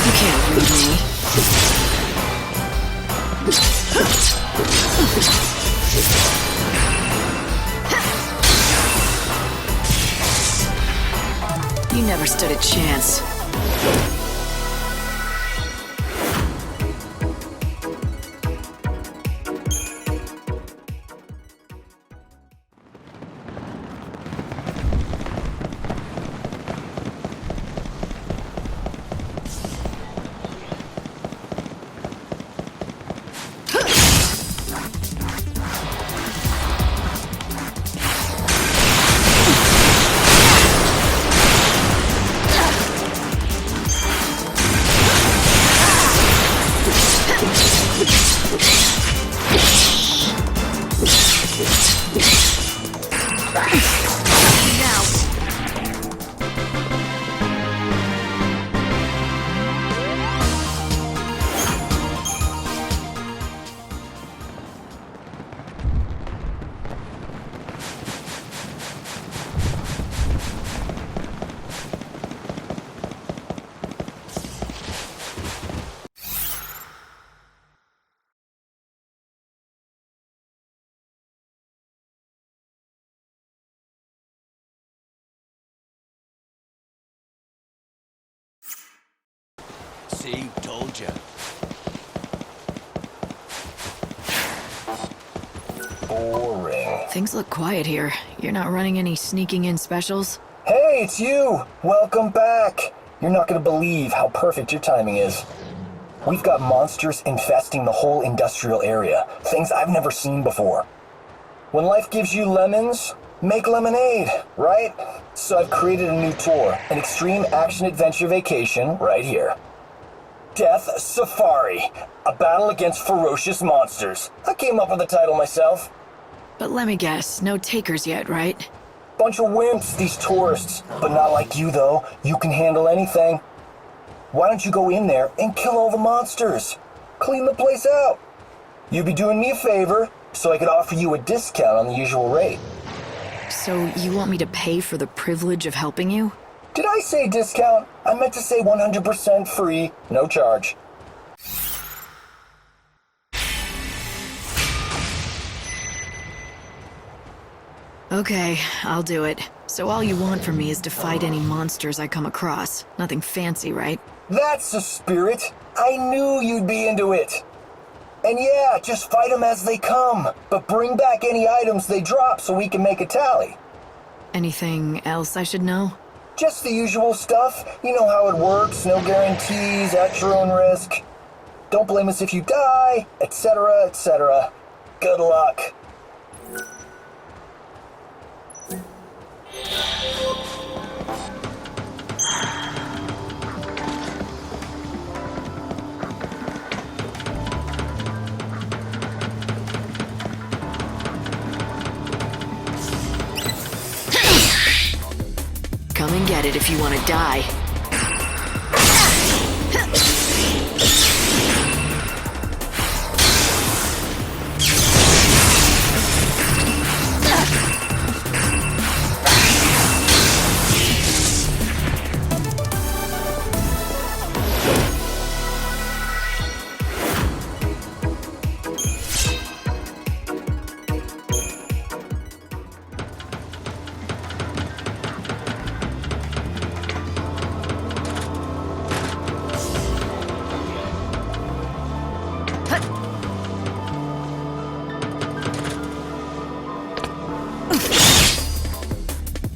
S9: You can't read me. You never stood a chance.
S19: See, told ya.
S7: Boring.
S9: Things look quiet here. You're not running any sneaking in specials?
S7: Hey, it's you! Welcome back! You're not gonna believe how perfect your timing is. We've got monsters infesting the whole industrial area. Things I've never seen before. When life gives you lemons, make lemonade, right? So I've created a new tour, an extreme action-adventure vacation right here. Death Safari, a battle against ferocious monsters. I came up with the title myself.
S9: But let me guess, no takers yet, right?
S7: Bunch of wimps, these tourists. But not like you, though. You can handle anything. Why don't you go in there and kill all the monsters? Clean the place out. You'd be doing me a favor, so I could offer you a discount on the usual rate.
S9: So you want me to pay for the privilege of helping you?
S7: Did I say discount? I meant to say 100% free, no charge.
S9: Okay, I'll do it. So all you want from me is to fight any monsters I come across. Nothing fancy, right?
S7: That's the spirit. I knew you'd be into it. And yeah, just fight them as they come. But bring back any items they drop so we can make a tally.
S9: Anything else I should know?
S7: Just the usual stuff. You know how it works. No guarantees, at your own risk. Don't blame us if you die, etc., etc. Good luck.
S9: Come and get it if you want to die.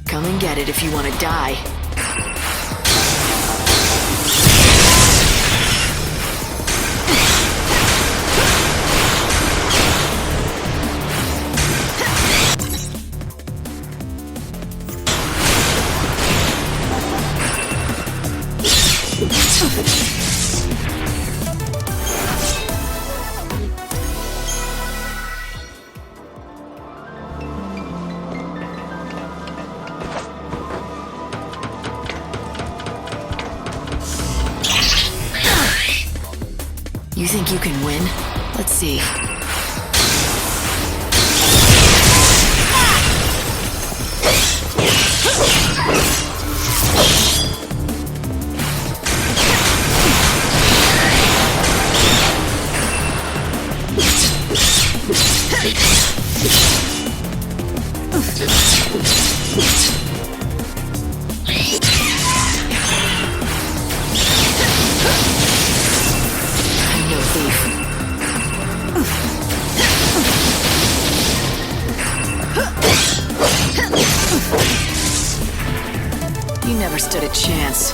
S9: Come and get it if you want to die. You think you can win? Let's see. I'm no thief. You never stood a chance.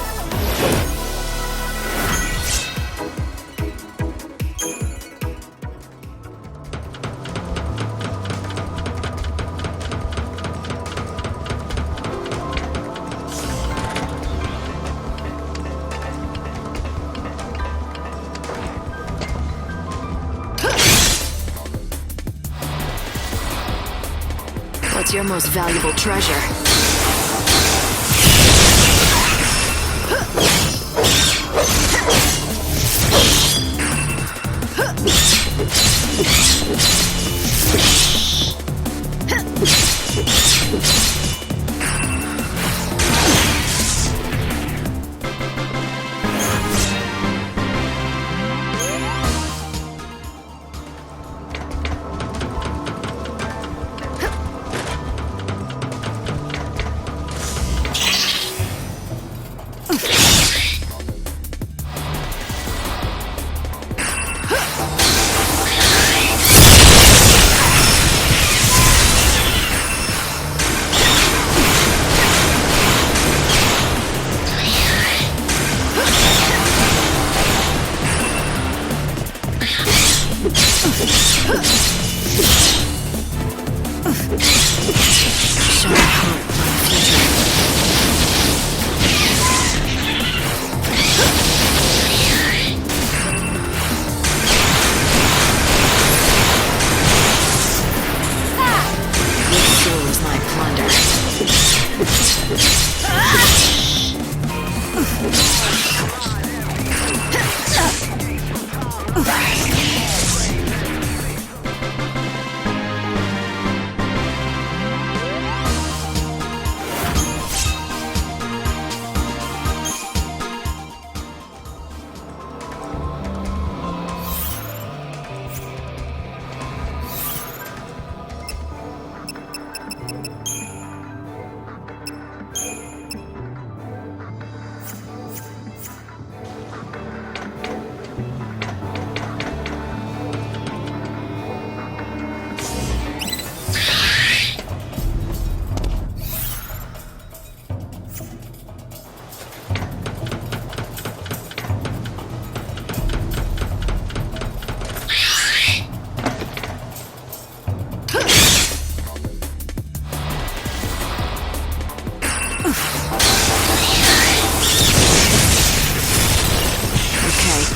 S9: What's your most valuable treasure?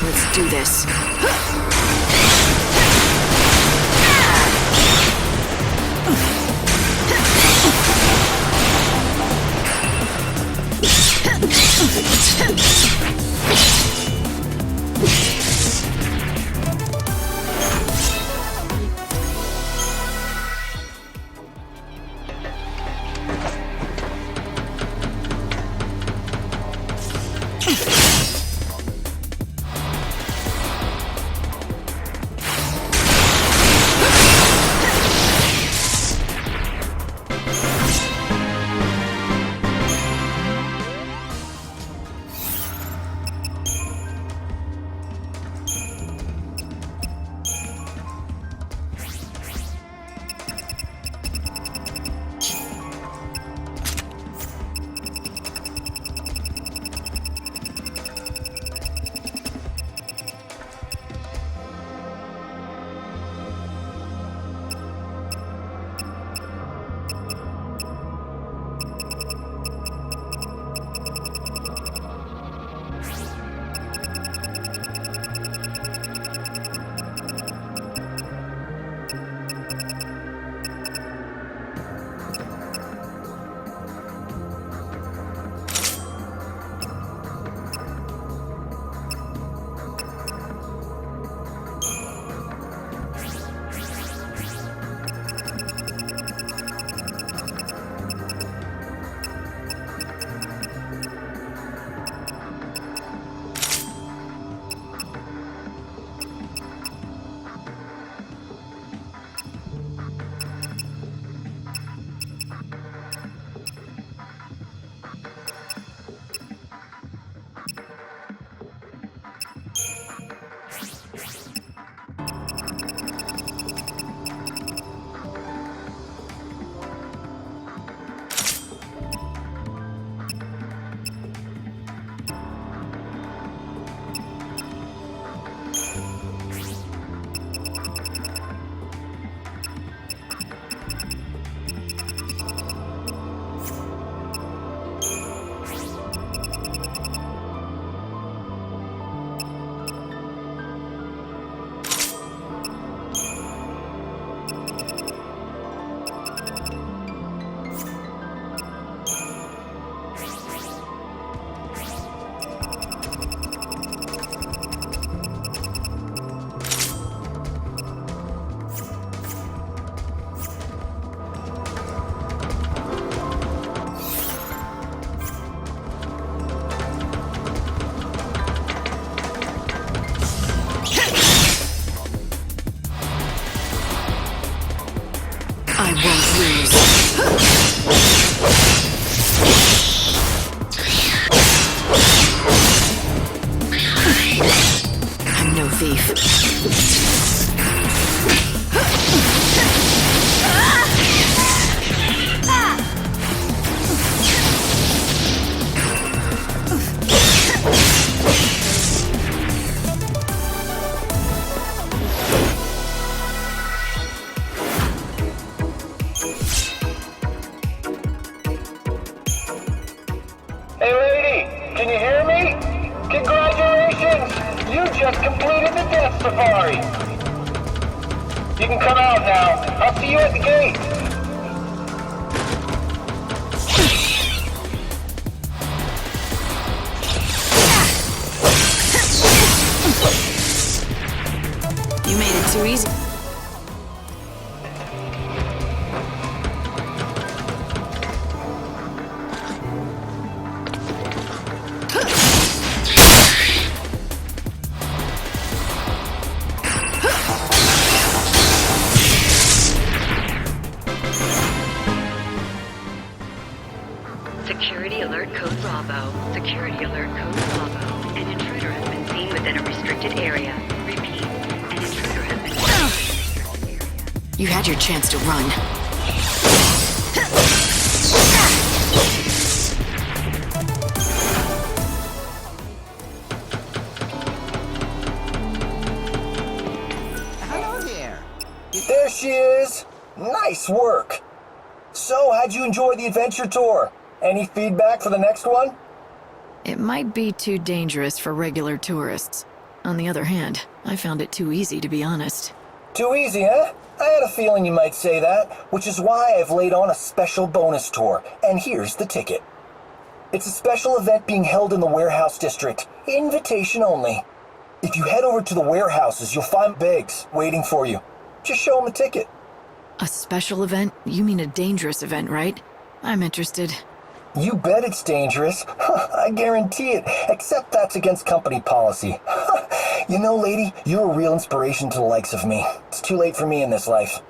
S9: Let's do this.
S5: You won't lose. I'm no thief.
S7: Hey lady, can you hear me? Congratulations! You just completed the Death Safari! You can come out now. I'll see you at the gate.
S5: You made it too easy.
S18: Security alert code Bravo. Security alert code Bravo. An intruder has been seen within a restricted area. Repeat. An intruder has been seen.
S5: You had your chance to run.
S15: Hello there.
S7: There she is! Nice work! So, how'd you enjoy the adventure tour? Any feedback for the next one?
S9: It might be too dangerous for regular tourists. On the other hand, I found it too easy, to be honest.
S7: Too easy, huh? I had a feeling you might say that, which is why I've laid on a special bonus tour, and here's the ticket. It's a special event being held in the warehouse district, invitation only. If you head over to the warehouses, you'll find bags waiting for you. Just show them a ticket.
S9: A special event? You mean a dangerous event, right? I'm interested.
S7: You bet it's dangerous. I guarantee it, except that's against company policy. You know, lady, you're a real inspiration to the likes of me. It's too late for me in this life.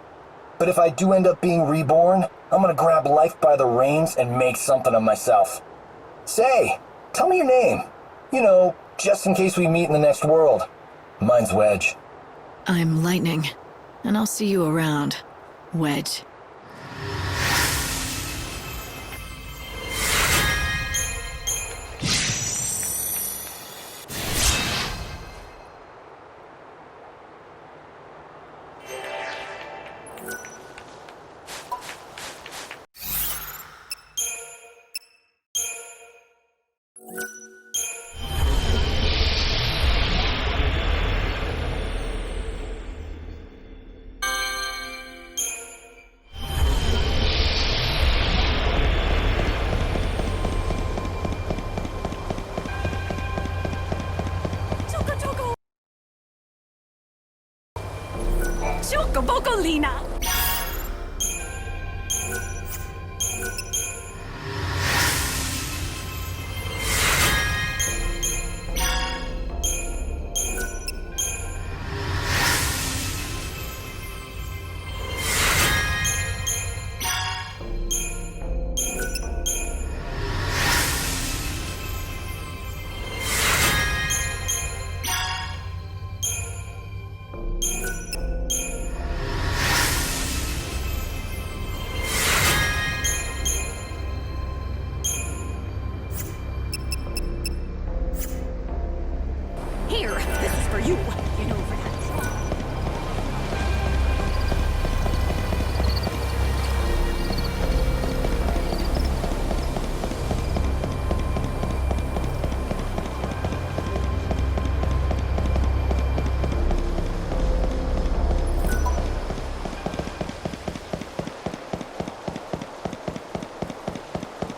S7: But if I do end up being reborn, I'm gonna grab life by the reins and make something of myself. Say, tell me your name. You know, just in case we meet in the next world. Mine's Wedge.
S9: I'm Lightning, and I'll see you around, Wedge.
S14: Chocobocolina! Here, this is for you. Get over that.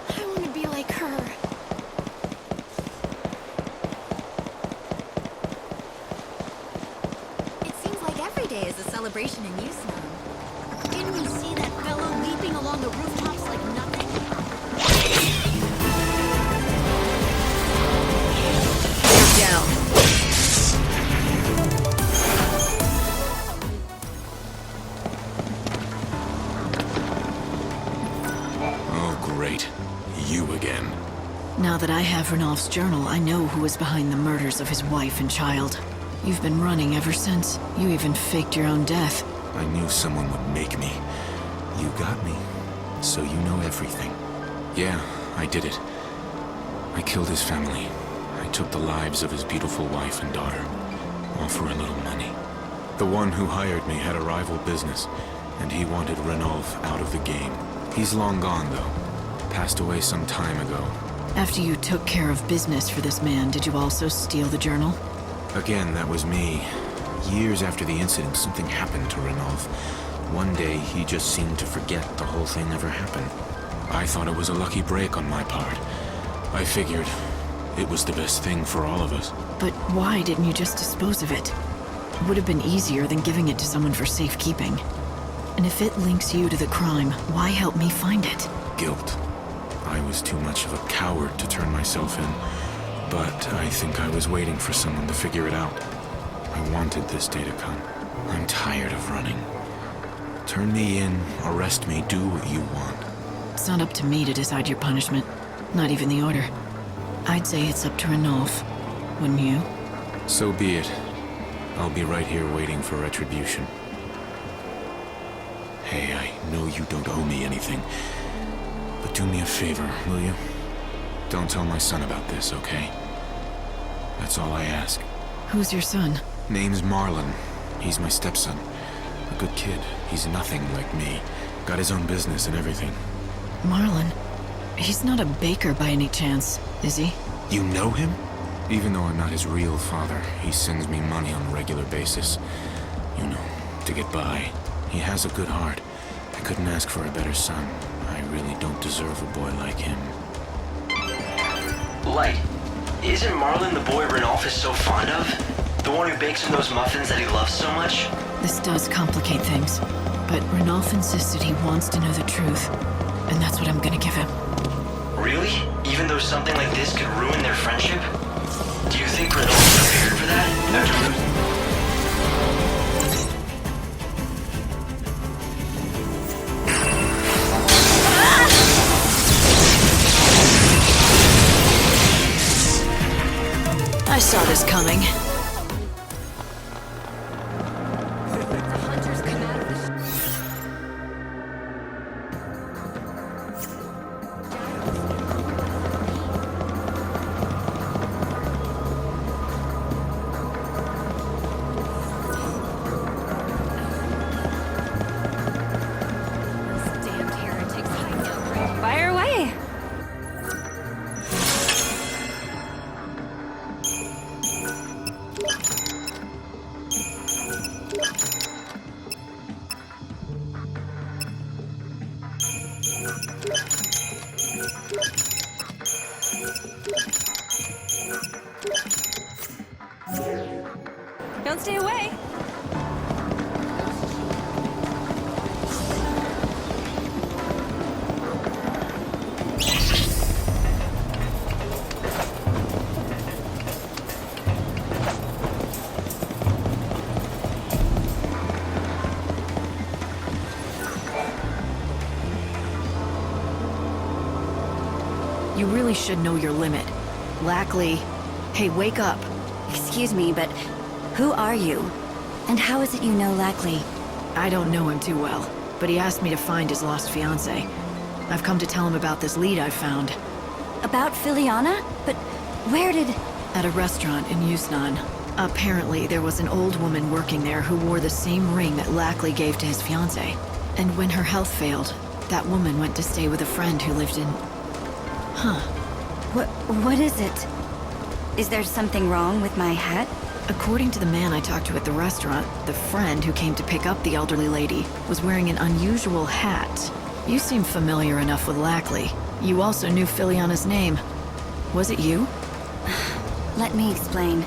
S2: I want to be like her. It seems like every day is a celebration in Yusnam. Didn't we see that fellow leaping along the rooftops like nothing?
S5: You're down.
S9: I have Ranulph's journal, I know who was behind the murders of his wife and child. You've been running ever since. You even faked your own death.
S13: I knew someone would make me. You got me. So you know everything. Yeah, I did it. I killed his family. I took the lives of his beautiful wife and daughter. All for a little money. The one who hired me had a rival business, and he wanted Ranulph out of the game. He's long gone, though. Passed away some time ago.
S9: After you took care of business for this man, did you also steal the journal?
S13: Again, that was me. Years after the incident, something happened to Ranulph. One day, he just seemed to forget the whole thing ever happened. I thought it was a lucky break on my part. I figured it was the best thing for all of us.
S9: But why didn't you just dispose of it? It would have been easier than giving it to someone for safekeeping. And if it links you to the crime, why help me find it?
S13: Guilt. I was too much of a coward to turn myself in. But I think I was waiting for someone to figure it out. I wanted this day to come. I'm tired of running. Turn me in, arrest me, do what you want.
S9: It's not up to me to decide your punishment. Not even the Order. I'd say it's up to Ranulph. Wouldn't you?
S13: So be it. I'll be right here waiting for retribution. Hey, I know you don't owe me anything. But do me a favor, will you? Don't tell my son about this, okay? That's all I ask.
S9: Who's your son?
S13: Name's Marlon. He's my stepson. A good kid. He's nothing like me. Got his own business and everything.
S9: Marlon? He's not a baker by any chance, is he?
S13: You know him? Even though I'm not his real father, he sends me money on a regular basis. You know, to get by. He has a good heart. I couldn't ask for a better son. I really don't deserve a boy like him.
S1: Light, isn't Marlon the boy Ranulph is so fond of? The one who bakes him those muffins that he loves so much?
S9: This does complicate things, but Ranulph insisted he wants to know the truth, and that's what I'm gonna give him.
S1: Really? Even though something like this could ruin their friendship? Do you think Ranulph's prepared for that? After losing...
S9: I saw this coming.
S10: Fire away! Don't stay away!
S9: You really should know your limit. Lackley, hey, wake up.
S10: Excuse me, but who are you? And how is it you know Lackley?
S9: I don't know him too well, but he asked me to find his lost fiancée. I've come to tell him about this lead I found.
S10: About Filiana? But where did...
S9: At a restaurant in Yusnan. Apparently, there was an old woman working there who wore the same ring that Lackley gave to his fiancée. And when her health failed, that woman went to stay with a friend who lived in... Huh.
S10: What is it? Is there something wrong with my hat?
S9: According to the man I talked to at the restaurant, the friend who came to pick up the elderly lady was wearing an unusual hat. You seem familiar enough with Lackley. You also knew Filiana's name. Was it you?
S10: Let me explain.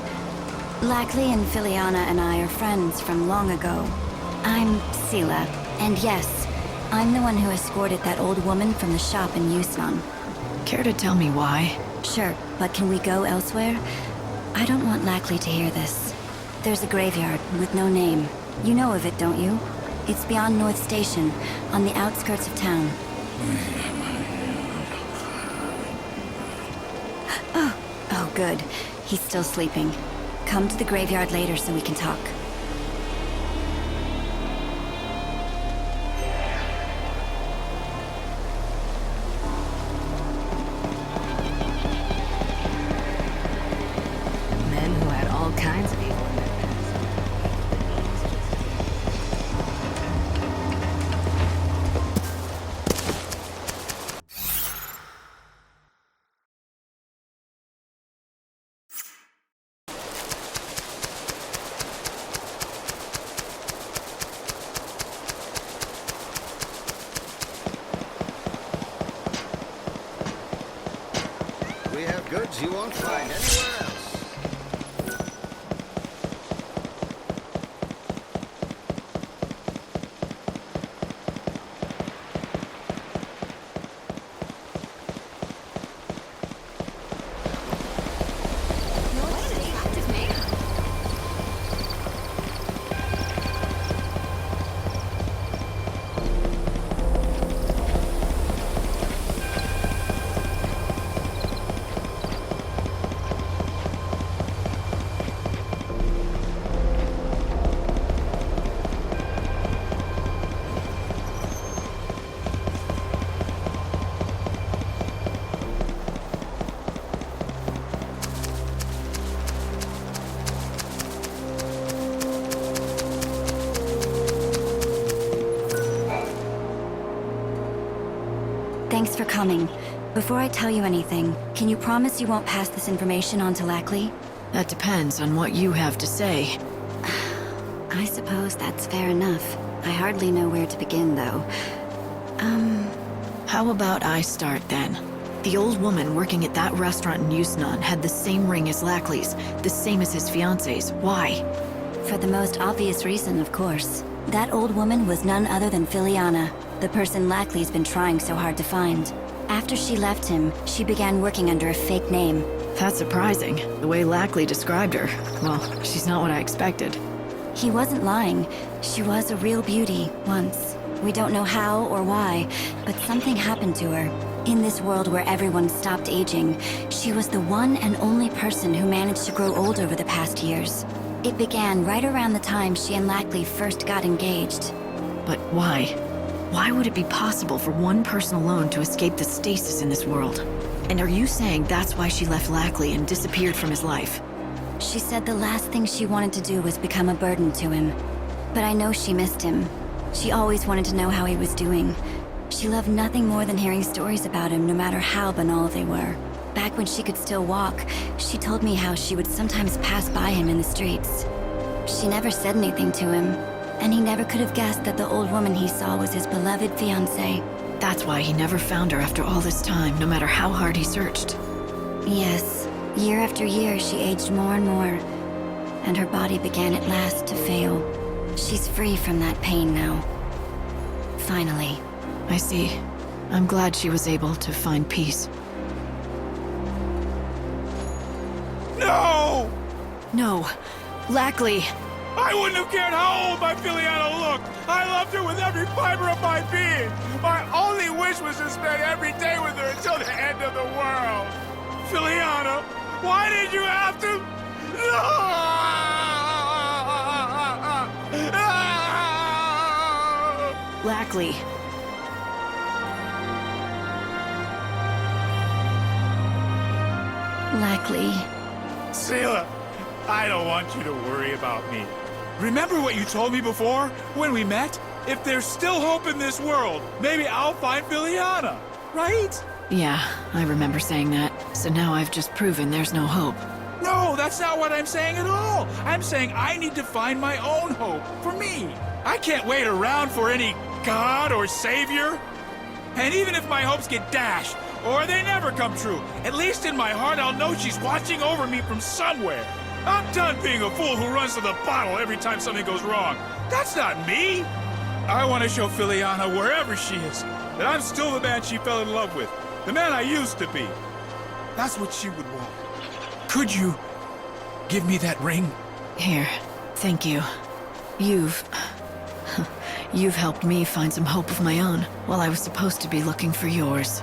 S10: Lackley and Filiana and I are friends from long ago. I'm Sela, and yes, I'm the one who escorted that old woman from the shop in Yusnan.
S9: Care to tell me why?
S10: Sure, but can we go elsewhere? I don't want Lackley to hear this. There's a graveyard with no name. You know of it, don't you? It's beyond North Station, on the outskirts of town.
S11: Good. He's still sleeping. Come to the graveyard later so we can talk.
S10: Men who had all kinds of evil in their past.
S17: We have goods you won't find anywhere else.
S11: Thanks for coming. Before I tell you anything, can you promise you won't pass this information on to Lackley?
S9: That depends on what you have to say.
S11: I suppose that's fair enough. I hardly know where to begin, though.
S9: How about I start then? The old woman working at that restaurant in Yusnan had the same ring as Lackley's, the same as his fiancé's. Why?
S11: For the most obvious reason, of course. That old woman was none other than Filiana, the person Lackley's been trying so hard to find. After she left him, she began working under a fake name.
S9: That's surprising. The way Lackley described her. Well, she's not what I expected.
S11: He wasn't lying. She was a real beauty, once. We don't know how or why, but something happened to her. In this world where everyone stopped aging, she was the one and only person who managed to grow old over the past years. It began right around the time she and Lackley first got engaged.
S9: But why? Why would it be possible for one person alone to escape the stasis in this world? And are you saying that's why she left Lackley and disappeared from his life?
S11: She said the last thing she wanted to do was become a burden to him. But I know she missed him. She always wanted to know how he was doing. She loved nothing more than hearing stories about him, no matter how banal they were. Back when she could still walk, she told me how she would sometimes pass by him in the streets. She never said anything to him, and he never could have guessed that the old woman he saw was his beloved fiancée.
S9: That's why he never found her after all this time, no matter how hard he searched.
S11: Yes. Year after year, she aged more and more, and her body began at last to fail. She's free from that pain now. Finally.
S9: I see. I'm glad she was able to find peace.
S23: No!
S9: No. Lackley!
S23: I wouldn't have cared how old my Filiana looked! I loved her with every fiber of my being! My only wish was to spend every day with her until the end of the world! Filiana, why did you have to...
S9: Lackley.
S11: Lackley.
S23: Selah, I don't want you to worry about me. Remember what you told me before, when we met? If there's still hope in this world, maybe I'll find Filiana, right?
S9: Yeah, I remember saying that. So now I've just proven there's no hope.
S23: No, that's not what I'm saying at all. I'm saying I need to find my own hope, for me. I can't wait around for any god or savior. And even if my hopes get dashed, or they never come true, at least in my heart I'll know she's watching over me from somewhere. I'm done being a fool who runs to the bottle every time something goes wrong. That's not me. I want to show Filiana, wherever she is, that I'm still the man she fell in love with. The man I used to be. That's what she would want. Could you give me that ring?
S9: Here, thank you. You've helped me find some hope of my own, while I was supposed to be looking for yours.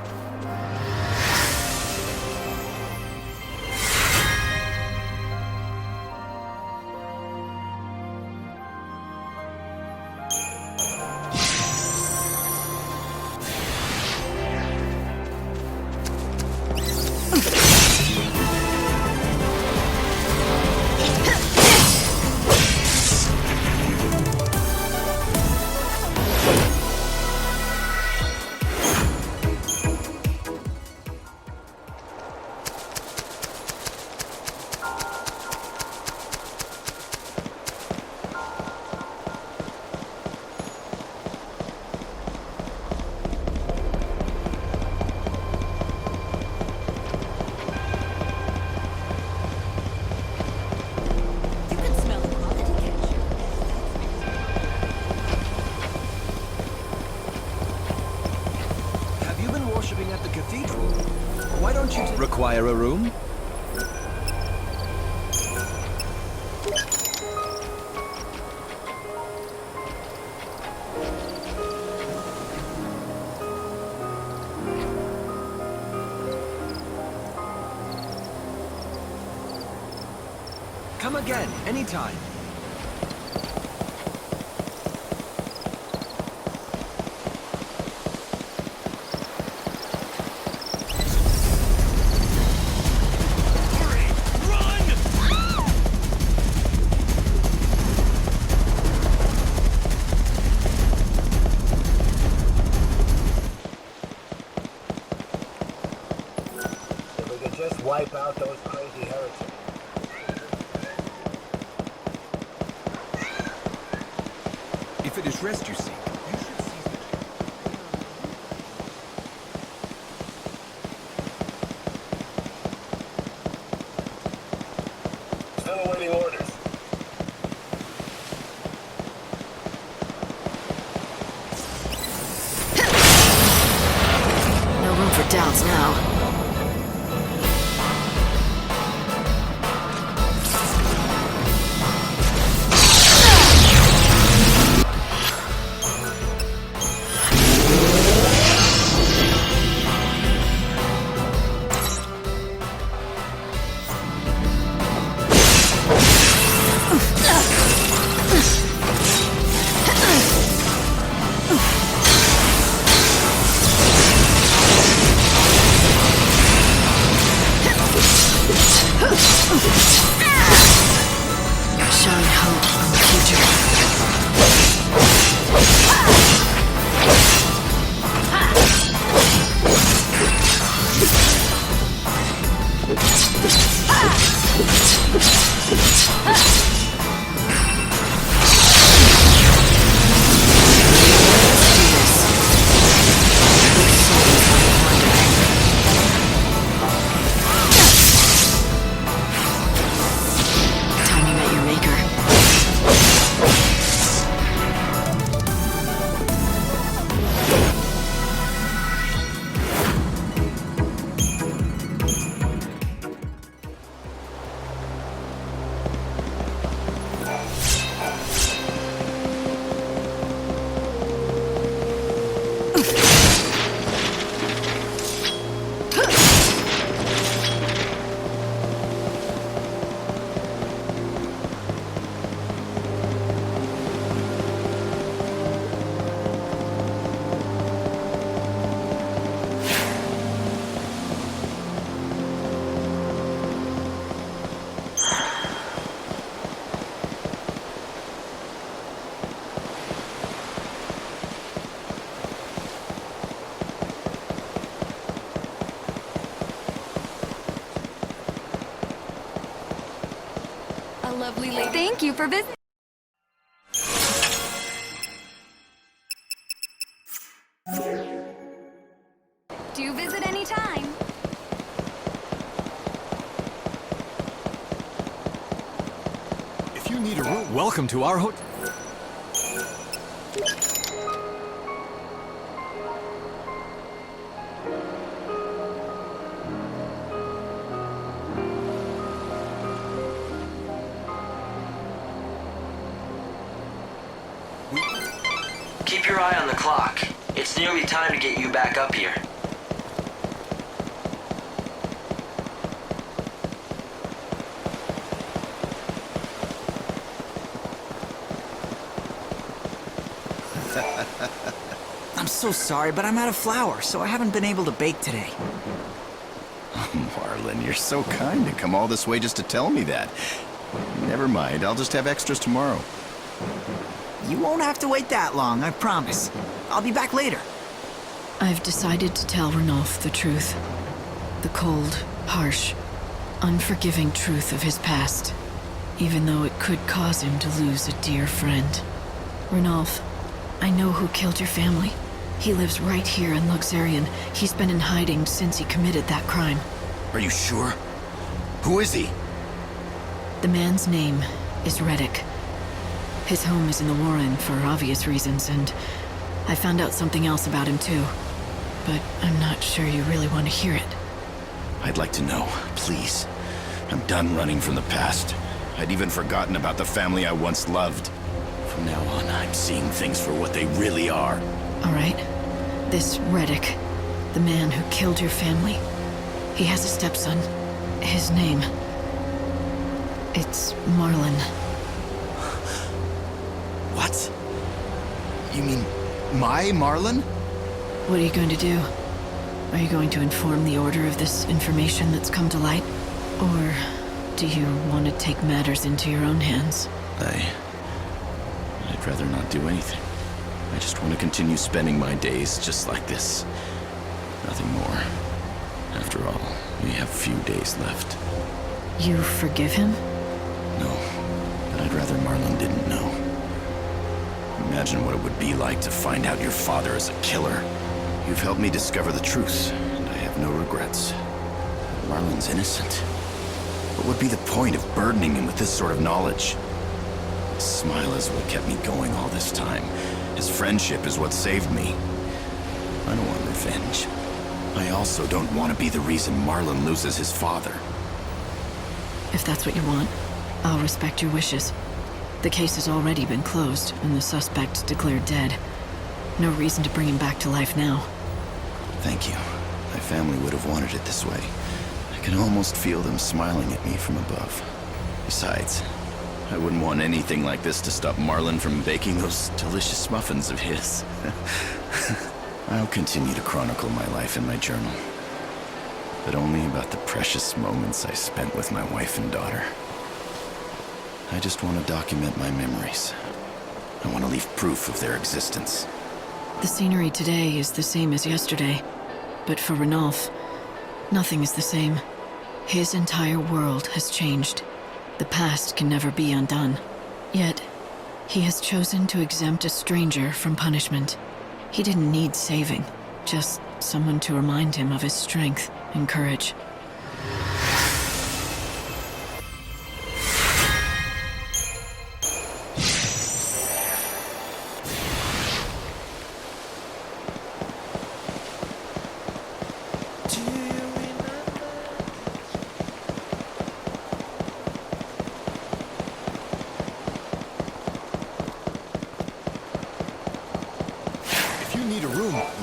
S3: require a room? Come again, anytime.
S7: If we could just wipe out those crazy heretics.
S16: If it is rest you seek, you should seize the...
S7: Still awaiting orders.
S5: No room for doubts now. Shine hope on the future. Time you met your maker.
S14: A lovely lady. Thank you for visiting. Do visit anytime.
S3: If you need a room, welcome to our hotel.
S1: Keep your eye on the clock. It's nearly time to get you back up here.
S12: I'm so sorry, but I'm out of flour, so I haven't been able to bake today.
S4: Marlon, you're so kind to come all this way just to tell me that. Never mind, I'll just have extras tomorrow.
S12: You won't have to wait that long, I promise. I'll be back later.
S5: I've decided to tell Ranulph the truth. The cold, harsh, unforgiving truth of his past. Even though it could cause him to lose a dear friend. Ranulph, I know who killed your family. He lives right here in Luxarian. He's been in hiding since he committed that crime.
S4: Are you sure? Who is he?
S5: The man's name is Reddick. His home is in the Warren for obvious reasons, and I found out something else about him too. But I'm not sure you really want to hear it.
S4: I'd like to know, please. I'm done running from the past. I'd even forgotten about the family I once loved. From now on, I'm seeing things for what they really are.
S9: All right. This Reddick, the man who killed your family, he has a stepson. His name... it's Marlon.
S4: What? You mean my Marlon?
S9: What are you going to do? Are you going to inform the Order of this information that's come to light? Or do you want to take matters into your own hands?
S4: I'd rather not do anything. I just want to continue spending my days just like this. Nothing more. After all, we have few days left.
S9: You forgive him?
S4: No, but I'd rather Marlon didn't know. Imagine what it would be like to find out your father is a killer. You've helped me discover the truth, and I have no regrets. Marlon's innocent. What would be the point of burdening him with this sort of knowledge? His smile is what kept me going all this time. His friendship is what saved me. I don't want revenge. I also don't want to be the reason Marlon loses his father.
S9: If that's what you want, I'll respect your wishes. The case has already been closed, and the suspect declared dead. No reason to bring him back to life now.
S4: Thank you. My family would have wanted it this way. I can almost feel them smiling at me from above. Besides, I wouldn't want anything like this to stop Marlon from baking those delicious muffins of his. I'll continue to chronicle my life in my journal, but only about the precious moments I spent with my wife and daughter. I just want to document my memories. I want to leave proof of their existence.
S9: The scenery today is the same as yesterday, but for Ranulph, nothing is the same. His entire world has changed. The past can never be undone. Yet, he has chosen to exempt a stranger from punishment. He didn't need saving, just someone to remind him of his strength and courage.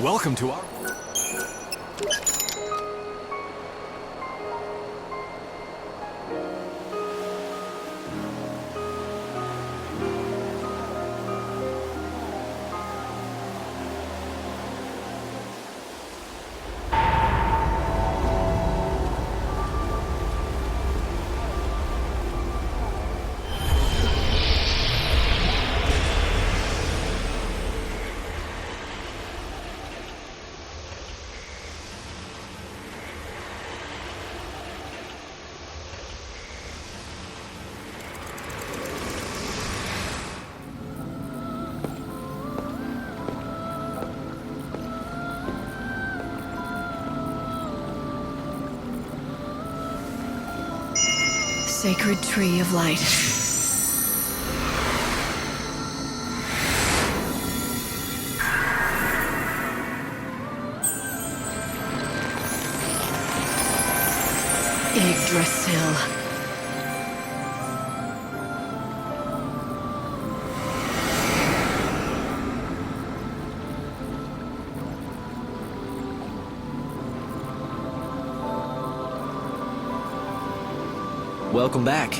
S3: Welcome to our...
S9: Sacred Tree of Light. Yggdrasil.
S12: Welcome back.